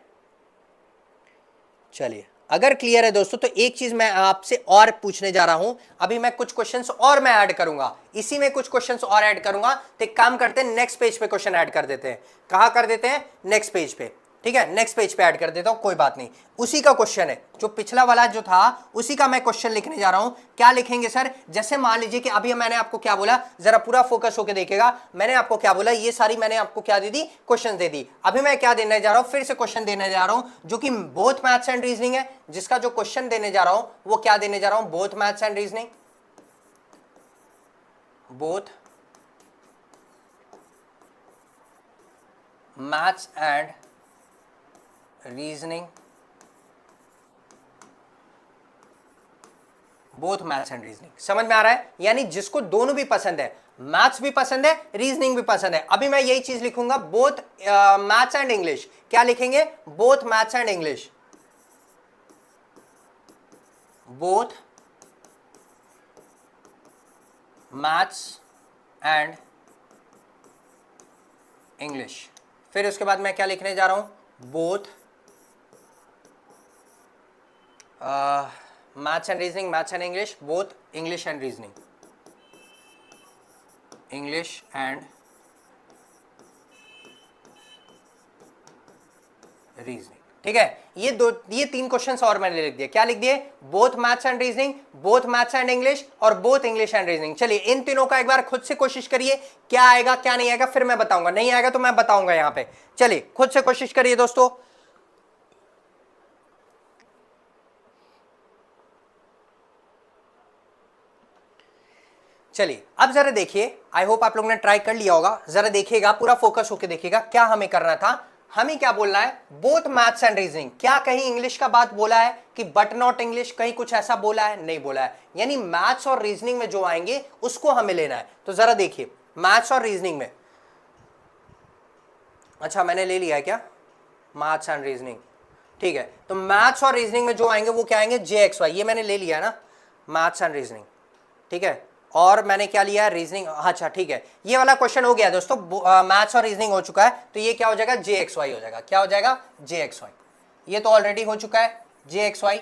चलिए, अगर क्लियर है दोस्तों तो एक चीज मैं आपसे और पूछने जा रहा हूं। अभी मैं कुछ क्वेश्चंस और मैं ऐड करूंगा, इसी में कुछ क्वेश्चंस और ऐड करूंगा। तो एक काम करते हैं, नेक्स्ट पेज पे क्वेश्चन ऐड कर देते हैं। कहां कर देते हैं? नेक्स्ट पेज पे। ठीक है, नेक्स्ट पेज पे ऐड कर देता हूं, कोई बात नहीं। उसी का क्वेश्चन है, जो पिछला वाला जो था उसी का मैं क्वेश्चन लिखने जा रहा हूं। क्या लिखेंगे सर? जैसे मान लीजिए कि अभी मैंने आपको क्या बोला, जरा पूरा फोकस होकर देखिएगा। मैंने आपको क्या बोला? ये सारी मैंने आपको क्या दे दी? क्वेश्चन दे दी। अभी मैं क्या देने जा रहा हूं? फिर से क्वेश्चन देने जा रहा हूं, जो कि बोथ मैथ्स एंड रीजनिंग है। जिसका जो क्वेश्चन देने जा रहा हूं वो क्या देने जा रहा हूं? Both maths and reasoning. Both maths and reasoning, both maths and reasoning. समझ में आ रहा है? यानी जिसको दोनों भी पसंद है, मैथ्स भी पसंद है, रीजनिंग भी पसंद है। अभी मैं यही चीज लिखूंगा, बोथ मैथ्स एंड इंग्लिश। क्या लिखेंगे? Both maths and English. Both maths and English. फिर उसके बाद मैं क्या लिखने जा रहा हूं? Both maths and reasoning, maths and English, both English and reasoning, English and reasoning. ठीक है, ये 3 क्वेश्चंस और मैंने लिख दिए। क्या लिख दिए? Both maths and reasoning, both maths and English और बोथ इंग्लिश एंड रीजनिंग। चलिए इन तीनों का एक बार खुद से कोशिश करिए, क्या आएगा क्या नहीं आएगा, फिर मैं बताऊंगा। नहीं आएगा तो मैं बताऊंगा यहां पे। चलिए खुद से कोशिश करिए दोस्तों। चलिए अब जरा देखिए, आई होप आप लोगों ने ट्राई कर लिया होगा। जरा देखिएगा, पूरा फोकस होकर देखिएगा क्या हमें करना था। हमें क्या बोलना है? Both maths and reasoning. क्या कहीं इंग्लिश का बात बोला है कि बट नॉट इंग्लिश? कहीं कुछ ऐसा बोला है? नहीं बोला है। यानी मैथ्स और रीजनिंग में जो आएंगे उसको हमें लेना है। तो जरा देखिए मैथ्स और रीजनिंग में, अच्छा मैंने ले लिया है क्या मैथ्स एंड रीजनिंग? ठीक है, तो मैथ्स और रीजनिंग में जो आएंगे वो क्या आएंगे? JXY। ये मैंने ले लिया है ना, मैथ्स एंड रीजनिंग। ठीक है, और मैंने क्या लिया है? रीजनिंग। अच्छा ठीक है, ये वाला क्वेश्चन हो गया दोस्तों। मैथ्स और रीजनिंग हो चुका है, तो ये क्या हो जाएगा? JXY हो जाएगा। क्या हो जाएगा? JXY। ये तो ऑलरेडी हो चुका है, JXY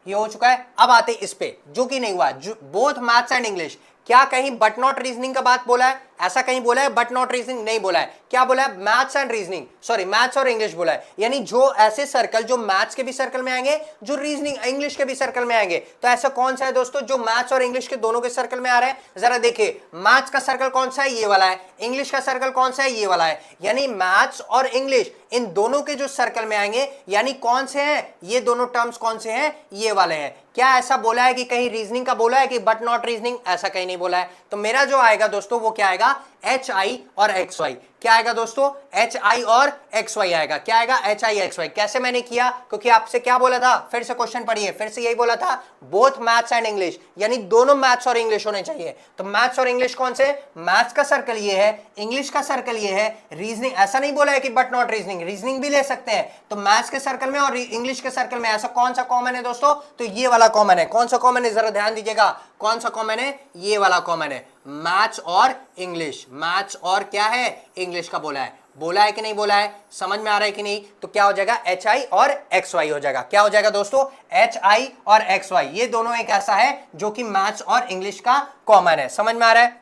ये हो चुका है। अब आते इस पे जो कि नहीं हुआ, जो बोथ मैथ्स एंड इंग्लिश। क्या कहीं बट नॉट रीजनिंग का बात बोला है? ऐसा कहीं बोला है? बट नॉट रीजनिंग नहीं बोला है। क्या बोला है? Maths and reasoning, sorry maths और इंग्लिश बोला है। यानी जो ऐसे सर्कल जो मैथ्स के भी सर्कल में आएंगे, जो रीजनिंग इंग्लिश के भी सर्कल में आएंगे, तो ऐसा कौन सा है दोस्तों जो मैथ्स और इंग्लिश के दोनों के सर्कल में आ रहा है? जरा देखिए, मैथ्स का सर्कल कौन सा है? ये वाला है। इंग्लिश का सर्कल कौन सा है? ये वाला है। यानी मैथ्स और इंग्लिश इन दोनों के जो सर्कल में आएंगे, यानी कौन से हैं? ये दोनों टर्म्स कौन से हैं? ये वाले हैं। क्या ऐसा बोला है कि कहीं रीजनिंग का बोला है कि बट नॉट रीजनिंग? ऐसा कहीं नहीं बोला है। तो मेरा जो आएगा दोस्तों वो क्या आएगा? HI और XY। क्या आएगा दोस्तों? HI और XY आएगा। क्या आएगा? HI XY। कैसे मैंने किया? क्योंकि आपसे क्या बोला था? फिर से क्वेश्चन पढ़िए, फिर से यही बोला था, बोथ मैथ्स एंड इंग्लिश, यानी दोनों मैथ्स और इंग्लिश होने चाहिए। तो मैथ्स और इंग्लिश कौन से? मैथ्स का सर्कल ये है, इंग्लिश का सर्कल ये है, रीजनिंग ऐसा नहीं बोला है कि बट नॉट रीजनिंग, रीजनिंग भी ले सकते हैं। तो मैथ्स के सर्कल में और इंग्लिश के सर्कल में ऐसा कौन सा कॉमन है दोस्तों? तो ये वाला कॉमन है। कौन सा कॉमन है? जरा ध्यान दीजिएगा, कौन सा कॉमन है? ये वाला कॉमन है, मैथ्स और इंग्लिश। मैथ्स और क्या है? इंग्लिश का बोला है। बोला है कि नहीं बोला है? समझ में आ रहा है कि नहीं? तो क्या हो जाएगा? HI और XY हो जाएगा। क्या हो जाएगा दोस्तों? HI और XY, ये दोनों एक ऐसा है जो कि मैथ्स और इंग्लिश का कॉमन है। समझ में आ रहा है?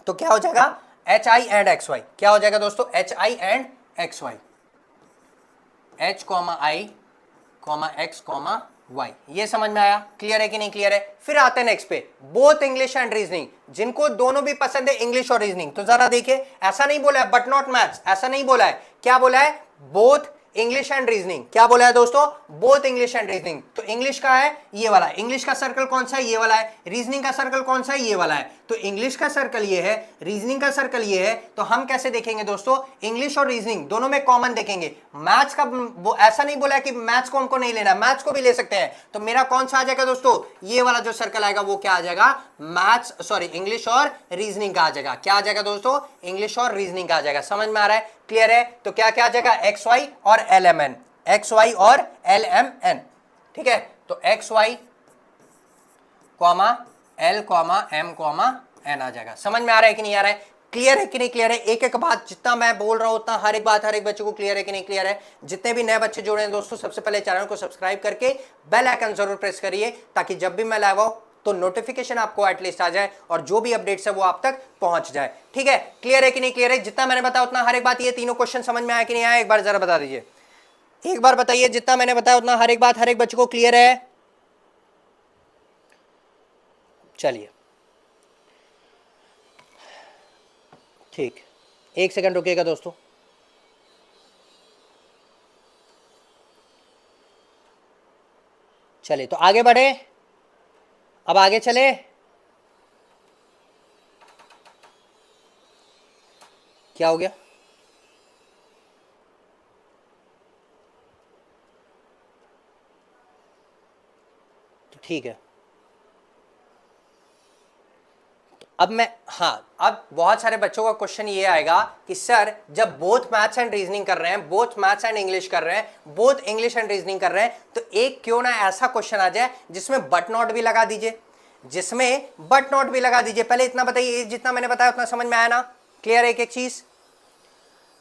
तो क्या हो जाएगा? HI and XY। क्या हो जाएगा दोस्तों? HI and XY, H, I, X, Y। ये समझ में आया? क्लियर है कि नहीं क्लियर है? फिर आते हैं नेक्स्ट पे, बोथ इंग्लिश एंड रीजनिंग, जिनको दोनों भी पसंद है, इंग्लिश और रीजनिंग। तो जरा देखिए, ऐसा नहीं बोला है बट नॉट मैथ्स, ऐसा नहीं बोला है। क्या बोला है? Both English and reasoning. क्या बोला है दोस्तों? Both English and reasoning. तो इंग्लिश का है ये वाला, इंग्लिश का सर्कल कौन सा है? ये वाला है। रीजनिंग का सर्कल कौन सा है? ये वाला है। तो इंग्लिश का सर्कल ये है, रीजनिंग का सर्कल ये है। तो हम कैसे देखेंगे दोस्तों? इंग्लिश और रीजनिंग दोनों में कॉमन देखेंगे। मैथ्स का वो ऐसा नहीं बोला है कि मैथ्स को हमको नहीं लेना, मैथ्स को भी ले सकते हैं। तो मेरा कौन सा आ जाएगा दोस्तों? ये वाला जो सर्कल आएगा वो क्या आ जाएगा? मैथ्स, सॉरी इंग्लिश और रीजनिंग का आ जाएगा। क्या आ जाएगा दोस्तों? इंग्लिश और रीजनिंग का आ जाएगा। समझ में आ रहा है? क्लियर है? तो क्या क्या आ जाएगा? XY और LMN, XY और LMN। ठीक है, तो XY L M आ जाएगा। समझ में आ रहा है कि नहीं आ रहा है? क्लियर है कि नहीं क्लियर है? एक एक बात जितना मैं बोल रहा हूं उतना हर एक बात हर एक बच्चे को क्लियर है कि नहीं क्लियर है? जितने भी नए बच्चे जुड़े हैं दोस्तों, सबसे पहले चैनल को सब्सक्राइब करके बेल आइकन जरूर प्रेस करिए, ताकि जब भी मैं लाइव आऊं तो नोटिफिकेशन आपको एटलीस्ट आ जाए और जो भी अपडेट्स है वो आप तक पहुंच जाए। ठीक है, क्लियर है कि नहीं क्लियर है? जितना मैंने बताया उतना हर एक बात, ये तीनों क्वेश्चन समझ में आया कि नहीं आया? एक बार जरा बता दीजिए, एक बार बताइए, जितना मैंने बताया उतना हर एक बात हर एक बच्चे को क्लियर है? चलिए ठीक, एक सेकंड रुकिएगा दोस्तों। चलिए तो आगे बढ़े, अब आगे चले। क्या हो गया? तो ठीक है, अब मैं, हाँ, अब बहुत सारे बच्चों का क्वेश्चन ये आएगा कि सर जब बोथ मैथ्स एंड रीजनिंग कर रहे हैं, बोथ मैथ्स एंड इंग्लिश कर रहे हैं, बोथ इंग्लिश एंड रीजनिंग कर रहे हैं, तो एक क्यों ना ऐसा क्वेश्चन आ जाए जिसमें बट नॉट भी लगा दीजिए, जिसमें बट नॉट भी लगा दीजिए। पहले इतना बताइए, जितना मैंने बताया उतना समझ में आया ना? क्लियर है एक एक चीज?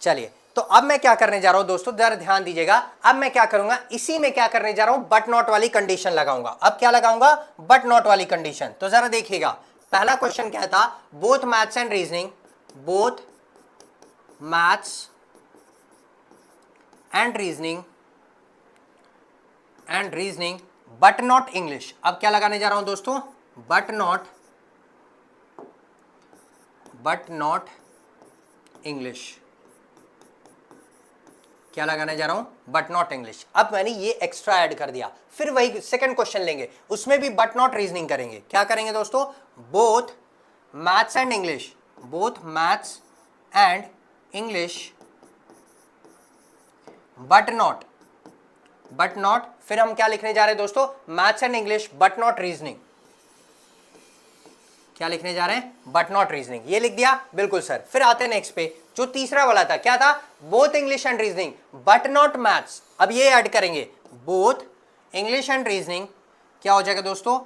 चलिए, तो अब मैं क्या करने जा रहा हूं दोस्तों, जरा ध्यान दीजिएगा। अब मैं क्या करूंगा, इसी में क्या करने जा रहा हूं, बट नॉट वाली कंडीशन लगाऊंगा। अब क्या लगाऊंगा? बट नॉट वाली कंडीशन। तो जरा देखिएगा, पहला क्वेश्चन क्या था? Both maths and reasoning, both maths and reasoning and reasoning but not English. अब क्या लगाने जा रहा हूं दोस्तों, बट नॉट इंग्लिश। क्या लगाने जा रहा हूं, बट नॉट इंग्लिश। अब मैंने ये एक्स्ट्रा ऐड कर दिया, फिर वही सेकंड क्वेश्चन लेंगे, उसमें भी बट नॉट रीजनिंग करेंगे। क्या करेंगे दोस्तों, both maths and English, both maths and English but not, फिर हम क्या लिखने जा रहे हैं दोस्तों, maths and English but not reasoning. क्या लिखने जा रहे हैं, बट नॉट रीजनिंग। ये लिख दिया, बिल्कुल सर। फिर आते हैं नेक्स्ट पे, जो तीसरा वाला था, क्या था, both English and reasoning but not maths. अब ये ऐड करेंगे, बोथ इंग्लिश एंड रीजनिंग, क्या हो जाएगा दोस्तों,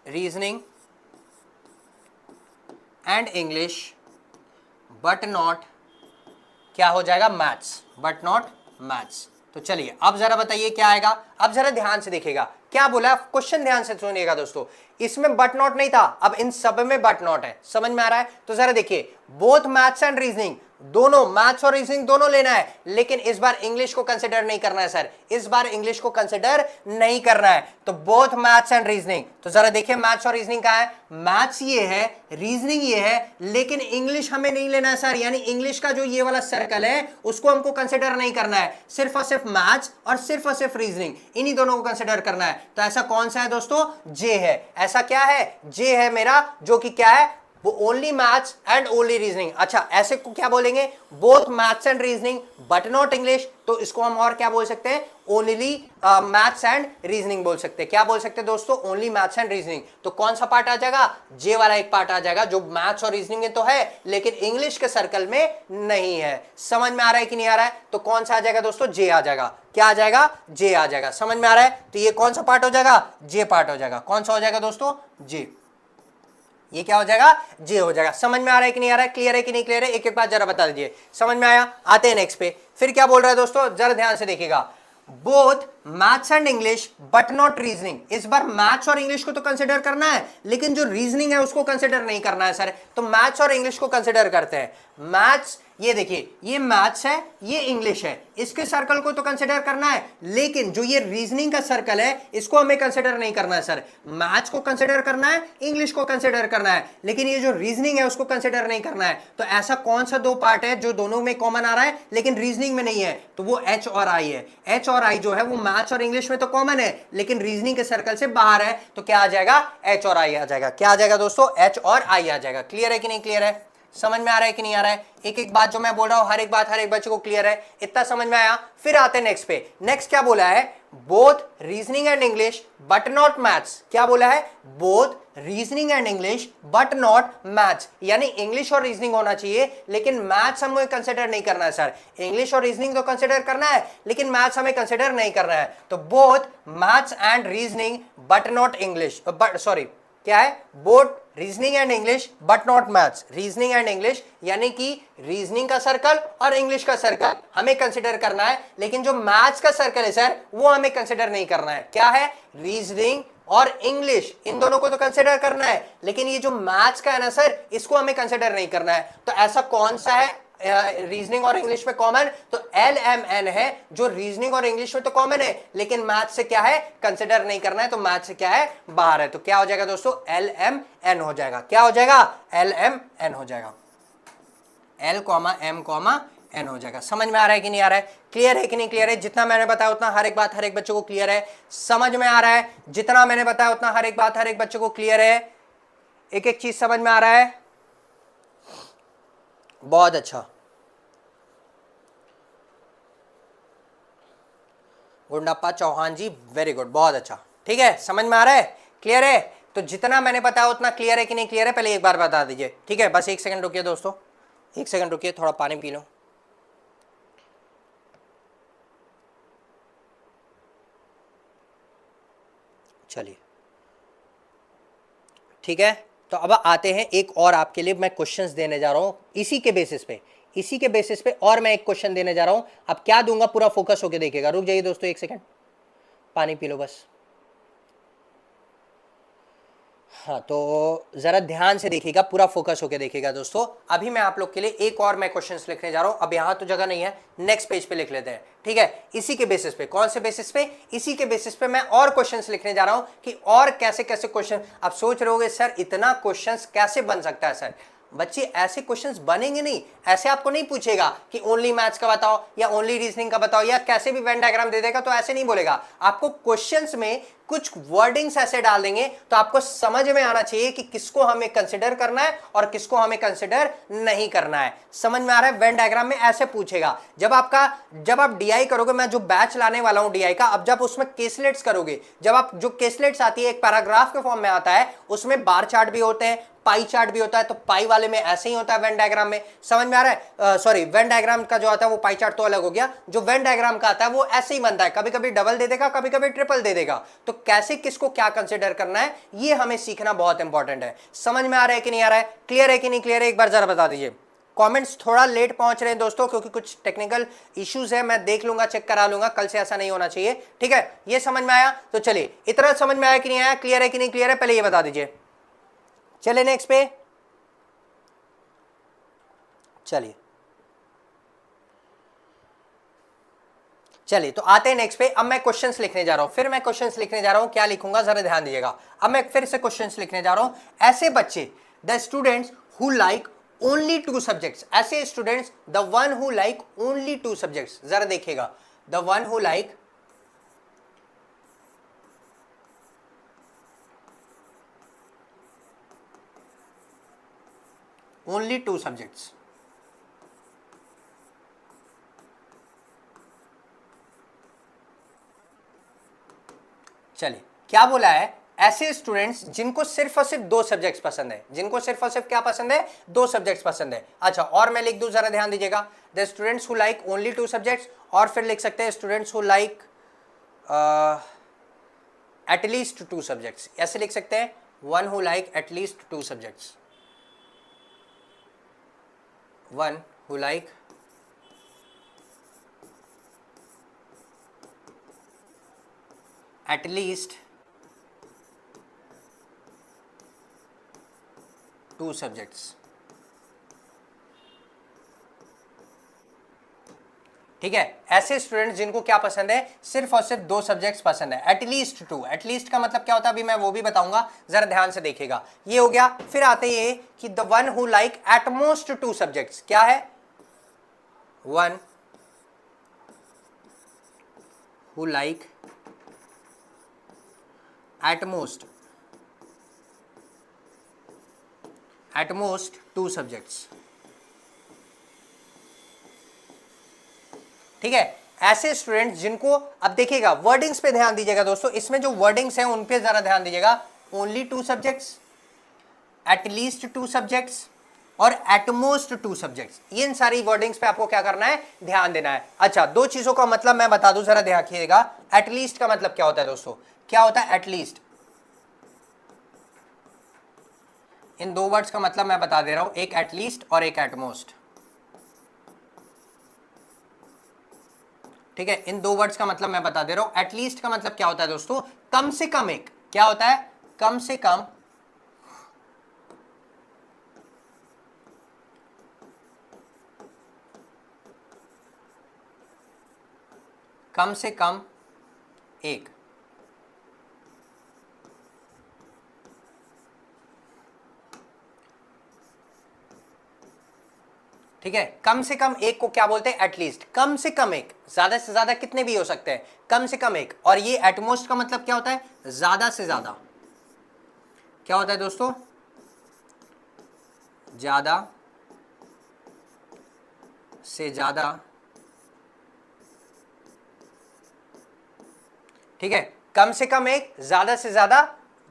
reasoning and English but not, क्या हो जाएगा, मैथ्स, बट नॉट मैथ्स। तो चलिए अब जरा बताइए क्या आएगा। अब जरा ध्यान से देखिएगा क्या बोला, क्वेश्चन ध्यान से सुनिएगा दोस्तों। इसमें बट नॉट नहीं था, अब इन सब में बट नॉट है, समझ में आ रहा है। तो जरा देखिए, बोथ मैथ्स एंड रीजनिंग, दोनों मैथ्स और रीजनिंग दोनों लेना है, लेकिन इस बार इंग्लिश को कंसिडर नहीं करना है सर, इस बार इंग्लिश को कंसिडर नहीं करना है। तो बोथ मैथ्स एंड रीजनिंग, तो जरा देखिए मैथ्स और रीजनिंग कहां है, मैथ्स ये है, रीजनिंग ये है, लेकिन इंग्लिश हमें नहीं लेना है सर। यानी इंग्लिश का जो ये वाला सर्कल है उसको हमको कंसिडर नहीं करना है, सिर्फ और सिर्फ मैथ्स और सिर्फ रीजनिंग, इन्हीं दोनों को कंसिडर करना है। तो ऐसा कौन सा है दोस्तों, जे है। ऐसा क्या है, जे है मेरा, जो कि क्या है, वो only maths and only reasoning. अच्छा, ऐसे को क्या बोलेंगे, both maths and reasoning but not English. तो इसको हम और क्या बोल सकते हैं, ओनली मैथ्स एंड रीजनिंग बोल सकते हैं। क्या बोल सकते हैं दोस्तों, ओनली मैथ्स एंड रीजनिंग। तो कौन सा पार्ट आ जाएगा, जे वाला एक पार्ट आ जाएगा, जो मैथ्स और रीजनिंग में तो है लेकिन इंग्लिश के सर्कल में नहीं है। समझ में आ रहा है कि नहीं आ रहा है। तो कौन सा आ जाएगा दोस्तों, जे आ जाएगा। क्या आ जाएगा, जे आ जाएगा। समझ में आ रहा है। तो ये कौन सा पार्ट हो जाएगा, जे पार्ट हो जाएगा। कौन सा हो जाएगा दोस्तों, जे। ये क्या हो जाएगा, जे हो जाएगा। समझ में आ रहा है कि नहीं आ रहा है, क्लियर है कि नहीं क्लियर है, एक एक बात जरा बता दीजिए। समझ में आया, आते हैं नेक्स्ट पे। फिर क्या बोल रहा है दोस्तों, जरा ध्यान से देखिएगा, both maths and English but not reasoning. इस बार मैथ्स और इंग्लिश को तो कंसिडर करना है, लेकिन जो रीजनिंग है उसको कंसिडर नहीं करना है सर। तो मैथ्स और इंग्लिश को कंसिडर करते हैं। मैथ्स, ये देखिए, ये मैथ्स है, ये इंग्लिश है, इसके सर्कल को तो कंसिडर करना है, लेकिन जो ये रीजनिंग का सर्कल है इसको हमें कंसिडर नहीं करना है सर। मैथ्स को कंसिडर करना है, इंग्लिश को कंसिडर करना है, लेकिन ये जो रीजनिंग है उसको कंसिडर नहीं करना है। तो ऐसा कौन सा दो पार्ट है जो दोनों में कॉमन आ रहा है लेकिन रीजनिंग में नहीं है, तो वो एच और आई है। एच और आई जो है वो मैथ्स और इंग्लिश में तो कॉमन है, लेकिन रीजनिंग के सर्कल से बाहर है। तो क्या आ जाएगा, एच और आई आ जाएगा। क्या आ जाएगा दोस्तों, एच और आई आ जाएगा। क्लियर है कि नहीं क्लियर है, समझ में आ रहा है कि नहीं आ रहा है। एक एक बात जो मैं बोल रहा हूं, हर एक बात हर एक बच्चे को क्लियर है, इतना समझ में आया। फिर आते हैं नेक्स्ट पे। नेक्स्ट क्या बोला है, both reasoning and English but not maths. क्या बोला है, both reasoning and English but not maths. यानी इंग्लिश और रीजनिंग होना चाहिए, लेकिन मैथ्स हमें कंसिडर नहीं करना है सर। इंग्लिश और रीजनिंग तो कंसिडर करना है, लेकिन मैथ्स हमें कंसिडर नहीं करना है। तो both maths and reasoning but not English, but sorry, क्या है, both reasoning and English but not maths. Reasoning and English यानी कि रीजनिंग का सर्कल और इंग्लिश का सर्कल हमें कंसिडर करना है, लेकिन जो मैथ्स का सर्कल है सर वो हमें कंसिडर नहीं करना है। क्या है, रीजनिंग और इंग्लिश, इन दोनों को तो कंसिडर करना है, लेकिन ये जो मैथ्स का है ना सर, इसको हमें कंसिडर नहीं करना है। तो ऐसा कौन सा है रीजनिंग और इंग्लिश में कॉमन, तो एल एम एन है, जो रीजनिंग और इंग्लिश में तो कॉमन है, लेकिन मैथ से क्या है, कंसिडर नहीं करना है, तो मैथ से क्या है, बाहर है। तो क्या हो जाएगा दोस्तों, एल एम एन हो जाएगा। क्या हो जाएगा, एल एम एन हो जाएगा। L comma M comma N हो जाएगा। समझ में आ रहा है कि नहीं आ रहा है, क्लियर है कि नहीं क्लियर है। जितना मैंने बताया उतना हर एक बात हर एक बच्चे को क्लियर है, समझ में आ रहा है। जितना मैंने बताया उतना हर एक बात हर एक बच्चे को क्लियर है, एक एक चीज समझ में आ रहा है। बहुत अच्छा, गुंडप्पा चौहान जी, वेरी गुड, बहुत अच्छा, ठीक है, समझ में आ रहा है, क्लियर है। तो जितना मैंने बताया उतना क्लियर है कि नहीं क्लियर है, पहले एक बार बता दीजिए, ठीक है। बस एक सेकंड रुकिए दोस्तों, एक सेकंड रुकिए, थोड़ा पानी पी लो। चलिए, ठीक है। तो अब आते हैं, एक और आपके लिए मैं क्वेश्चंस देने जा रहा हूं इसी के बेसिस पे, इसी के बेसिस पे और मैं एक क्वेश्चन देने जा रहा हूं। अब क्या दूंगा, पूरा फोकस होके देखिएगा। रुक जाइए दोस्तों, एक सेकंड, पानी पी लो बस। हाँ, तो जरा ध्यान से देखिएगा, पूरा फोकस होके देखिएगा दोस्तों। अभी मैं आप लोग के लिए एक और मैं क्वेश्चंस लिखने जा रहा हूं। अब यहां तो जगह नहीं है, नेक्स्ट पेज पे लिख लेते हैं, ठीक है। इसी के बेसिस पे, कौन से बेसिस पे, इसी के बेसिस पे मैं और क्वेश्चंस लिखने जा रहा हूं कि और कैसे कैसे क्वेश्चन। आप सोच रहे होगे सर इतना क्वेश्चंस कैसे बन सकता है सर। बच्चे ऐसे क्वेश्चंस बनेंगे नहीं, ऐसे आपको नहीं पूछेगा कि ओनली मैथ्स का बताओ या ओनली रीजनिंग का बताओ या कैसे भी वेन डायग्राम दे देगा तो ऐसे नहीं बोलेगा। आपको क्वेश्चंस में कुछ वर्डिंग्स ऐसे डाल देंगे तो आपको समझ में आना चाहिए कि किसको हमें कंसिडर करना है और किसको हमें कंसिडर नहीं करना है। समझ में आ रहा है? वेन डायग्राम में ऐसे पूछेगा। जब आप डीआई करोगे, मैं जो बैच लाने वाला हूं डीआई का, अब जब उसमें केसलेट्स करोगे, जब आप जो केसलेट्स आती है एक पैराग्राफ के फॉर्म में आता है, उसमें बार चार्ट भी होते हैं, पाई चार्ट भी होता है, तो पाई वाले में ऐसे ही होता है वेन डायग्राम में। समझ में आ रहा है? सॉरी, वेन डायग्राम का जो आता है वो पाई चार्ट तो अलग हो गया, जो वेन डायग्राम का आता है वो ऐसे ही बनता है, कभी कभी डबल दे देगा, कभी कभी ट्रिपल दे देगा। तो कैसे किसको क्या कंसिडर करना है ये हमें सीखना बहुत इंपॉर्टेंट है। समझ में आ रहा है कि नहीं आ रहा है? क्लियर है कि नहीं क्लियर है? एक बार जरा बता दीजिए। कमेंट्स थोड़ा लेट पहुंच रहे हैं दोस्तों, क्योंकि कुछ टेक्निकल इश्यूज है, मैं देख लूंगा, चेक करा लूंगा, कल से ऐसा नहीं होना चाहिए, ठीक है। ये समझ में आया? तो चलिए, इतना समझ में आया कि नहीं आया, क्लियर है कि नहीं क्लियर है, पहले ये बता दीजिए। चलिए नेक्स्ट पे चलिए तो आते हैं नेक्स्ट पे। अब मैं क्वेश्चंस लिखने जा रहा हूं, फिर मैं क्वेश्चंस लिखने जा रहा हूं, क्या लिखूंगा जरा ध्यान दीजिएगा। अब मैं फिर से क्वेश्चंस लिखने जा रहा हूं। ऐसे बच्चे, the students who like only 2 subjects, ऐसे students, the one who like only 2 subjects, जरा देखिएगा, the one who like only 2 subjects. चलिए, क्या बोला है? ऐसे स्टूडेंट्स जिनको सिर्फ और सिर्फ 2 सब्जेक्ट्स पसंद है, जिनको सिर्फ और सिर्फ क्या पसंद है? 2 सब्जेक्ट्स पसंद है। अच्छा, और मैं लिख दूं, जरा ध्यान दीजिएगा, the students who like only 2 subjects, और फिर लिख सकते हैं students who like at least 2 subjects, ऐसे लिख सकते हैं, one who like at least 2 subjects, one who like at least 2 subjects, ठीक है। ऐसे स्टूडेंट्स जिनको क्या पसंद है? सिर्फ और सिर्फ 2 सब्जेक्ट्स पसंद है, एटलीस्ट 2। एटलीस्ट का मतलब क्या होता है अभी मैं वो भी बताऊंगा, जरा ध्यान से देखिएगा। ये हो गया। फिर आते ये कि the one who like at most 2 subjects, क्या है? One who like at most 2 subjects, ठीक है। ऐसे स्टूडेंट्स जिनको, अब देखिएगा वर्डिंग्स पे ध्यान दीजिएगा दोस्तों, इसमें जो वर्डिंग्स हैं उन पे जरा ध्यान दीजिएगा। ओनली 2 सब्जेक्ट्स, एटलीस्ट 2 सब्जेक्ट्स और एटमोस्ट 2 सब्जेक्ट्स, इन सारी वर्डिंग्स पे आपको क्या करना है? ध्यान देना है। अच्छा, 2 चीजों का मतलब मैं बता दूं, जरा ध्यान रखिएगा। एटलीस्ट का मतलब क्या होता है दोस्तों? क्या होता है एटलीस्ट? इन 2 वर्ड्स का मतलब मैं बता दे रहा हूं, एक एटलीस्ट और एक एटमोस्ट, ठीक है। इन 2 वर्ड्स का मतलब मैं बता दे रहा हूं। एटलीस्ट का मतलब क्या होता है दोस्तों? कम से कम एक, क्या होता है? कम से कम एक, ठीक है। कम से कम एक को क्या बोलते हैं? एटलीस्ट, कम से कम एक। ज्यादा से ज्यादा कितने भी हो सकते हैं, कम से कम एक। और ये एटमोस्ट का मतलब क्या होता है? ज्यादा से ज्यादा। क्या होता है दोस्तों? ज्यादा से ज्यादा, ठीक है। कम से कम एक, ज्यादा से ज्यादा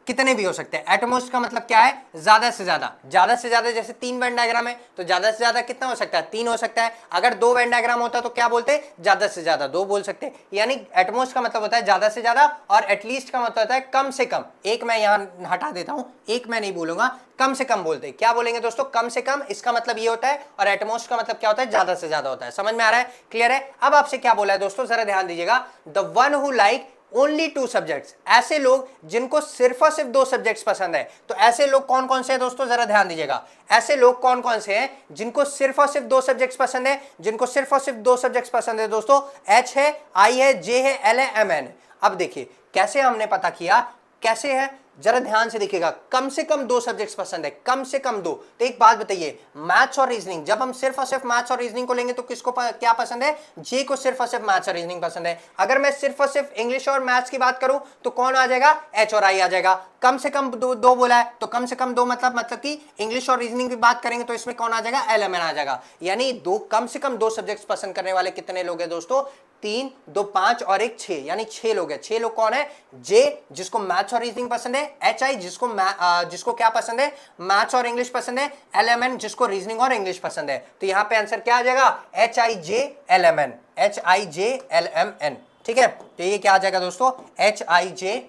कितने भी हो सकते हैं। एटमोस्ट का मतलब क्या है? ज्यादा से ज्यादा। ज्यादा से ज्यादा जैसे 3 वेन डायग्राम है तो ज्यादा से ज्यादा कितना हो सकता है? 3 हो सकता है। अगर 2 वेन डायग्राम होता तो क्या बोलते हैं? ज्यादा से ज्यादा 2 बोल सकते हैं। यानी एटमोस्ट का मतलब होता है ज्यादा से ज्यादा और एटलीस्ट का मतलब होता है कम से कम। एक मैं यहां हटा देता हूं, एक मैं नहीं बोलूंगा, कम से कम बोलते हैं। क्या बोलेंगे दोस्तों? कम से कम, इसका मतलब ये होता है। और एटमोस्ट का मतलब क्या होता है? ज्यादा से ज्यादा होता है। समझ में आ रहा है? क्लियर है? अब आपसे क्या बोला है दोस्तों, जरा ध्यान दीजिएगा। The one who like only 2 subjects, ऐसे लोग जिनको सिर्फ और सिर्फ 2 सब्जेक्ट्स पसंद है। तो ऐसे लोग कौन कौन से हैं दोस्तों, जरा ध्यान दीजिएगा। ऐसे लोग कौन कौन से हैं जिनको सिर्फ और सिर्फ 2 सब्जेक्ट्स पसंद है, जिनको सिर्फ और सिर्फ 2 सब्जेक्ट्स पसंद है दोस्तों, एच है, आई है, जे है, एल है, एम एन। अब देखिए कैसे हमने पता किया, कैसे है जरा ध्यान से देखिएगा। कम से कम 2 सब्जेक्ट्स पसंद है, कम से कम 2। तो एक बात बताइए, मैथ्स और रीजनिंग, जब हम सिर्फ और सिर्फ मैथ्स और रीजनिंग को लेंगे तो किसको क्या पसंद है, जे को सिर्फ और सिर्फ मैथ्स और रीजनिंग पसंद है। अगर मैं सिर्फ और सिर्फ इंग्लिश और मैथ्स की बात करूं तो कौन आ जाएगा, एच और आई आ जाएगा। कम से कम दो बोला है तो कम से कम 2 मतलब कि इंग्लिश और रीजनिंग की बात करेंगे तो इसमें कौन आ जाएगा, एल एम एन आ जाएगा। यानी कम से कम 2 सब्जेक्ट्स पसंद करने वाले कितने लोग हैं दोस्तों, 3, 2, 5 और 1 6, यानी 6 लोग हैं। 6 लोग कौन है, जे जिसको मैथ्स और रीजनिंग पसंद है, एच आई जिसको क्या पसंद है, मैथ्स और इंग्लिश पसंद है, एल एम एन जिसको रीजनिंग और इंग्लिश पसंद है। तो यहां पे आंसर क्या आ जाएगा, H I J L M N, H I J L M N. ठीक है, तो ये क्या आ जाएगा दोस्तों, एच आई जे,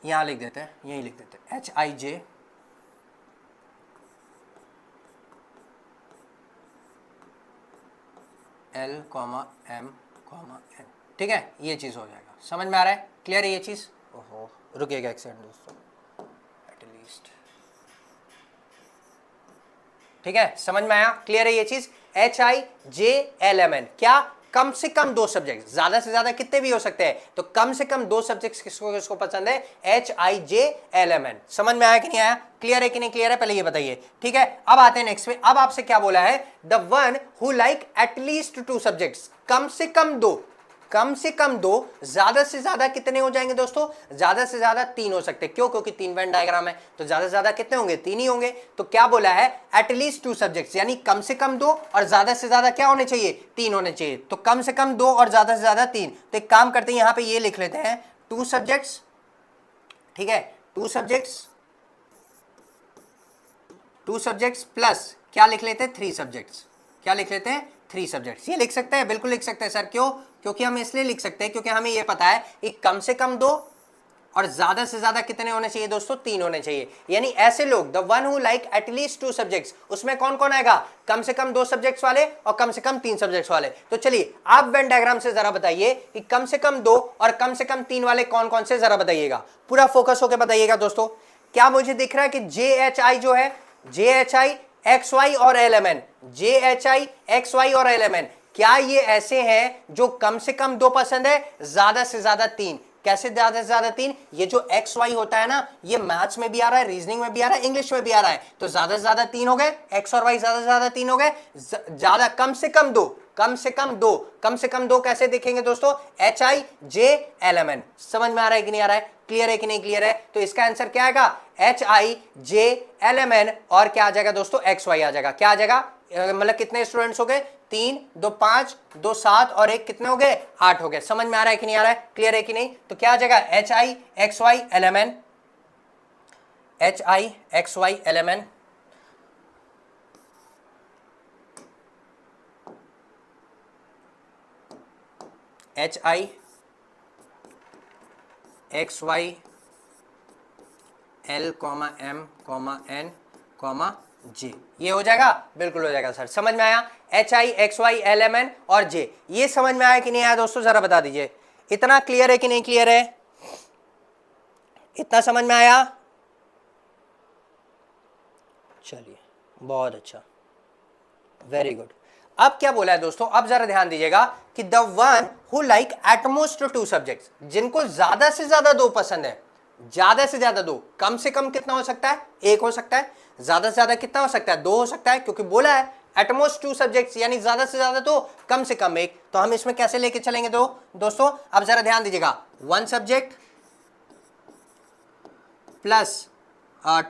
यहां लिख देते हैं, यही लिख देते हैं, H I J L comma M comma N. ठीक है, ये चीज हो जाएगा, समझ में आ रहा है, क्लियर है ये चीज। ओहो रुकिएगा एक सेकंड दोस्तों, एटलीस्ट ठीक है, समझ में आया, क्लियर है ये चीज। H I J L M N, क्या, कम से कम 2 सब्जेक्ट, ज्यादा से ज्यादा कितने भी हो सकते हैं, तो कम से कम 2 सब्जेक्ट किसको किसको पसंद है, H I J L M N. समझ में आया कि नहीं आया, क्लियर है कि नहीं क्लियर है, पहले ये बताइए। ठीक है, अब आते हैं नेक्स्ट पे। अब आपसे क्या बोला है, the one who like at least 2 subjects, कम से कम 2, कम से कम 2, ज्यादा से ज्यादा कितने हो जाएंगे दोस्तों, ज्यादा से ज्यादा 3 हो सकते हैं। क्यों, क्योंकि 3 वेन डायग्राम है, तो ज्यादा से ज्यादा कितने होंगे, 3 ही होंगे। तो क्या बोला है, एटलीस्ट 2 सब्जेक्ट्स, यानी कम से कम 2 और ज्यादा से ज्यादा क्या होने चाहिए, 3 होने चाहिए। तो कम से कम 2 और ज्यादा से ज्यादा 3। तो एक काम करते हैं, यहां पे ये लिख लेते हैं 2 सब्जेक्ट्स। ठीक है, 2 सब्जेक्ट्स, 2 सब्जेक्ट्स प्लस क्या लिख लेते हैं, 3 सब्जेक्ट्स। क्या लिख लेते हैं, 3 सब्जेक्ट्स। ये लिख सकते हैं, बिल्कुल लिख सकते हैं सर। क्यों, क्योंकि हम इसलिए लिख सकते हैं क्योंकि हमें ये पता है कि कम से कम 2 और ज्यादा से ज्यादा कितने होने चाहिए दोस्तों, 3 होने चाहिए। यानी ऐसे लोग, the one who like at least 2 subjects, उसमें कौन कौन आएगा, कम से कम 2 सब्जेक्ट्स वाले और कम से कम 3 सब्जेक्ट्स वाले। तो चलिए आप वेन डायग्राम से जरा बताइए कि कम से कम 2 और कम से कम 3 वाले कौन कौन से, जरा बताइएगा, पूरा फोकस होकर बताइएगा दोस्तों। क्या मुझे दिख रहा है कि जे एच आई जो है, J H I X Y और L M N, J H I X Y और एल एम एन, क्या ये ऐसे हैं जो कम से कम 2 पसंद है, ज्यादा से ज्यादा 3। कैसे ज्यादा से ज्यादा 3, ये जो एक्स वाई होता है ना, ये मैथ्स में भी आ रहा है, रीजनिंग में भी आ रहा है, इंग्लिश में भी आ रहा है। तो ज्यादा से ज्यादा 3 हो गए, एक्स और वाई ज्यादा से ज्यादा 3 हो गए। ज्यादा, कम से कम 2, कम से कम 2, कम से कम 2 कैसे देखेंगे दोस्तों, H I J L M N. समझ में आ रहा है कि नहीं आ रहा है, क्लियर है कि नहीं क्लियर है। तो इसका आंसर क्या आएगा, H I J L M N और क्या आ जाएगा दोस्तों, एक्स वाई आ जाएगा। क्या आ जाएगा, मतलब कितने स्टूडेंट्स हो गए, 3, 2 5, 2 7 और 1 कितने हो गए, 8 हो गए। समझ में आ रहा है कि नहीं आ रहा है, क्लियर है कि नहीं। तो क्या आ जाएगा, H I X Y L M N, H I X Y L M N, H I X Y L comma M comma N comma J, ये हो जाएगा, बिल्कुल हो जाएगा सर। समझ में आया, H I X Y L M N और जे। ये समझ में आया कि नहीं आया दोस्तों, जरा बता दीजिए। इतना क्लियर है कि नहीं क्लियर है, इतना समझ में आया, चलिए बहुत अच्छा, वेरी गुड। अब क्या बोला है दोस्तों, अब जरा ध्यान दीजिएगा कि the one who like at most 2 subjects, जिनको ज्यादा से ज्यादा 2 पसंद है, ज्यादा से ज्यादा 2, कम से कम कितना हो सकता है, 1 हो सकता है, ज्यादा से ज्यादा कितना हो सकता है, 2 हो सकता है, क्योंकि बोला है एटमोस्ट 2 सब्जेक्ट्स, यानी ज्यादा से ज्यादा 2, कम से कम 1। तो हम इसमें कैसे लेके चलेंगे दोस्तों, अब जरा ध्यान दीजिएगा, 1 सब्जेक्ट प्लस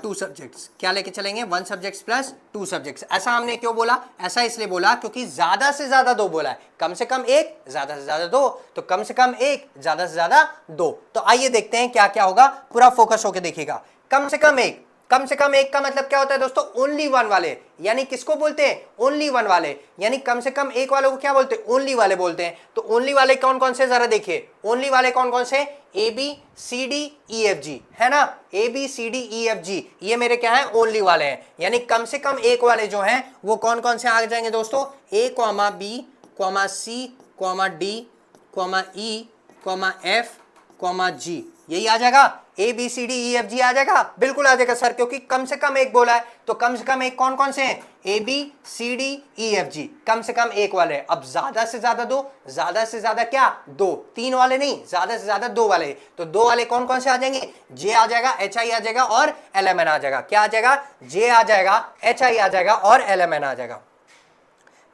2 सब्जेक्ट्स, क्या लेके चलेंगे, 1 सब्जेक्ट्स प्लस 2 सब्जेक्ट्स। ऐसा हमने क्यों बोला, ऐसा इसलिए बोला क्योंकि ज्यादा से ज्यादा 2 बोला है, कम से कम 1, ज्यादा से ज्यादा 2, तो कम से कम 1, ज्यादा से ज्यादा 2। तो आइए देखते हैं क्या क्या होगा, पूरा फोकस होकर देखिएगा। कम से कम 1, कम से कम 1 का मतलब क्या होता है दोस्तों, ओनली 1 वाले, यानी किसको बोलते हैं, ओनली 1 वाले, यानी कम से कम 1 वालों को क्या बोलते हैं, ओनली वाले बोलते हैं। तो ओनली वाले कौन कौन से, जरा देखिए, ओनली वाले कौन कौन से, A B C D E F G, है ना, A B C D E F G, ये मेरे क्या है, ओनली वाले हैं। यानी कम से कम 1 वाले जो हैं वो कौन कौन से आ जाएंगे दोस्तों, A comma B comma C comma D comma E comma F comma G, यही आ जाएगा। A B C D E F G आ जाएगा, बिल्कुल आ जाएगा सर, क्योंकि कम से कम एक बोला है, तो कम से कम एक कौन कौन से हैं, A B C D E F G, कम से कम एक वाले। अब ज्यादा से ज्यादा दो, ज्यादा से ज्यादा क्या, दो, तीन वाले नहीं, ज्यादा से ज्यादा दो वाले। तो दो वाले कौन कौन से आ जाएंगे, जे आ जाएगा, एच आई आ जाएगा और एल एम एन आ जाएगा। क्या आ जाएगा, जे आ जाएगा, एच आई आ जाएगा और एल एम एन आ जाएगा।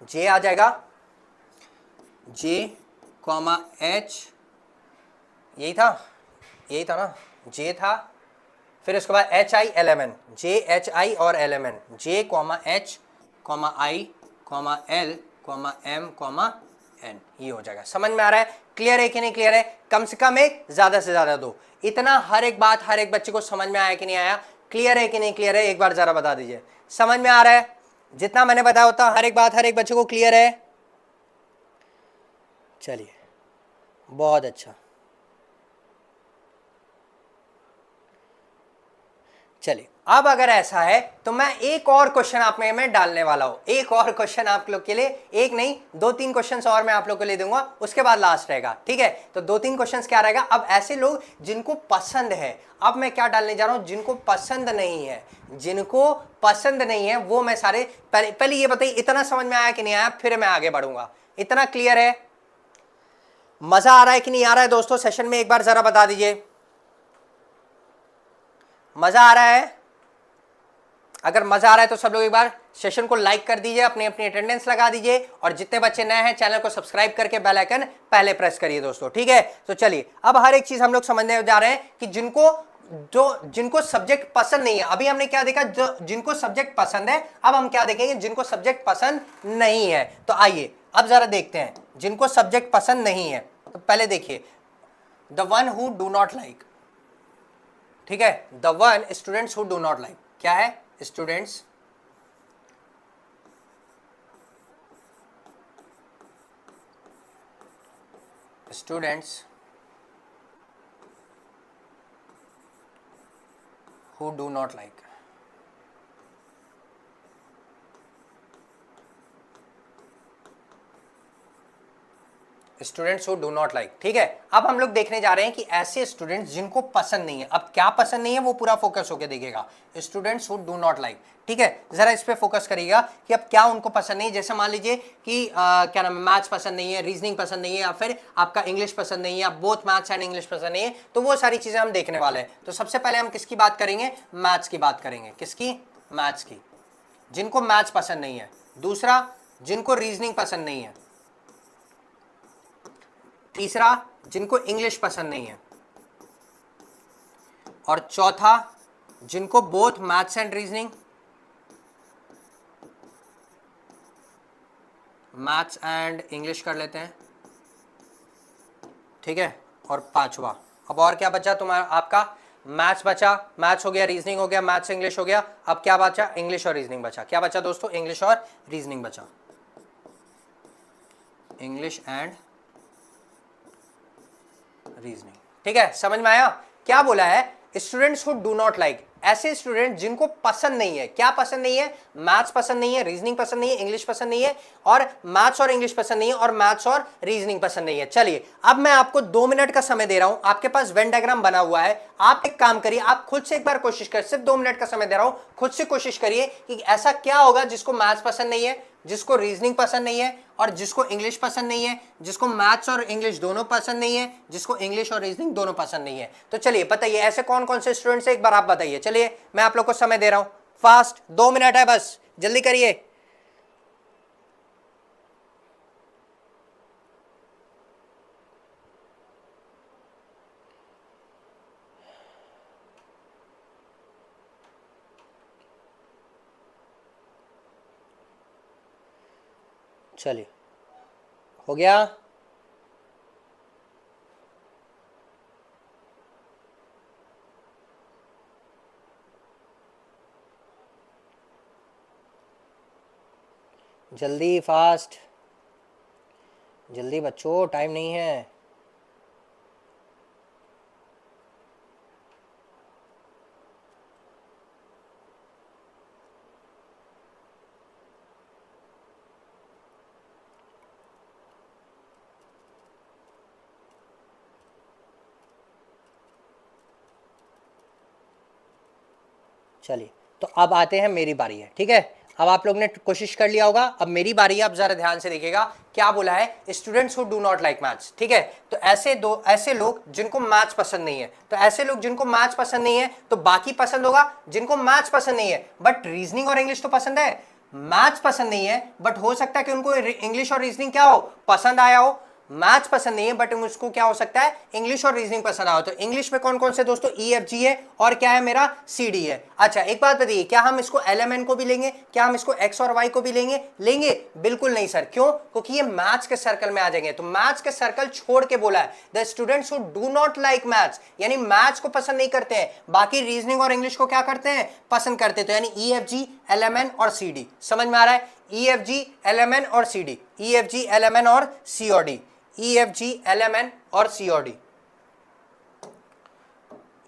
जे आ जाएगा, जे कॉमा एच, यही था ना, जे था, फिर उसके बाद H I L M N, J H I और L M N, J comma H comma I comma L comma M comma N, ये हो जाएगा। समझ में आ रहा है, क्लियर है कि नहीं क्लियर है, कम से कम एक, ज्यादा से ज्यादा दो। इतना हर एक बात हर एक बच्चे को समझ में आया कि नहीं आया, क्लियर है कि नहीं क्लियर है, एक बार जरा बता दीजिए। समझ में आ रहा है, जितना मैंने बताया होता हर एक बात हर एक बच्चे को क्लियर है। चलिए बहुत अच्छा, चलिए अब अगर ऐसा है तो मैं एक और क्वेश्चन आप में मैं डालने वाला हूं, एक और क्वेश्चन आप लोग के लिए, एक नहीं दो तीन क्वेश्चंस और मैं आप लोग को ले दूंगा, उसके बाद लास्ट रहेगा, ठीक है। तो दो तीन क्वेश्चंस क्या रहेगा, अब ऐसे लोग जिनको पसंद है, अब मैं क्या डालने जा रहा हूं, जिनको पसंद नहीं है, जिनको पसंद नहीं है वो मैं सारे, पहले ये बताइए इतना समझ में आया कि नहीं आया, फिर मैं आगे बढ़ूंगा। इतना क्लियर है, मजा आ रहा है कि नहीं आ रहा है दोस्तों सेशन में, एक बार जरा बता दीजिए, मजा आ रहा है? अगर मजा आ रहा है तो सब लोग एक बार सेशन को लाइक कर दीजिए, अपनी अपनी अटेंडेंस लगा दीजिए, और जितने बच्चे नए हैं चैनल को सब्सक्राइब करके बेल आइकन पहले प्रेस करिए दोस्तों, ठीक है। तो चलिए अब हर एक चीज हम लोग समझने जा रहे हैं कि जिनको सब्जेक्ट पसंद नहीं है, अभी हमने क्या देखा, जिनको सब्जेक्ट पसंद है, अब हम क्या देखेंगे, जिनको सब्जेक्ट पसंद नहीं है। तो आइए अब जरा देखते हैं जिनको सब्जेक्ट पसंद नहीं है। तो पहले देखिए, the one who do not like, ठीक है, the one students who do not like, क्या है, students who do not like, students who do not like, ठीक है। अब हम लोग देखने जा रहे हैं कि ऐसे स्टूडेंट्स जिनको पसंद नहीं है, अब क्या पसंद नहीं है वो पूरा फोकस होकर देखेगा, students who do not like, ठीक है। जरा इस पे फोकस करिएगा कि अब क्या उनको पसंद नहीं है। जैसे मान लीजिए कि क्या नाम है, मैथ्स पसंद नहीं है, रीजनिंग पसंद नहीं है, या फिर आपका इंग्लिश पसंद नहीं है, या बोथ मैथ्स एंड इंग्लिश पसंद नहीं है, तो वो सारी चीजें हम देखने वाले हैं। तो सबसे पहले हम किसकी बात करेंगे, मैथ्स की बात करेंगे, किसकी, मैथ्स की, जिनको मैथ्स पसंद नहीं है। दूसरा, जिनको रीजनिंग पसंद नहीं है। तीसरा, जिनको इंग्लिश पसंद नहीं है। और चौथा, जिनको both maths and reasoning, maths and English कर लेते हैं, ठीक है। और पांचवा, अब और क्या बचा तुम्हारा, आपका मैथ्स बचा, मैथ्स हो गया, रीजनिंग हो गया, मैथ्स इंग्लिश हो गया, अब क्या बचा, इंग्लिश और रीजनिंग बचा। क्या बचा दोस्तों, इंग्लिश और रीजनिंग बचा, इंग्लिश एंड रीजनिंग, ठीक है। समझ में आया, क्या बोला है, students who do not like, ऐसे स्टूडेंट जिनको पसंद नहीं है, क्या पसंद नहीं है, मैथ्स पसंद नहीं है, रीजनिंग पसंद नहीं है, इंग्लिश पसंद नहीं है, और मैथ्स और इंग्लिश पसंद नहीं है, और मैथ्स और रीजनिंग पसंद नहीं है। चलिए अब मैं आपको 2 मिनट का समय दे रहा हूं, आपके पास वेन डायग्राम बना हुआ है, आप एक काम करिए, आप खुद से एक बार कोशिश करिए, सिर्फ 2 मिनट का समय दे रहा हूं, खुद से कोशिश करिए कि ऐसा क्या होगा जिसको मैथ्स पसंद नहीं है, जिसको रीजनिंग पसंद नहीं है, और जिसको इंग्लिश पसंद नहीं है, जिसको मैथ्स और इंग्लिश दोनों पसंद नहीं है, जिसको इंग्लिश और रीजनिंग दोनों पसंद नहीं है। तो चलिए बताइए ऐसे कौन कौन से स्टूडेंट्स हैं, एक बार आप बताइए। चलिए मैं आप लोग को समय दे रहा हूं, फास्ट 2 मिनट है बस, जल्दी करिए। चलिए हो गया, जल्दी फास्ट, जल्दी बच्चों, टाइम नहीं है। चलिए, तो अब आते हैं, मेरी बारी है, ठीक है। अब आप लोग ने कोशिश कर लिया होगा, अब मेरी बारी है। अब जरा ध्यान से देखिएगा क्या बोला है, students who do not like maths, ठीक है। तो ऐसे लोग जिनको मैथ्स पसंद नहीं है, तो ऐसे लोग जिनको मैथ्स पसंद नहीं है, तो बाकी पसंद होगा जिनको मैथ्स पसंद नहीं है बट रीजनिंग और इंग्लिश तो पसंद है। मैथ्स पसंद नहीं है बट हो सकता है कि उनको इंग्लिश और रीजनिंग क्या हो, पसंद आया हो। मैथ्स पसंद नहीं है बट उसको क्या हो सकता है, इंग्लिश और रीजनिंग पसंद आओ। तो इंग्लिश में कौन कौन से दोस्तों, ई एफ जी है और क्या है मेरा, सी डी है। अच्छा एक बात बताइए, क्या हम इसको एल एम एन को भी लेंगे, क्या हम इसको एक्स और वाई को भी लेंगे? लेंगे? बिल्कुल नहीं सर। क्यों? क्योंकि ये मैथ्स के सर्कल में आ जाएंगे। तो मैथ्स के सर्कल छोड़ के बोला है the students who do not like maths, यानी मैथ्स को पसंद नहीं करते हैं, बाकी रीजनिंग और इंग्लिश को क्या करते हैं, पसंद करते हैं। तो यानी E F G L M N और सी डी, समझ में आ रहा है? E F G L M N और C D, E F G L M N और सी और D, E F G L M N और सी और D,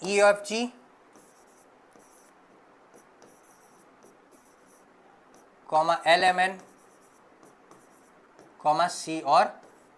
E F G comma L M N comma C और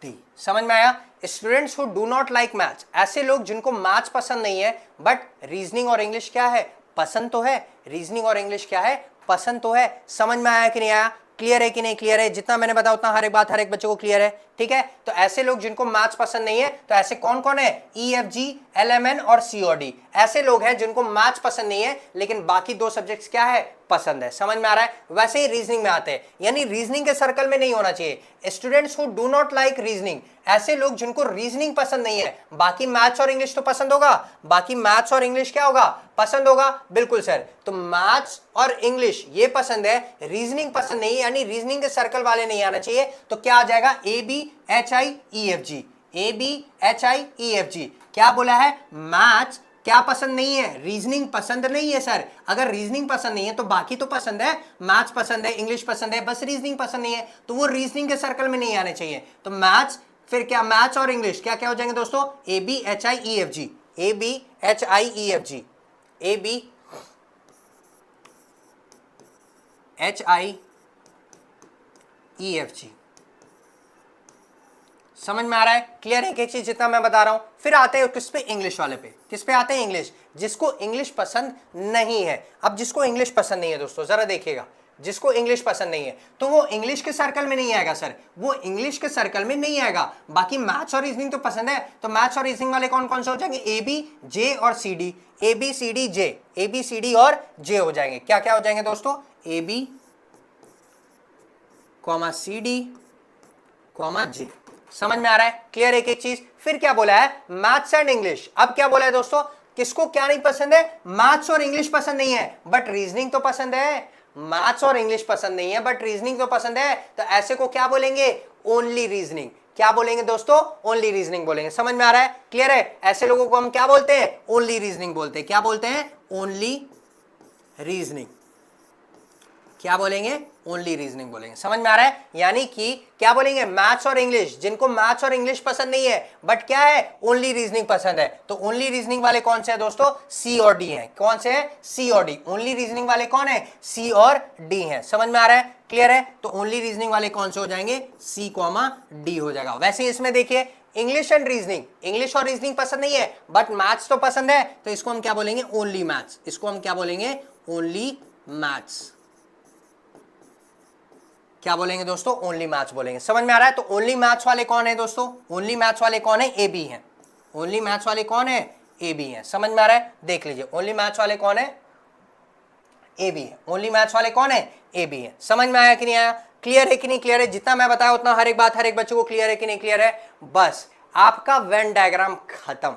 D. समझ में आया? Students who do not like maths, ऐसे लोग जिनको मैथ्स पसंद नहीं है बट रीजनिंग और इंग्लिश क्या है, पसंद तो है। रीजनिंग और इंग्लिश क्या है, पसंद तो है। समझ में आया कि नहीं आया? क्लियर है कि नहीं क्लियर है? जितना मैंने बताया उतना हर एक बात हर एक बच्चे को क्लियर है, ठीक है। तो ऐसे लोग जिनको मैथ्स पसंद नहीं है, तो ऐसे कौन कौन है, E F G L M N और सी और डी। ऐसे लोग हैं जिनको मैथ्स पसंद नहीं है लेकिन बाकी दो सब्जेक्ट्स क्या है, पसंद है। समझ में आ रहा है? वैसे ही रीजनिंग में आते हैं, यानी रीजनिंग के सर्कल में नहीं होना चाहिए। Students who do not like reasoning, ऐसे लोग जिनको रीजनिंग पसंद नहीं है, बाकी मैथ्स और इंग्लिश तो पसंद होगा, बाकी मैथ्स और इंग्लिश क्या होगा, पसंद होगा। बिल्कुल सर। तो मैथ्स और इंग्लिश ये पसंद है, रीजनिंग पसंद नहीं है, यानी रीजनिंग के सर्कल वाले नहीं आना चाहिए। तो क्या आ जाएगा, A B H I E F G, A B H I E F G. क्या बोला है, मैथ्स क्या पसंद नहीं है, रीजनिंग पसंद नहीं है सर। अगर रीजनिंग पसंद नहीं है तो बाकी तो पसंद है, मैथ्स पसंद है, इंग्लिश पसंद है, बस रीजनिंग पसंद नहीं है, तो वो रीजनिंग के सर्कल में नहीं आने चाहिए। तो मैथ्स, फिर क्या, मैथ्स और इंग्लिश क्या क्या हो जाएंगे दोस्तों, A B H I E F G, A B H I E F G, A B H I E F G. समझ में आ रहा है? क्लियर है एक चीज जितना मैं बता रहा हूं। फिर आते हैं किस पे, इंग्लिश वाले पे। किस पे आते हैं, इंग्लिश। जिसको इंग्लिश पसंद नहीं है, अब जिसको इंग्लिश पसंद नहीं है दोस्तों जरा देखिएगा, जिसको इंग्लिश पसंद नहीं है तो वो इंग्लिश के सर्कल में नहीं आएगा सर, वो इंग्लिश के सर्कल में नहीं आएगा। बाकी मैथ्स और रीजनिंग तो पसंद है, तो मैथ्स और रीजनिंग वाले कौन कौन से हो जाएंगे, ए बी जे और C D, A B C D J, A B C D और जे हो जाएंगे। क्या क्या हो जाएंगे दोस्तों, A B comma C D comma J. समझ में आ रहा है? क्लियर एक एक चीज। फिर क्या बोला है, मैथ्स एंड इंग्लिश। अब क्या बोला है दोस्तों, किसको क्या नहीं पसंद है, मैथ्स और इंग्लिश पसंद नहीं है बट रीजनिंग तो पसंद है। मैथ्स और इंग्लिश पसंद नहीं है बट रीजनिंग तो पसंद है, तो ऐसे को क्या बोलेंगे, ओनली रीजनिंग। क्या बोलेंगे दोस्तों, ओनली रीजनिंग बोलेंगे। समझ में आ रहा है? क्लियर है? ऐसे लोगों को हम क्या बोलते हैं, ओनली रीजनिंग बोलते हैं। क्या बोलते हैं, ओनली रीजनिंग। क्या बोलेंगे, ओनली रीजनिंग बोलेंगे। समझ में आ रहा है? यानी कि क्या बोलेंगे, मैथ्स और इंग्लिश, जिनको मैथ्स और इंग्लिश पसंद नहीं है बट क्या है, ओनली रीजनिंग पसंद है, तो ओनली रीजनिंग वाले कौन से हैं दोस्तों, सी और डी हैं। कौन से हैं, सी और डी। ओनली रीजनिंग वाले कौन है, सी और डी हैं। समझ में आ रहा है? क्लियर है? तो ओनली रीजनिंग वाले कौन से हो जाएंगे, सी कॉमा डी हो जाएगा। वैसे इसमें देखिए, इंग्लिश एंड रीजनिंग, इंग्लिश और रीजनिंग पसंद नहीं है बट मैथ्स तो पसंद है, तो इसको हम क्या बोलेंगे, ओनली मैथ्स। इसको हम क्या बोलेंगे, ओनली मैथ्स। क्या बोलेंगे दोस्तों, ओनली मैथ्स बोलेंगे। समझ में आ रहा है? तो ओनली मैथ्स वाले कौन है दोस्तों, ओनली मैथ्स वाले कौन है, ए बी हैं। ओनली मैथ्स वाले कौन है, ए बी हैं। समझ में आ रहा है? देख लीजिए, ओनली मैथ्स वाले कौन है, ए बी है। ओनली मैथ्स वाले कौन है, ए बी है। समझ में आया कि नहीं आया? क्लियर है कि नहीं क्लियर है? जितना मैं बताया उतना हर एक बात हर एक बच्चे को क्लियर है कि नहीं क्लियर है? बस आपका वेन डायग्राम खत्म।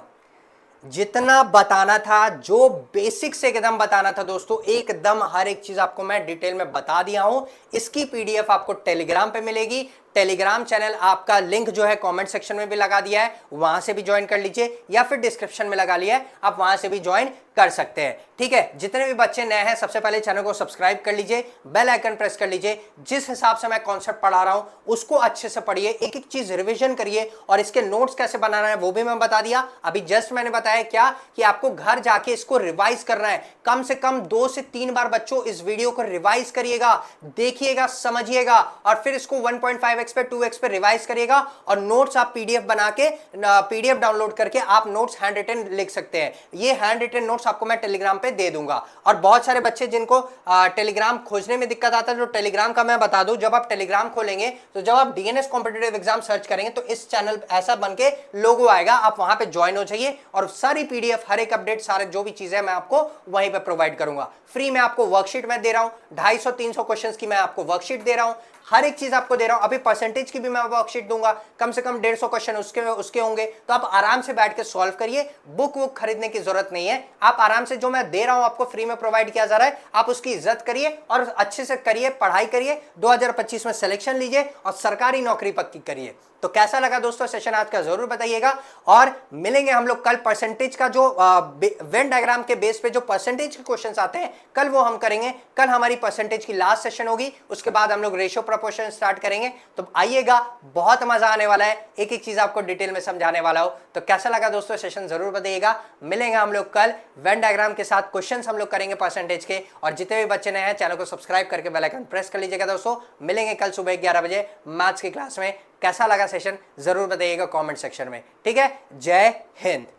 जितना बताना था, जो बेसिक्स एकदम बताना था दोस्तों, एकदम हर एक चीज आपको मैं डिटेल में बता दिया हूं। इसकी पीडीएफ आपको टेलीग्राम पे मिलेगी। टेलीग्राम चैनल आपका लिंक जो है कमेंट सेक्शन में भी लगा दिया है, वहां से भी ज्वाइन कर लीजिए, या फिर डिस्क्रिप्शन में लगा लिया है, आप वहां से भी ज्वाइन कर सकते हैं। ठीक है, जितने भी बच्चे नए हैं सबसे पहले चैनल को सब्सक्राइब कर लीजिए, बेल आइकन प्रेस कर लीजिए। जिस हिसाब से मैं कॉन्सेप्ट पढ़ा रहा हूं उसको अच्छे से पढ़िए, एक एक चीज रिविजन करिए, और इसके नोट्स कैसे बनाना है वो भी मैं बता दिया। अभी जस्ट मैंने बताया क्या, कि आपको घर जाके इसको रिवाइज करना है। कम से कम 2 से 3 बार बच्चों इस वीडियो को रिवाइज करिएगा, देखिएगा, समझिएगा, और फिर इसको 1.5x 4x पे 2x पे रिवाइज करिएगा और नोट्स आप पीडीएफ बना के पीडीएफ डाउनलोड करके आप नोट्स हैंड रिटन लिख सकते हैं। ये हैंड रिटन नोट्स आपको मैं टेलीग्राम पे दे दूंगा। और बहुत सारे बच्चे जिनको टेलीग्राम खोजने में दिक्कत आता है, तो टेलीग्राम का मैं बता दूं, जब आप टेलीग्राम खोलेंगे तो जब आप डीएनएस कॉम्पिटिटिव एग्जाम सर्च करेंगे तो इस चैनल ऐसा बन के लोगो आएगा, आप वहां पे ज्वाइन हो जाइए और सारी पीडीएफ, हर एक अपडेट, सारे जो भी चीजें मैं आपको वहीं पे प्रोवाइड करूंगा। फ्री में आपको वर्कशीट मैं दे रहा हूं, 250-300 क्वेश्चंस की मैं आपको वर्कशीट दे रहा हूं, हर एक चीज आपको दे रहा हूं। अभी परसेंटेज की भी मैं वर्कशीट दूंगा, कम से कम 150 क्वेश्चन उसके होंगे, तो आप आराम से बैठ के सॉल्व करिए। बुक वुक खरीदने की जरूरत नहीं है, आप आराम से जो मैं दे रहा हूं आपको फ्री में प्रोवाइड किया जा रहा है, आप उसकी इज्जत करिए और अच्छे से करिए, पढ़ाई करिए, 2025 में सिलेक्शन लीजिए और सरकारी नौकरी पक्की करिए। तो कैसा लगा दोस्तों सेशन आज का, जरूर बताइएगा। और मिलेंगे हम लोग कल, परसेंटेज का जो वेन डायग्राम के बेस पे जो परसेंटेज के क्वेश्चंस आते हैं कल वो हम करेंगे। कल हमारी परसेंटेज की लास्ट सेशन होगी, उसके बाद हम लोग रेशियो प्रोपोर्शन स्टार्ट करेंगे। तो आइएगा, बहुत मजा आने वाला है, एक एक चीज आपको डिटेल में समझाने वाला हो। तो कैसा लगा दोस्तों सेशन, जरूर बताइएगा। मिलेंगे हम लोग कल वेन डायग्राम के साथ, क्वेश्चन हम लोग करेंगे परसेंटेज के। और जितने भी बच्चे नए हैं चैनल को सब्सक्राइब करके बेल आइकन प्रेस कर लीजिएगा दोस्तों। मिलेंगे कल सुबह 11 बजे मैथ्स की क्लास में। कैसा लगा सेशन जरूर बताइएगा कमेंट सेक्शन में, ठीक है। जय हिंद।